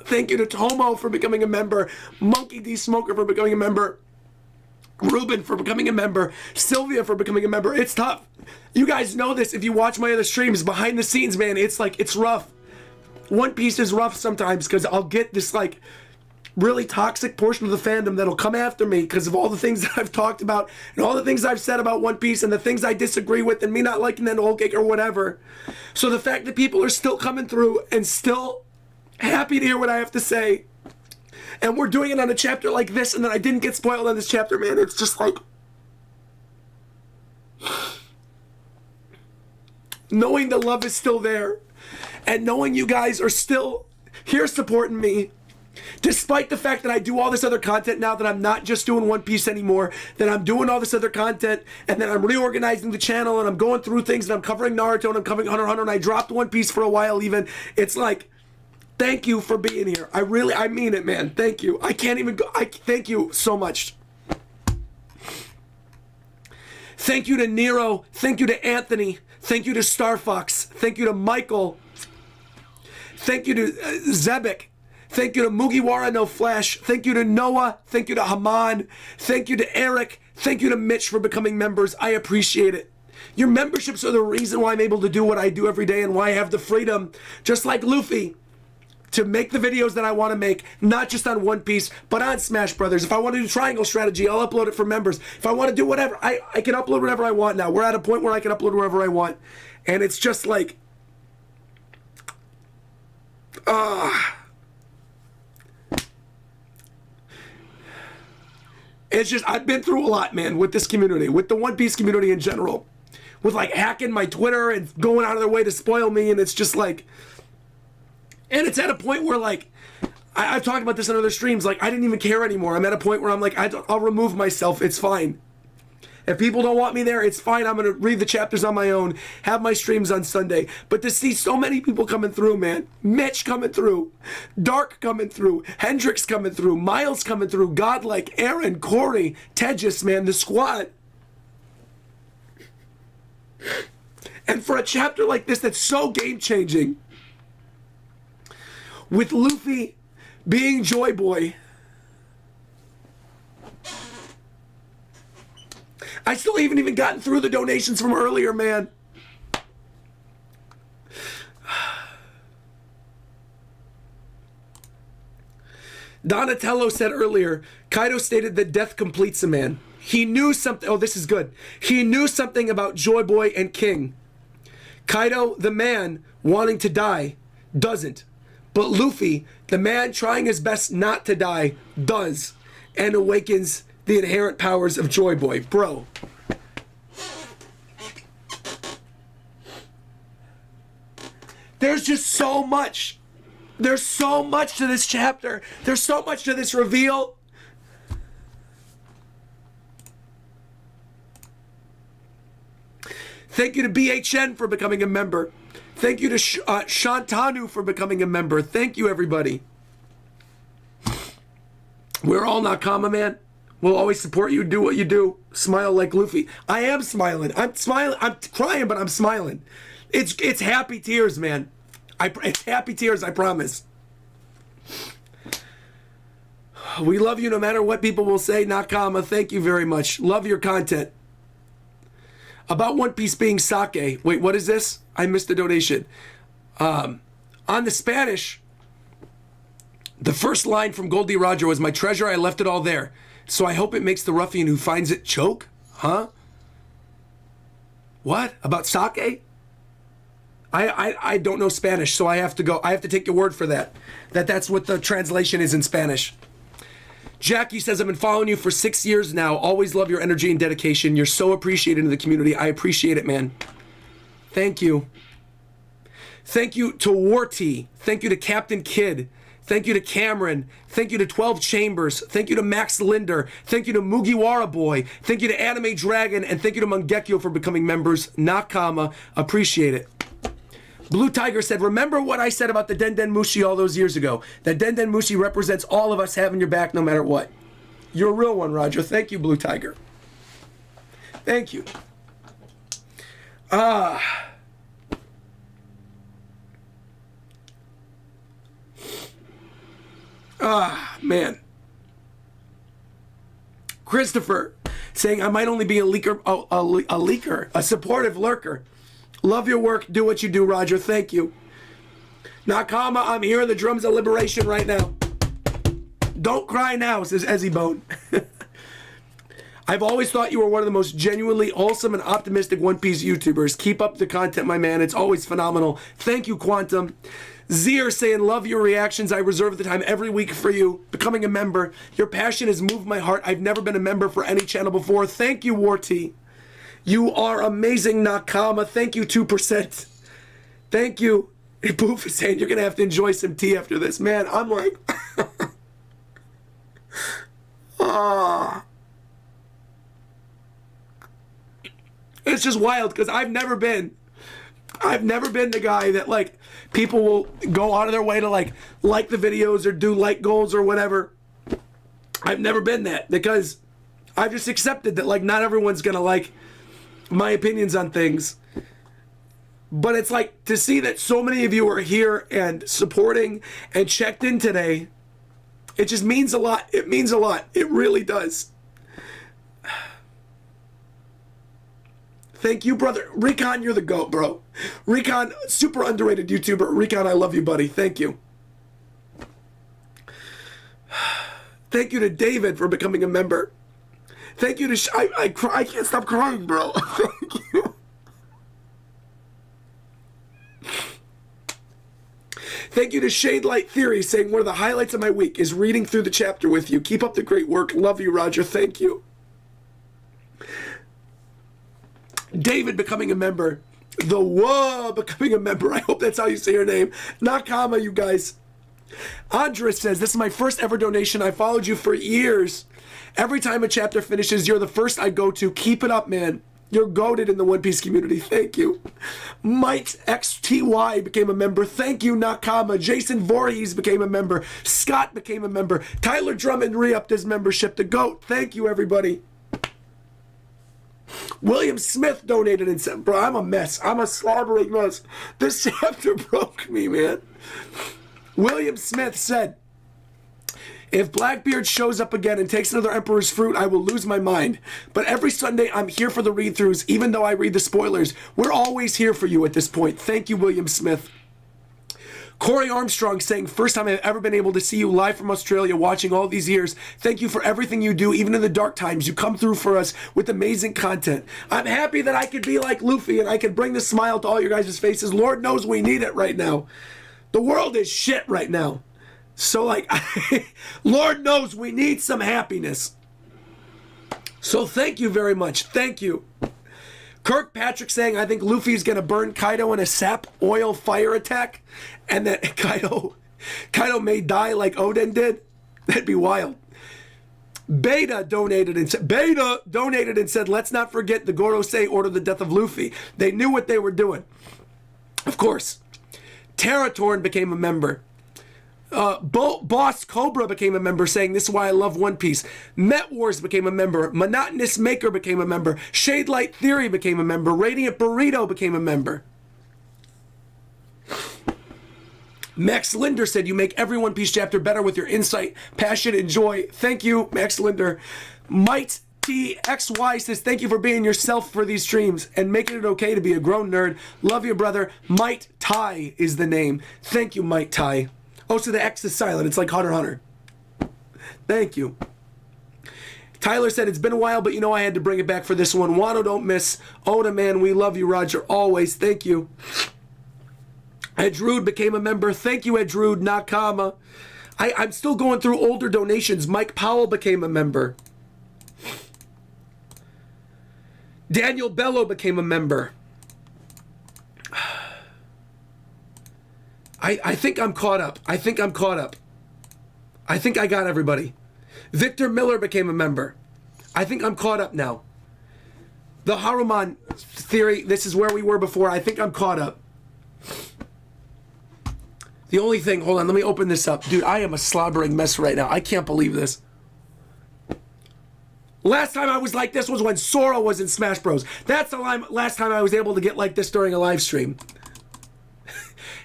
Thank you to Tomo for becoming a member, Monkey D Smoker for becoming a member, Ruben for becoming a member, Sylvia for becoming a member. It's tough. You guys know this if you watch my other streams. Behind the scenes, man, it's like, it's rough. One Piece is rough sometimes because I'll get this like really toxic portion of the fandom that'll come after me because of all the things that I've talked about and all the things I've said about One Piece and the things I disagree with and me not liking that whole cake or whatever. So the fact that people are still coming through and still happy to hear what I have to say, and we're doing it on a chapter like this, and then I didn't get spoiled on this chapter, man, it's just like knowing the love is still there and knowing you guys are still here supporting me. Despite the fact that I do all this other content now, that I'm not just doing One Piece anymore, that I'm doing all this other content, and then I'm reorganizing the channel, and I'm going through things, and I'm covering Naruto, and I'm covering Hunter x Hunter, and I dropped One Piece for a while even. It's like, thank you for being here. I mean it, man. Thank you. I can't even go. Thank you so much. Thank you to Nero. Thank you to Anthony. Thank you to Star Fox. Thank you to Michael. Thank you to Zebek. Thank you to Mugiwara No Flash. Thank you to Noah. Thank you to Haman. Thank you to Eric. Thank you to Mitch for becoming members. I appreciate it. Your memberships are the reason why I'm able to do what I do every day and why I have the freedom, just like Luffy, to make the videos that I want to make, not just on One Piece, but on Smash Brothers. If I want to do Triangle Strategy, I'll upload it for members. If I want to do whatever, I can upload whatever I want now. We're at a point where I can upload wherever I want. And it's just like, it's just, I've been through a lot, man, with this community, with the One Piece community in general, with like hacking my Twitter and going out of their way to spoil me, and it's just like, and it's at a point where like, I've talked about this in other streams, like I didn't even care anymore. I'm at a point where I'm like, I'll remove myself, it's fine. If people don't want me there, it's fine. I'm going to read the chapters on my own, have my streams on Sunday. But to see so many people coming through, man, Mitch coming through, Dark coming through, Hendrix coming through, Miles coming through, Godlike, Aaron, Corey, Tejas, man, the squad. And for a chapter like this that's so game-changing, with Luffy being Joy Boy, I still haven't even gotten through the donations from earlier, man. Donatello said earlier, Kaido stated that death completes a man. He knew something. Oh, this is good. He knew something about Joy Boy and King. Kaido, the man wanting to die, doesn't. But Luffy, the man trying his best not to die, does. And awakens the inherent powers of Joy Boy. Bro. There's just so much. There's so much to this chapter. There's so much to this reveal. Thank you to BHN for becoming a member. Thank you to Shantanu for becoming a member. Thank you, everybody. We're all Nakama, man. We'll always support you. Do what you do. Smile like Luffy. I am smiling. I'm smiling. I'm crying, but I'm smiling. It's happy tears, man. It's happy tears, I promise. We love you no matter what people will say, Nakama. Thank you very much. Love your content. About One Piece being sake. Wait, what is this? I missed the donation. On the Spanish, the first line from Goldie Roger was, "My treasure, I left it all there. So I hope it makes the ruffian who finds it choke." Huh? What? About sake? I don't know Spanish, so I have to take your word for that. That's what the translation is in Spanish. Jackie says, I've been following you for 6 years now. Always love your energy and dedication. You're so appreciated in the community. I appreciate it, man. Thank you. Thank you to Warty. Thank you to Captain Kidd. Thank you to Cameron. Thank you to 12 Chambers. Thank you to Max Linder. Thank you to Mugiwara Boy. Thank you to Anime Dragon. And thank you to Mangekyo for becoming members. Nakama. Appreciate it. Blue Tiger said, remember what I said about the Denden Mushi all those years ago. That Denden Mushi represents all of us having your back no matter what. You're a real one, Roger. Thank you, Blue Tiger. Thank you. Man. Christopher saying, I might only be a leaker, a supportive lurker. Love your work. Do what you do, Roger. Thank you. Nakama, I'm hearing the drums of liberation right now. Don't cry now, says Ezzy I've always thought you were one of the most genuinely wholesome and optimistic One Piece YouTubers. Keep up the content, my man. It's always phenomenal. Thank you, Quantum. Zier saying, love your reactions. I reserve the time every week for you. Becoming a member. Your passion has moved my heart. I've never been a member for any channel before. Thank you, Warty. You are amazing, Nakama. Thank you, 2%. Thank you. Boof is saying you're going to have to enjoy some tea after this. Man, I'm like... It's just wild because I've never been the guy that, like, people will go out of their way to, like the videos or do like goals or whatever. I've never been that because I've just accepted that, like, not everyone's going to like my opinions on things. But it's like to see that so many of you are here and supporting and checked in today, it just means a lot. It means a lot. It really does. Thank you, brother. Recon, you're the GOAT, bro. Recon, super underrated YouTuber. Recon, I love you, buddy. Thank you. Thank you to David for becoming a member. Thank you to... I can't stop crying, bro. Thank you. Thank you to Shade Light Theory saying one of the highlights of my week is reading through the chapter with you. Keep up the great work. Love you, Roger. Thank you. David becoming a member. The Whoa becoming a member. I hope that's how you say your name. Nakama, you guys. Andres says, this is my first ever donation. I followed you for years. Every time a chapter finishes, you're the first I go to. Keep it up, man. You're goated in the One Piece community. Thank you. Mike XTY became a member. Thank you, Nakama. Jason Voorhees became a member. Scott became a member. Tyler Drummond re-upped his membership. The GOAT. Thank you, everybody. William Smith donated and said, bro, I'm a mess. I'm a slobbering mess. This chapter broke me, man. William Smith said, if Blackbeard shows up again and takes another Emperor's Fruit, I will lose my mind. But every Sunday, I'm here for the read-throughs, even though I read the spoilers. We're always here for you at this point. Thank you, William Smith. Corey Armstrong saying, first time I've ever been able to see you live from Australia, watching all these years. Thank you for everything you do, even in the dark times. You come through for us with amazing content. I'm happy that I could be like Luffy and I could bring the smile to all your guys' faces. Lord knows we need it right now. The world is shit right now. So like, Lord knows we need some happiness. So thank you very much. Thank you. Kirkpatrick saying, I think Luffy's going to burn Kaido in a sap oil fire attack, and that Kaido may die like Oden did. That'd be wild. Beta donated and said, let's not forget the Gorosei ordered the death of Luffy. They knew what they were doing. Of course. Teratorn became a member. Boss Cobra became a member, saying, this is why I love One Piece. Met Wars became a member. Monotonous Maker became a member. Shade Light Theory became a member. Radiant Burrito became a member. Max Linder said, you make every One Piece chapter better with your insight, passion, and joy. Thank you, Max Linder. Might TXY says, thank you for being yourself for these streams and making it okay to be a grown nerd. Love you, brother. Might Tai is the name. Thank you, Might Tai. Oh, so the X is silent. It's like Hunter x Hunter. Thank you. Tyler said, it's been a while, but you know I had to bring it back for this one. Wano don't miss. Oda, man, we love you, Roger. Always. Thank you. Edrude became a member. Thank you, Edrude Nakama. I'm still going through older donations. Mike Powell became a member. Daniel Bello became a member. I think I'm caught up. I think I got everybody. Victor Miller became a member. I think I'm caught up now. The Haruman theory, this is where we were before. I think I'm caught up. The only thing, hold on, let me open this up. Dude, I am a slobbering mess right now. I can't believe this. Last time I was like this was when Sora was in Smash Bros. That's the last time I was able to get like this during a live stream.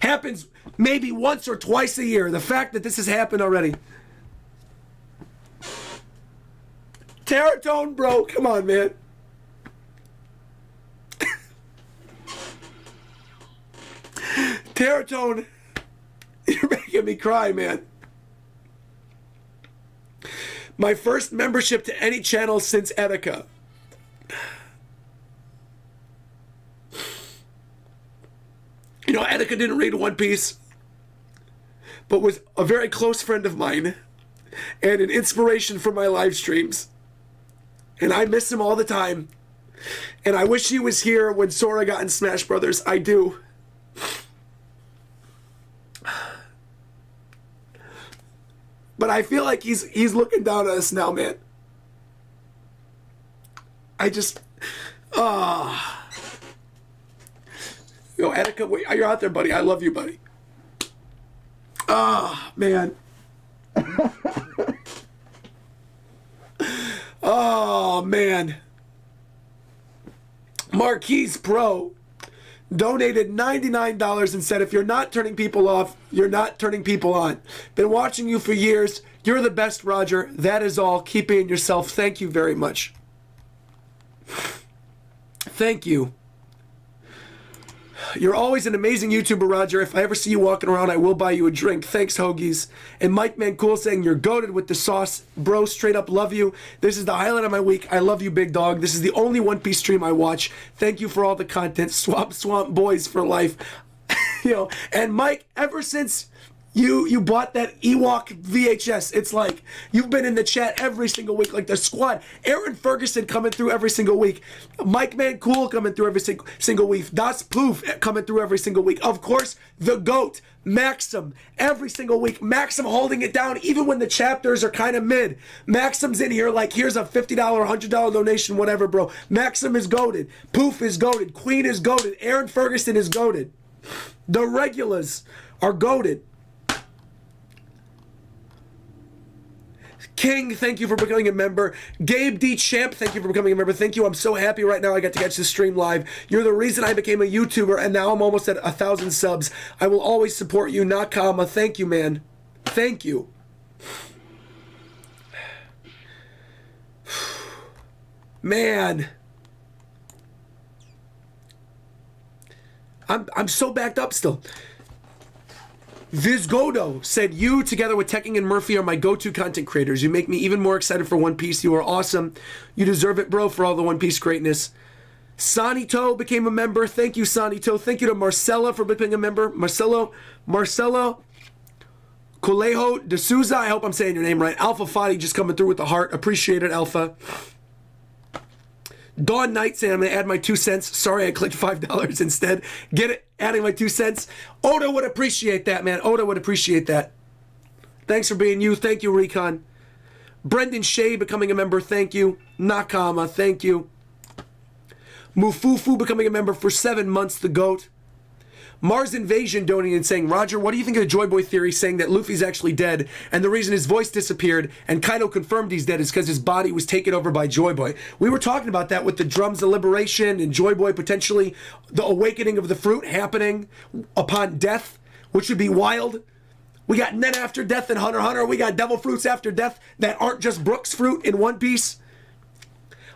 Happens maybe once or twice a year. The fact that this has happened already. Teratone, bro. Come on, man. Teratone. You're making me cry, man. My first membership to any channel since Etika. You know, Etika didn't read One Piece, but was a very close friend of mine and an inspiration for my live streams. And I miss him all the time. And I wish he was here when Sora got in Smash Brothers. I do. But I feel like he's looking down at us now, man. I just... Yo, Etika, wait, you're out there, buddy. I love you, buddy. Man. Oh, man. Marquise Pro donated $99 and said, if you're not turning people off, you're not turning people on. Been watching you for years. You're the best, Roger. That is all. Keep being yourself. Thank you very much. Thank you. You're always an amazing YouTuber, Roger. If I ever see you walking around, I will buy you a drink. Thanks, Hoagies. And Mike Mancool saying, you're goated with the sauce. Bro, straight up love you. This is the highlight of my week. I love you, big dog. This is the only One Piece stream I watch. Thank you for all the content. Swamp Boys for life. You know, and Mike, ever since you bought that Ewok VHS, it's like you've been in the chat every single week, like the squad. Aaron Ferguson coming through every single week. Mike Mancool coming through every single week. Das Poof coming through every single week. Of course, the GOAT, Maxim, every single week. Maxim holding it down even when the chapters are kind of mid. Maxim's in here like, here's a $50, $100 donation, whatever, bro. Maxim is goated. Poof is goated. Queen is goated. Aaron Ferguson is goated. The regulars are goated. King, thank you for becoming a member. Gabe D. Champ, thank you for becoming a member. Thank you. I'm so happy right now I got to catch this stream live. You're the reason I became a YouTuber, and now I'm almost at 1,000 subs. I will always support you, Nakama. Thank you, man. Thank you. Man. I'm so backed up still. Vizgodo said, you together with Tekking and Murphy are my go-to content creators. You make me even more excited for One Piece. You are awesome. You deserve it, bro, for all the One Piece greatness. Sanito became a member. Thank you, Sanito. Thank you to Marcella for becoming a member. Marcelo Colejo de Souza. I hope I'm saying your name right. Alpha Fadi just coming through with the heart. Appreciate it, Alpha. Dawn Knight saying, I'm going to add my 2 cents. Sorry, I clicked $5 instead. Get it? Adding my 2 cents. Oda would appreciate that, man. Oda would appreciate that. Thanks for being you. Thank you, Recon. Brendan Shea becoming a member. Thank you. Nakama, thank you. Mufufu becoming a member for 7 months. The GOAT. Mars Invasion donating and saying, Roger, what do you think of the Joy Boy theory saying that Luffy's actually dead and the reason his voice disappeared and Kaido confirmed he's dead is because his body was taken over by Joy Boy? We were talking about that with the drums of liberation and Joy Boy potentially the awakening of the fruit happening upon death, which would be wild. We got Nen after death in Hunter x Hunter. We got devil fruits after death that aren't just Brooks fruit in One Piece.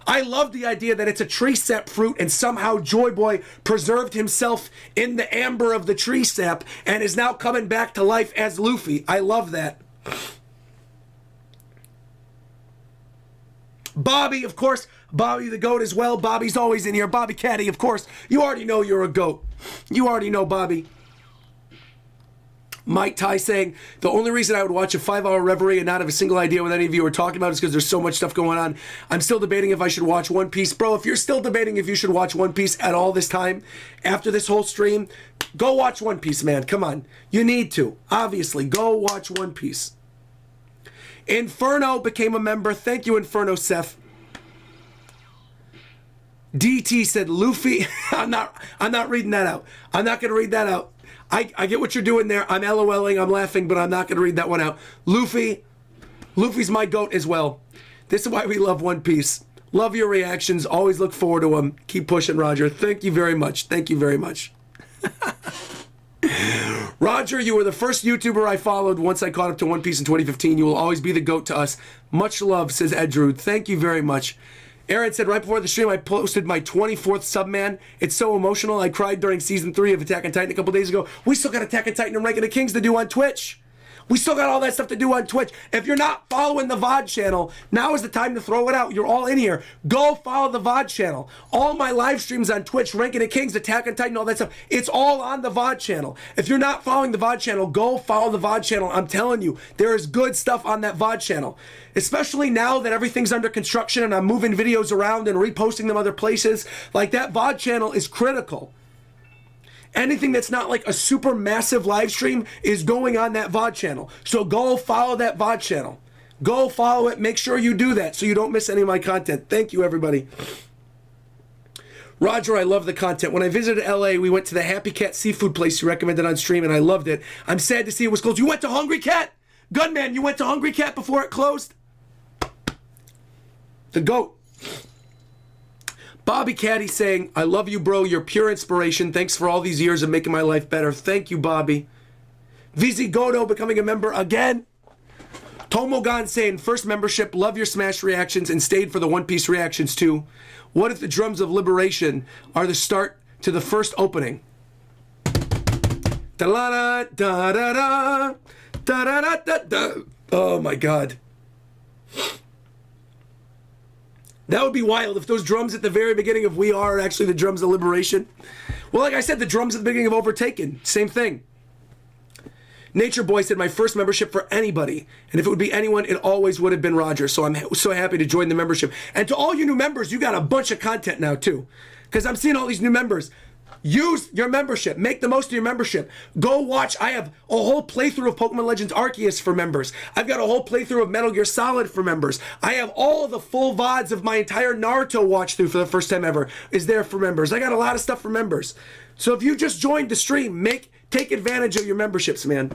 I love the idea that it's a tree sap fruit and somehow Joy Boy preserved himself in the amber of the tree sap and is now coming back to life as Luffy. I love that. Bobby, of course. Bobby the GOAT as well. Bobby's always in here. Bobby Caddy, of course. You already know you're a GOAT. You already know, Bobby. Mike Ty saying, the only reason I would watch a 5-hour reverie and not have a single idea what any of you are talking about is because there's so much stuff going on. I'm still debating if I should watch One Piece. Bro, if you're still debating if you should watch One Piece at all this time, after this whole stream, go watch One Piece, man. Come on. You need to. Obviously, go watch One Piece. Inferno became a member. Thank you, Inferno Seth. DT said, Luffy. I'm not reading that out. I'm not going to read that out. I get what you're doing there. I'm LOLing, I'm laughing, but I'm not going to read that one out. Luffy's my GOAT as well. This is why we love One Piece. Love your reactions. Always look forward to them. Keep pushing, Roger. Thank you very much. Thank you very much. Roger, you were the first YouTuber I followed once I caught up to One Piece in 2015. You will always be the GOAT to us. Much love, says Edrud. Thank you very much. Aaron said, right before the stream, I posted my 24th Subman. It's so emotional. I cried during Season 3 of Attack on Titan a couple days ago. We still got Attack on Titan and Ranking of Kings to do on Twitch. We still got all that stuff to do on Twitch. If you're not following the VOD channel, now is the time to throw it out. You're all in here. Go follow the VOD channel. All my live streams on Twitch, Ranking of Kings, Attack on Titan, all that stuff, it's all on the VOD channel. If you're not following the VOD channel, go follow the VOD channel. I'm telling you, there is good stuff on that VOD channel. Especially now that everything's under construction and I'm moving videos around and reposting them other places. Like, that VOD channel is critical. Anything that's not like a super massive live stream is going on that VOD channel. So go follow that VOD channel. Go follow it. Make sure you do that so you don't miss any of my content. Thank you, everybody. Roger, I love the content. When I visited LA, we went to the Happy Cat seafood place you recommended on stream, and I loved it. I'm sad to see it was closed. You went to Hungry Cat? Gunman, you went to Hungry Cat before it closed? The GOAT. Bobby Caddy saying, I love you, bro. You're pure inspiration. Thanks for all these years of making my life better. Thank you, Bobby. Vizigoto becoming a member again. Tomogan saying, first membership, love your Smash reactions and stayed for the One Piece reactions too. What if the drums of liberation are the start to the first opening? Da-da-da, da-da-da, da-da-da-da-da. Oh my God. That would be wild if those drums at the very beginning of We Are actually the drums of liberation. Well, like I said, the drums at the beginning of Overtaken, same thing. Nature Boy said, my first membership for anybody. And if it would be anyone, it always would have been Roger. So I'm so happy to join the membership. And to all you new members, you got a bunch of content now too. Because I'm seeing all these new members. Use your membership. Make the most of your membership. Go watch. I have a whole playthrough of Pokemon Legends Arceus for members. I've got a whole playthrough of Metal Gear Solid for members. I have all the full VODs of my entire Naruto watch through for the first time ever is there for members. I got a lot of stuff for members. So if you just joined the stream, take advantage of your memberships, man.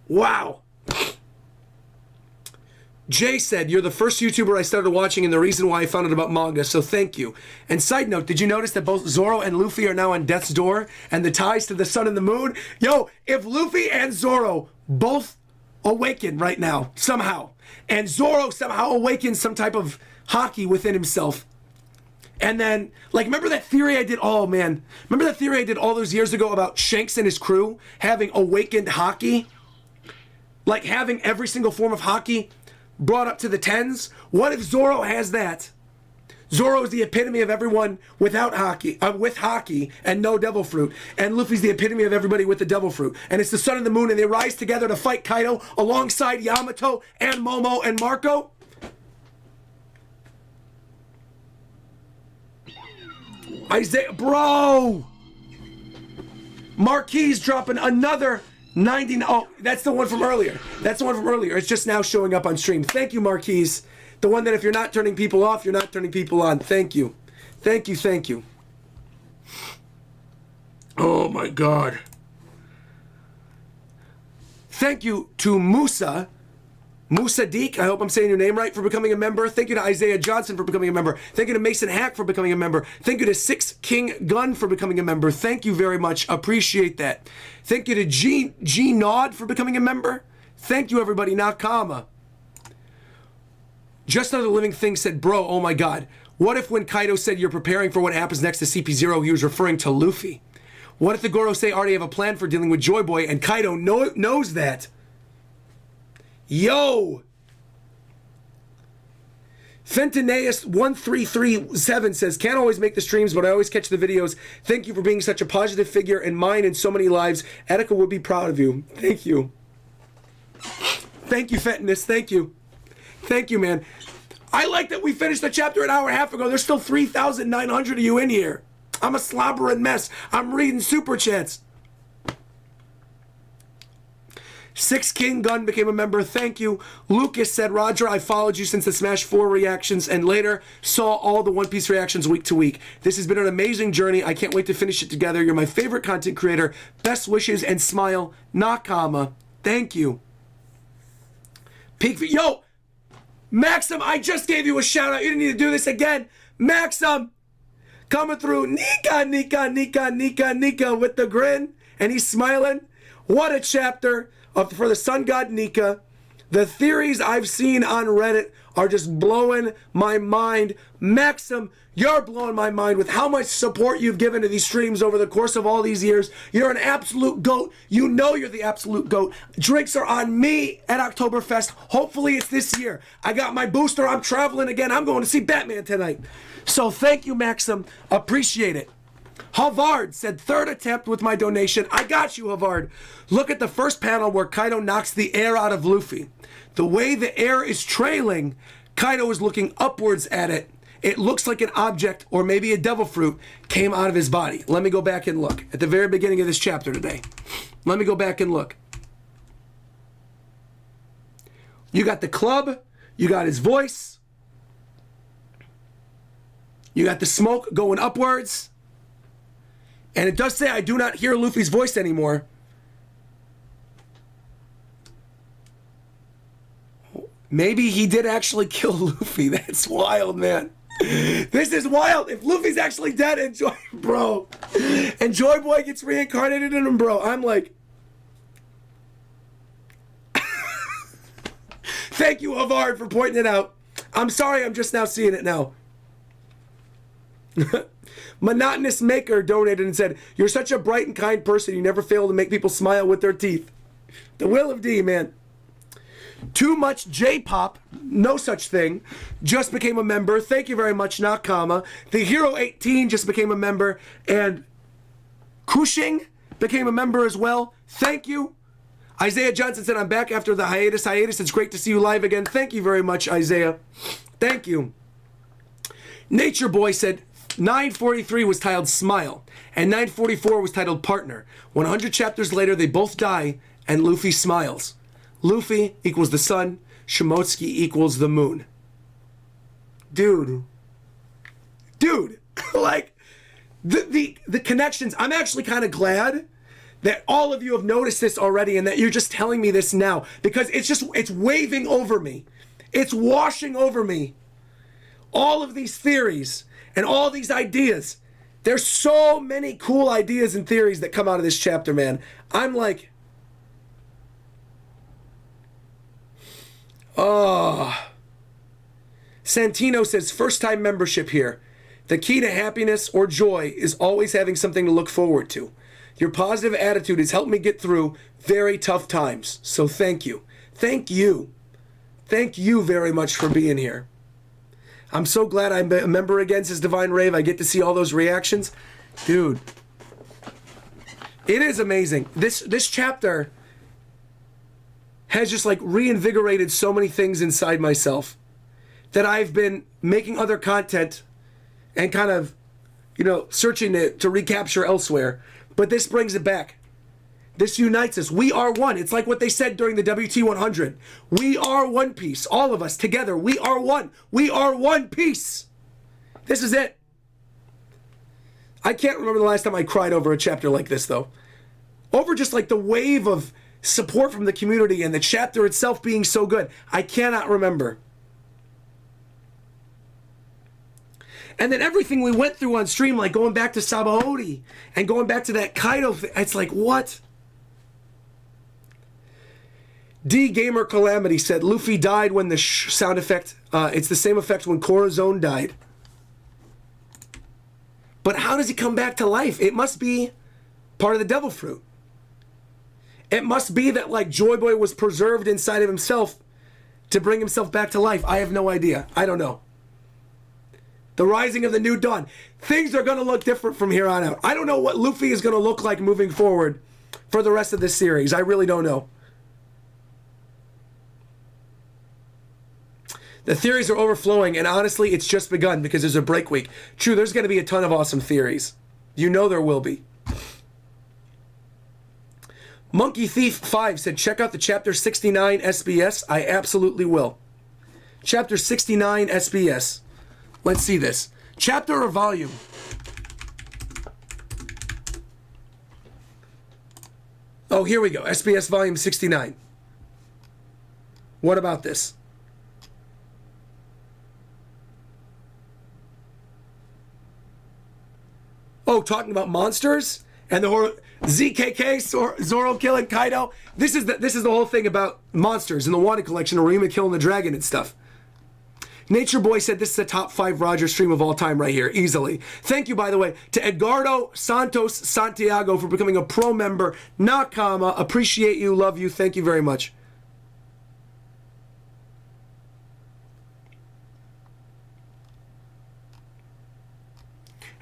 Wow. Jay said, you're the first YouTuber I started watching and the reason why I found out about manga, so thank you. And side note, did you notice that both Zoro and Luffy are now on death's door and the ties to the sun and the moon? Yo, if Luffy and Zoro both awaken right now, somehow, and Zoro somehow awakens some type of hockey within himself, And then, like, remember that theory I did? Oh, man. Remember that theory I did all those years ago about Shanks and his crew having awakened haki? Like, having every single form of haki brought up to the 10s? What if Zoro has that? Zoro is the epitome of everyone without haki, with haki and no devil fruit. And Luffy's the epitome of everybody with the devil fruit. And it's the sun and the moon, and they rise together to fight Kaido alongside Yamato and Momo and Marco. Isaiah, bro! Marquis dropping another 90. Oh, that's the one from earlier. That's the one from earlier. It's just now showing up on stream. Thank you, Marquis. The one that if you're not turning people off, you're not turning people on. Thank you. Thank you, thank you. Oh, my God. Thank you to Musa Deek, I hope I'm saying your name right, for becoming a member. Thank you to Isaiah Johnson for becoming a member. Thank you to Mason Hack for becoming a member. Thank you to Six King Gun for becoming a member. Thank you very much. Appreciate that. Thank you to G Nod for becoming a member. Thank you, everybody. Nakama. Just Another Living Thing said, bro, oh my God. What if when Kaido said you're preparing for what happens next to CP0, he was referring to Luffy? What if the Gorosei already have a plan for dealing with Joy Boy and Kaido knows that? Yo! Fentaneus1337 says, can't always make the streams, but I always catch the videos. Thank you for being such a positive figure in mine and so many lives. Etika would be proud of you. Thank you. Thank you, Fentanus. Thank you. Thank you, man. I like that we finished the chapter an hour and a half ago. There's still 3,900 of you in here. I'm a slobbering mess. I'm reading super chats. Six King Gun became a member. Thank you. Lucas said, Roger, I followed you since the Smash 4 reactions and later saw all the One Piece reactions week to week. This has been an amazing journey. I can't wait to finish it together. You're my favorite content creator. Best wishes and smile. Nakama. Thank you. Yo, Maxim, I just gave you a shout out. You didn't need to do this again. Maxim, coming through. Nika with the grin. And he's smiling. What a chapter. For the Sun God Nika. The theories I've seen on Reddit are just blowing my mind. Maxim, you're blowing my mind with how much support you've given to these streams over the course of all these years. You're an absolute GOAT. You know you're the absolute GOAT. Drinks are on me at Oktoberfest. Hopefully it's this year. I got my booster. I'm traveling again. I'm going to see Batman tonight. So thank you, Maxim. Appreciate it. Havard said, third attempt with my donation. I got you, Havard. Look at the first panel where Kaido knocks the air out of Luffy. The way the air is trailing, Kaido is looking upwards at it. It looks like an object, or maybe a devil fruit, came out of his body. Let me go back and look. At the very beginning of this chapter today. Let me go back and look. You got the club. You got his voice. You got the smoke going upwards. And it does say, I do not hear Luffy's voice anymore. Maybe he did actually kill Luffy. That's wild, man. This is wild. If Luffy's actually dead and Joy Boy gets reincarnated in him, bro, I'm like... Thank you, Havard, for pointing it out. I'm sorry, I'm just now seeing it now. Monotonous Maker donated and said, you're such a bright and kind person. You never fail to make people smile with their teeth. The will of D, man. Too much J-pop, no such thing, just became a member. Thank you very much, Nakama. The Hero 18 just became a member. And Cushing became a member as well. Thank you. Isaiah Johnson said, I'm back after the hiatus. It's great to see you live again. Thank you very much, Isaiah. Thank you. Nature Boy said, 943 was titled Smile, and 944 was titled Partner. 100 chapters later, they both die, and Luffy smiles. Luffy equals the sun, Shimotsuki equals the moon. Dude, like, the connections, I'm actually kind of glad that all of you have noticed this already and that you're just telling me this now, because it's waving over me. It's washing over me. All of these theories and all these ideas. There's so many cool ideas and theories that come out of this chapter, man. I'm like, oh. Santino says, first time membership here. The key to happiness or joy is always having something to look forward to. Your positive attitude has helped me get through very tough times. So thank you. Thank you. Thank you very much for being here. I'm so glad I'm a member again, says Divine Rave. I get to see all those reactions. Dude, it is amazing. This chapter has just like reinvigorated so many things inside myself that I've been making other content and kind of, you know, searching to recapture elsewhere. But this brings it back. This unites us. We are one. It's like what they said during the WT100. We are one piece. All of us together. We are one. We are one piece. This is it. I can't remember the last time I cried over a chapter like this, though. Over just like the wave of support from the community and the chapter itself being so good. I cannot remember. And then everything we went through on stream, like going back to Sabaody and going back to that Kaido thing, it's like, what? D Gamer Calamity said Luffy died when the sound effect, it's the same effect when Corazon died. But how does he come back to life? It must be part of the devil fruit. It must be that like Joy Boy was preserved inside of himself to bring himself back to life. I have no idea. I don't know. The rising of the new dawn. Things are going to look different from here on out. I don't know what Luffy is going to look like moving forward for the rest of this series. I really don't know. The theories are overflowing, and honestly, it's just begun because there's a break week. True, there's going to be a ton of awesome theories. You know there will be. Monkey Thief 5 said, check out the Chapter 69 SBS. I absolutely will. Chapter 69 SBS. Let's see this. Chapter or volume? Oh, here we go. SBS volume 69. What about this? Oh, talking about monsters and the horror. ZKK, Zoro killing Kaido. This is the whole thing about monsters in the Wanted collection, Arima killing the dragon and stuff. Nature Boy said this is a top 5 Rogers stream of all time right here, easily. Thank you, by the way, to Edgardo Santos Santiago for becoming a pro member. Nakama, appreciate you, love you, thank you very much.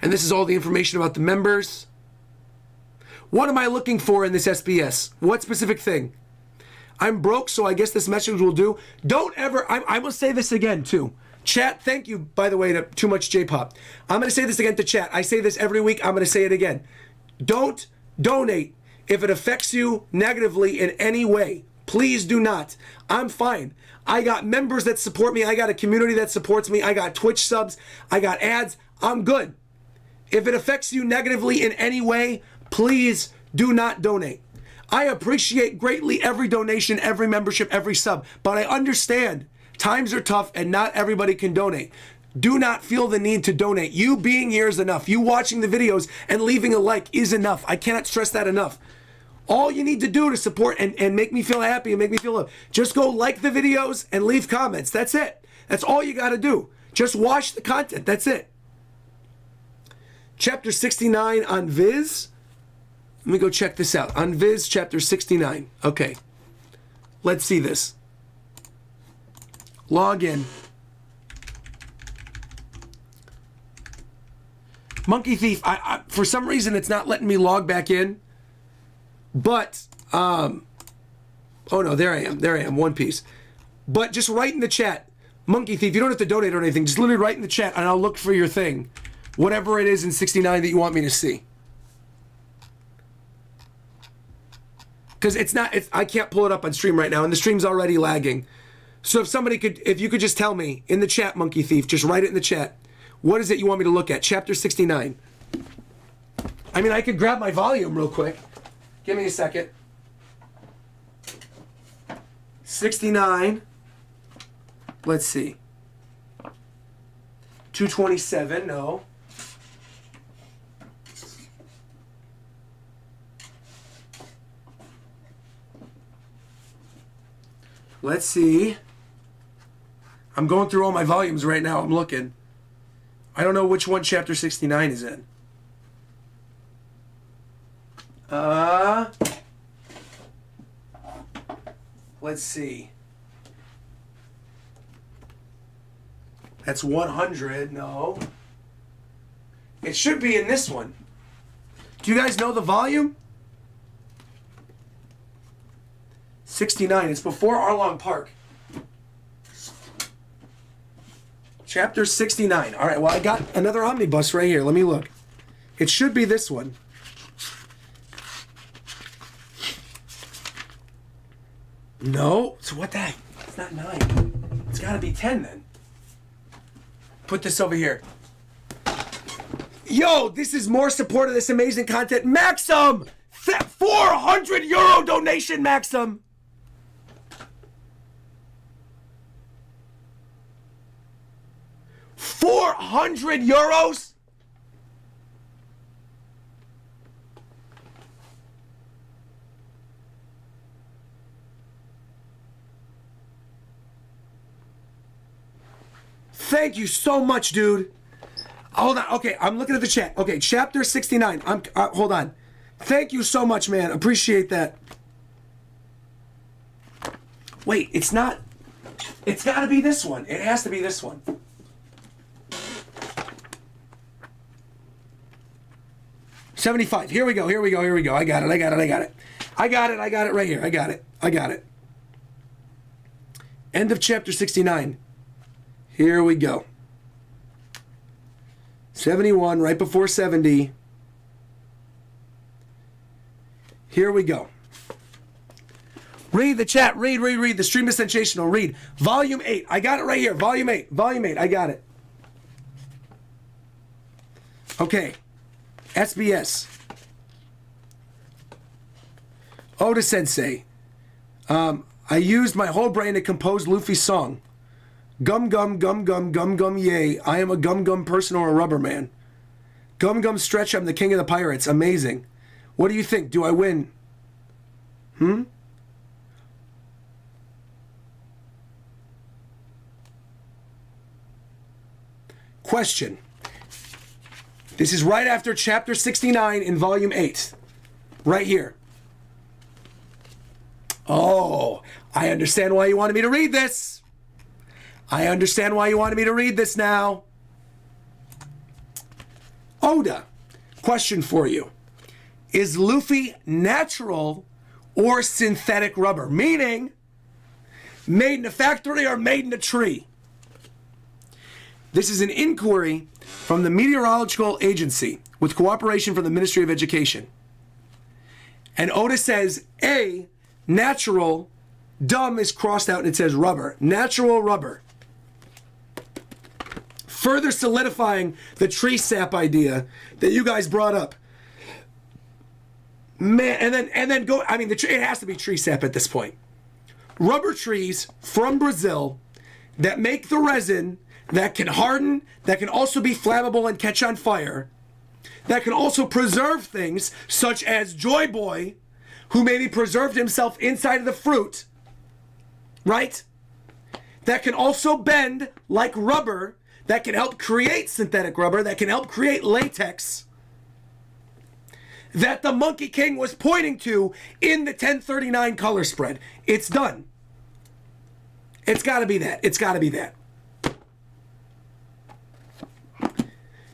And this is all the information about the members. What am I looking for in this SBS? What specific thing? I'm broke, so I guess this message will do. Don't ever, I will say this again too. Chat, thank you, by the way, to Too Much J-Pop. I'm going to say this again to chat. I say this every week. I'm going to say it again. Don't donate if it affects you negatively in any way. Please do not. I'm fine. I got members that support me. I got a community that supports me. I got Twitch subs. I got ads. I'm good. If it affects you negatively in any way, please do not donate. I appreciate greatly every donation, every membership, every sub, but I understand times are tough and not everybody can donate. Do not feel the need to donate. You being here is enough. You watching the videos and leaving a like is enough. I cannot stress that enough. All you need to do to support and make me feel happy and make me feel love, just go like the videos and leave comments. That's it. That's all you got to do. Just watch the content. That's it. Chapter 69 on Viz. Let me go check this out. On Viz, chapter 69. Okay. Let's see this. Log in. Monkey Thief, I for some reason it's not letting me log back in. But, oh no, there I am, One Piece. But just write in the chat, Monkey Thief, you don't have to donate or anything. Just literally write in the chat and I'll look for your thing. Whatever it is in 69 that you want me to see. Because I can't pull it up on stream right now, and the stream's already lagging. So if you could just tell me in the chat, Monkey Thief, just write it in the chat. What is it you want me to look at? Chapter 69. I mean, I could grab my volume real quick. Give me a second. 69. Let's see. 227, no. Let's see. I'm going through all my volumes right now. I'm looking. I don't know which one chapter 69 is in. Let's see. That's 100. No. It should be in this one. Do you guys know the volume? 69. It's before Arlong Park. Chapter 69. All right, well, I got another omnibus right here. Let me look. It should be this one. No. So what the heck? It's not 9. It's got to be 10 then. Put this over here. Yo, this is more support of this amazing content. Maxim! 400 euro donation, Maxim! €400? Thank you so much, dude. Hold on. Okay, I'm looking at the chat. Okay, chapter 69. Hold on. Thank you so much, man. Appreciate that. Wait, it's not. It's got to be this one. It has to be this one. $75. Here we go. Here we go. Here we go. I got it. I got it. I got it. I got it. I got it right here. I got it. I got it. End of chapter 69. Here we go. 71, right before 70. Here we go. Read the chat. Read. The stream is sensational. Read. Volume 8. I got it right here. Volume 8. Volume 8. I got it. Okay. SBS. Oda Sensei. I used my whole brain to compose Luffy's song. Gum gum gum gum gum gum yay. I am a gum gum person or a rubber man. Gum gum stretch, I'm the king of the pirates. Amazing. What do you think? Do I win? Question. This is right after chapter 69 in volume 8. Right here. Oh, I understand why you wanted me to read this. I understand why you wanted me to read this now. Oda, question for you. Is Luffy natural or synthetic rubber? Meaning, made in a factory or made in a tree? This is an inquiry from the Meteorological Agency with cooperation from the Ministry of Education. And Oda says, A, natural, dumb is crossed out and it says rubber. Natural rubber. Further solidifying the tree sap idea that you guys brought up. Man, and then go, I mean, it has to be tree sap at this point. Rubber trees from Brazil that make the resin that can harden, that can also be flammable and catch on fire, that can also preserve things such as Joy Boy, who maybe preserved himself inside of the fruit, right? That can also bend like rubber, that can help create synthetic rubber, that can help create latex, that the Monkey King was pointing to in the 1039 color spread. It's done. It's got to be that. It's got to be that.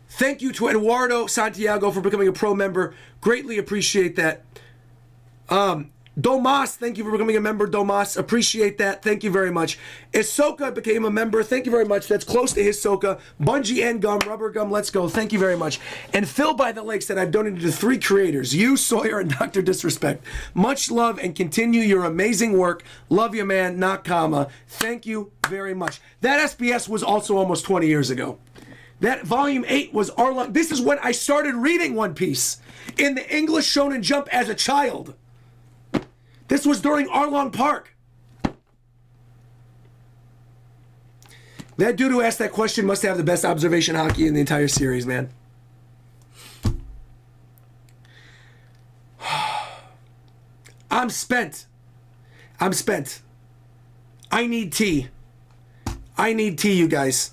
Thank you to Eduardo Santiago for becoming a pro member. Greatly appreciate that. Domas, thank you for becoming a member, Domas. Appreciate that. Thank you very much. Isoka became a member. Thank you very much. That's close to Hisoka. Bungie and Gum, Rubber Gum, let's go. Thank you very much. And Phil by the Lake said, I've donated to 3 creators, you, Sawyer, and Dr. Disrespect. Much love and continue your amazing work. Love you, man. Nakama. Thank you very much. That SBS was also almost 20 years ago. That volume 8 was Arlong. This is when I started reading One Piece in the English Shonen Jump as a child. This was during Arlong Park. That dude who asked that question must have the best observation hockey in the entire series, man. I'm spent. I'm spent. I need tea. I need tea, you guys.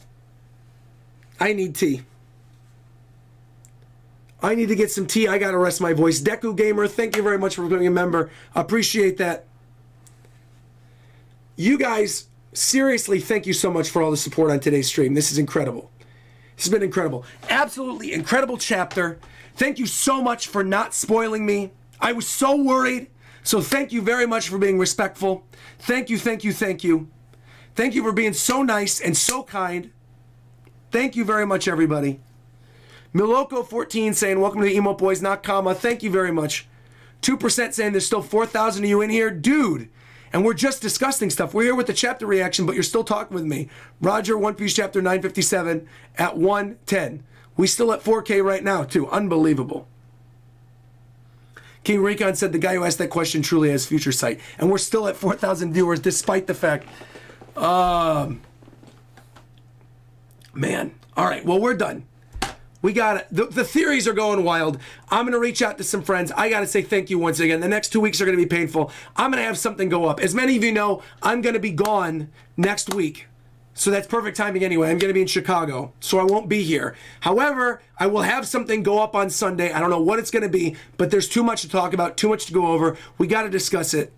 I need tea. I need to get some tea. I got to rest my voice. Deku Gamer, thank you very much for becoming a member. Appreciate that. You guys, seriously, thank you so much for all the support on today's stream. This is incredible. This has been incredible. Absolutely incredible chapter. Thank you so much for not spoiling me. I was so worried. So thank you very much for being respectful. Thank you, thank you, thank you. Thank you for being so nice and so kind. Thank you very much, everybody. Miloko14 saying, welcome to the Emo Boys, not comma. Thank you very much. 2% saying there's still 4,000 of you in here. Dude, and we're just discussing stuff. We're here with the chapter reaction, but you're still talking with me. Roger, One Piece chapter 957 at 110. We still at 4K right now, too. Unbelievable. King Recon said the guy who asked that question truly has future sight. And we're still at 4,000 viewers despite the fact. Man. All right, well, we're done. We got it. The theories are going wild. I'm going to reach out to some friends. I got to say thank you once again. The next 2 weeks are going to be painful. I'm going to have something go up. As many of you know, I'm going to be gone next week. So that's perfect timing anyway. I'm going to be in Chicago, so I won't be here. However, I will have something go up on Sunday. I don't know what it's going to be, but there's too much to talk about, too much to go over. We got to discuss it.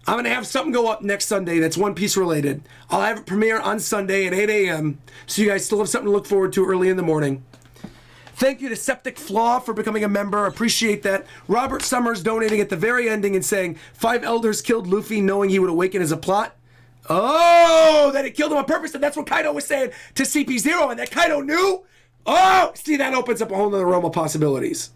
I'm going to have something go up next Sunday that's One Piece related. I'll have it premiere on Sunday at 8 a.m. so you guys still have something to look forward to early in the morning. Thank you to Septic Flaw for becoming a member. Appreciate that. Robert Summers donating at the very ending and saying, 5 elders killed Luffy knowing he would awaken as a plot. Oh, that it killed him on purpose, and that's what Kaido was saying to CP0, and that Kaido knew? Oh, see, that opens up a whole nother realm of possibilities.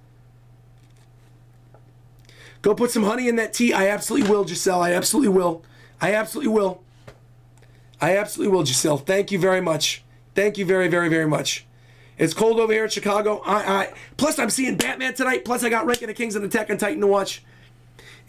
Go put some honey in that tea. I absolutely will, Giselle. I absolutely will. I absolutely will. I absolutely will, Giselle. Thank you very much. Thank you very, very, very much. It's cold over here in Chicago. Plus, I'm seeing Batman tonight. Plus, I got Ranking of Kings and Attack on Titan to watch.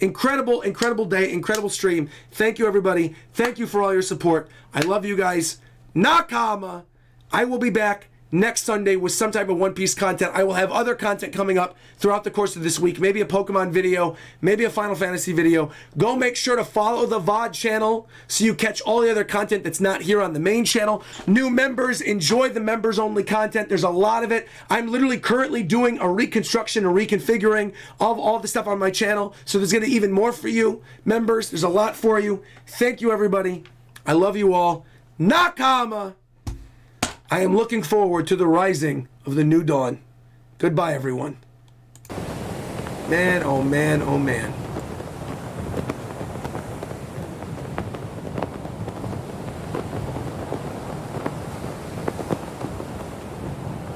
Incredible, incredible day. Incredible stream. Thank you, everybody. Thank you for all your support. I love you guys. Nakama. I will be back next Sunday with some type of One Piece content. I will have other content coming up throughout the course of this week. Maybe a Pokemon video, maybe a Final Fantasy video. Go make sure to follow the VOD channel so you catch all the other content that's not here on the main channel. New members, enjoy the members only content. There's a lot of it. I'm literally currently doing a reconstruction and reconfiguring of all the stuff on my channel. So there's going to be even more for you. Members, there's a lot for you. Thank you, everybody. I love you all. Nakama! I am looking forward to the rising of the new dawn. Goodbye, everyone. Man, oh man, oh man.